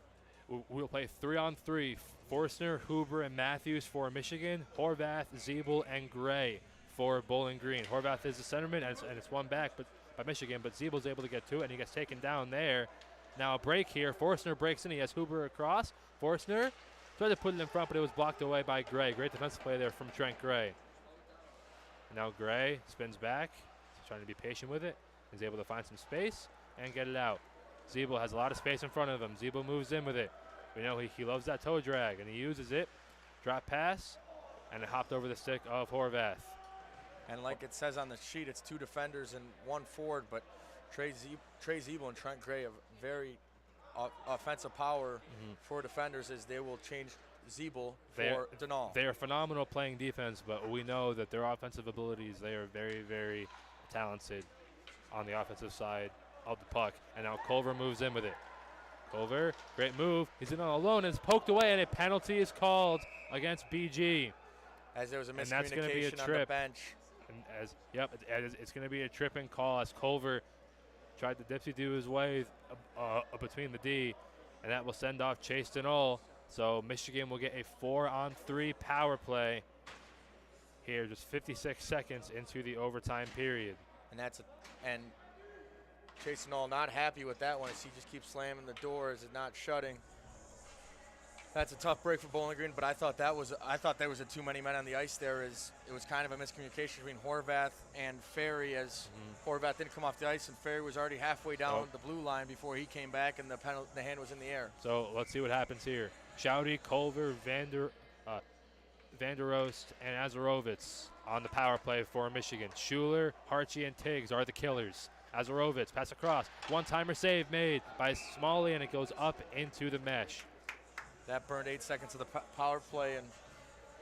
We'll play 3-on-3. Forstner, Huber, and Matthews for Michigan. Horvath, Zeeble, and Gray for Bowling Green. Horvath is the centerman, and it's one back by Michigan, but Zeeble's able to get to it, and he gets taken down there. Now a break here. Forstner breaks in. He has Huber across. Forstner tried to put it in front, but it was blocked away by Gray. Great defensive play there from Trent Gray. And now Gray spins back. He's trying to be patient with it. He's able to find some space and get it out. Zeeble has a lot of space in front of him. Zeeble moves in with it. We know he loves that toe drag, and he uses it. Drop pass, and it hopped over the stick of Horvath. And like it says on the sheet, it's 2 defenders and 1 forward, but Trey Zeeble and Trent Gray have very offensive power for defenders, as they will change Zeeble for Denal. They are phenomenal playing defense, but we know that their offensive abilities, they are very, very talented on the offensive side of the puck. And now Culver moves in with it. Culver, great move. He's in on alone and it's poked away, and a penalty is called against BG. As there was a miscommunication and that's going to be a trip on the bench. And it's going to be a tripping call as Culver tried to dipsy do his way between the D, and that will send off Chase Denal. So Michigan will get a 4-on-3 power play here, just 56 seconds into the overtime period. And Chase Denal not happy with that one, as he just keeps slamming the doors and not shutting. That's a tough break for Bowling Green, but I thought there was too many men on the ice there. As it was kind of a miscommunication between Horvath and Ferry, as Horvath didn't come off the ice and Ferry was already halfway down the blue line before he came back, and the hand was in the air. So let's see what happens here. Schaudy, Culver, Vanderost, and Azarovitz on the power play for Michigan. Schuler, Harchie, and Tiggs are the killers. Azarovitz, pass across. One-timer save made by Smalley, and it goes up into the mesh. That burned 8 seconds of the power play, and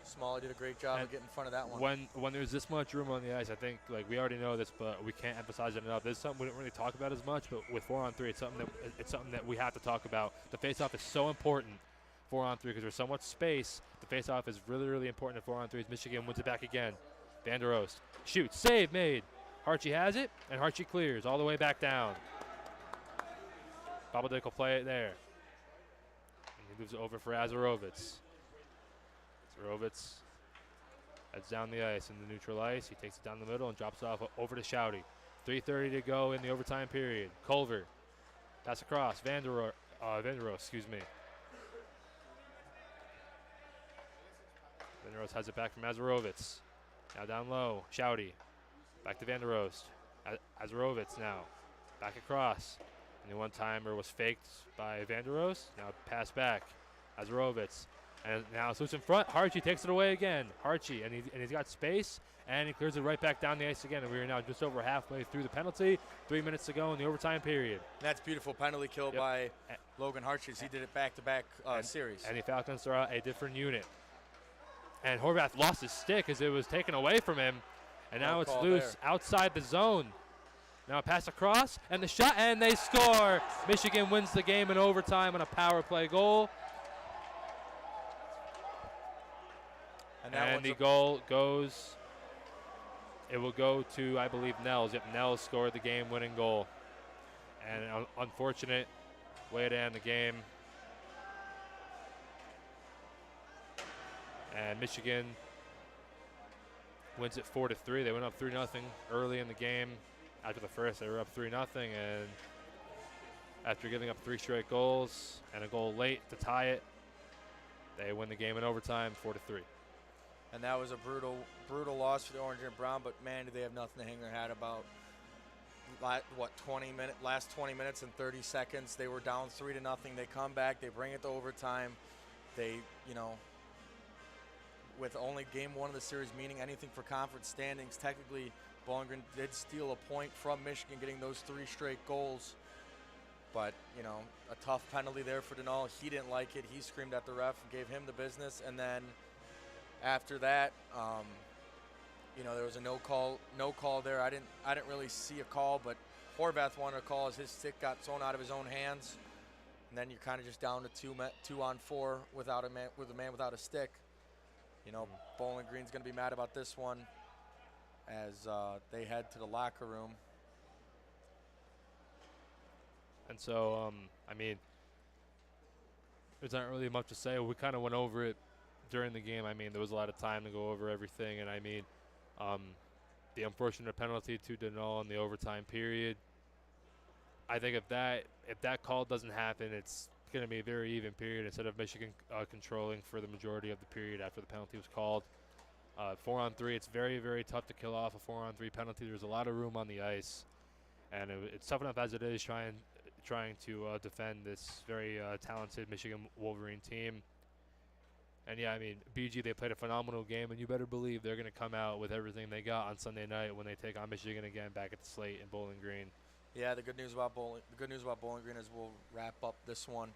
Smalley did a great job of getting in front of that one. When there's this much room on the ice, I think, like, we already know this, but we can't emphasize it enough. This is something we don't really talk about as much, but with 4-on-3, it's something that we have to talk about. The face-off is so important, 4-on-3, because there's so much space. The face-off is really, really important at 4-on-3. Michigan wins it back again. Vanderost shoots, save made. Harchie has it, and Harchie clears all the way back down. Babadick will play it there. He moves it over for Azarovitz. Azarovitz heads down the ice in the neutral ice. He takes it down the middle and drops it off over to Schaudy. 3:30 to go in the overtime period. Culver, pass across. Vanderost, excuse me. Vanderost has it back from Azarovitz. Now down low, Schaudy. Back to Vanderost. Azarovitz now. Back across. And the one-timer was faked by Vanderost. Now pass back. Azarovitz. And now it's loose in front. Harchie takes it away again. Harchie, and he's got space, and he clears it right back down the ice again. And we are now just over halfway through the penalty. 3 minutes to go in the overtime period. That's beautiful penalty kill by Logan Harchie. He did it back-to-back series. And the Falcons are out a different unit. And Horvath lost his stick as it was taken away from him. And now it's loose outside the zone. Now a pass across, and the shot, and they score. Michigan wins the game in overtime on a power play goal. And the goal goes, it will go to, I believe, Nels. Yep, Nels scored the game-winning goal. And an unfortunate way to end the game. And Michigan wins it 4-3. They went up 3-0 early in the game. After the first, they were up 3-0, and after giving up 3 straight goals and a goal late to tie it, they win the game in overtime, 4-3. And that was a brutal loss for the Orange and Brown, but man, do they have nothing to hang their hat about. Last 20 minutes and 30 seconds, they were down 3-0. They come back, they bring it to overtime. They, with only game 1 of the series meaning anything for conference standings, technically Bowling Green did steal a point from Michigan, getting those 3 straight goals. But, a tough penalty there for Denal. He didn't like it. He screamed at the ref and gave him the business. And then after that, there was a no call there. I didn't really see a call, but Horvath wanted a call as his stick got thrown out of his own hands. And then you're kind of just down to 2-on-4 with a man without a stick. Bowling Green's going to be mad about this one as they head to the locker room. And so, there's not really much to say. We kind of went over it during the game. There was a lot of time to go over everything. And, the unfortunate penalty to Denal in the overtime period. I think if that call doesn't happen, it's going to be a very even period instead of Michigan controlling for the majority of the period after the penalty was called. 4-on-3, it's very, very tough to kill off a 4-on-3 penalty. There's a lot of room on the ice, and it's tough enough as it is trying trying to defend this very talented Michigan Wolverine team. And yeah, I mean, BG, they played a phenomenal game, and you better believe they're going to come out with everything they got on Sunday night when they take on Michigan again back at the Slate in Bowling Green. Yeah, the good news about Bowling Green is we'll wrap up this one.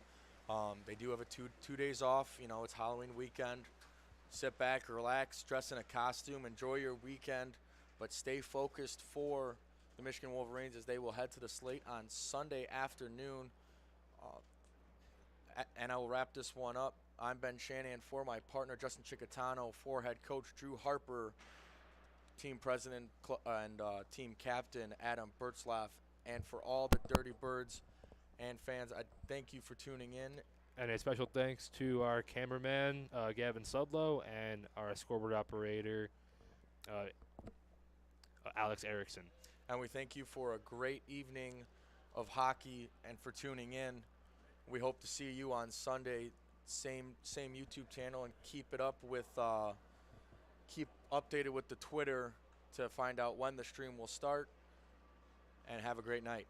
They do have a two days off. You know, it's Halloween weekend. Sit back, relax, dress in a costume, enjoy your weekend, but stay focused for the Michigan Wolverines as they will head to the Slate on Sunday afternoon. And I will wrap this one up. I'm Ben Shanahan for my partner Justin Chicatano, for head coach Drew Harper, team president and team captain Adam Bertzlaff, and for all the Dirty Birds and fans, I thank you for tuning in. And a special thanks to our cameraman, Gavin Sudlow, and our scoreboard operator, Alex Erickson. And we thank you for a great evening of hockey and for tuning in. We hope to see you on Sunday, same YouTube channel, and keep it up with, keep updated with the Twitter to find out when the stream will start. And have a great night.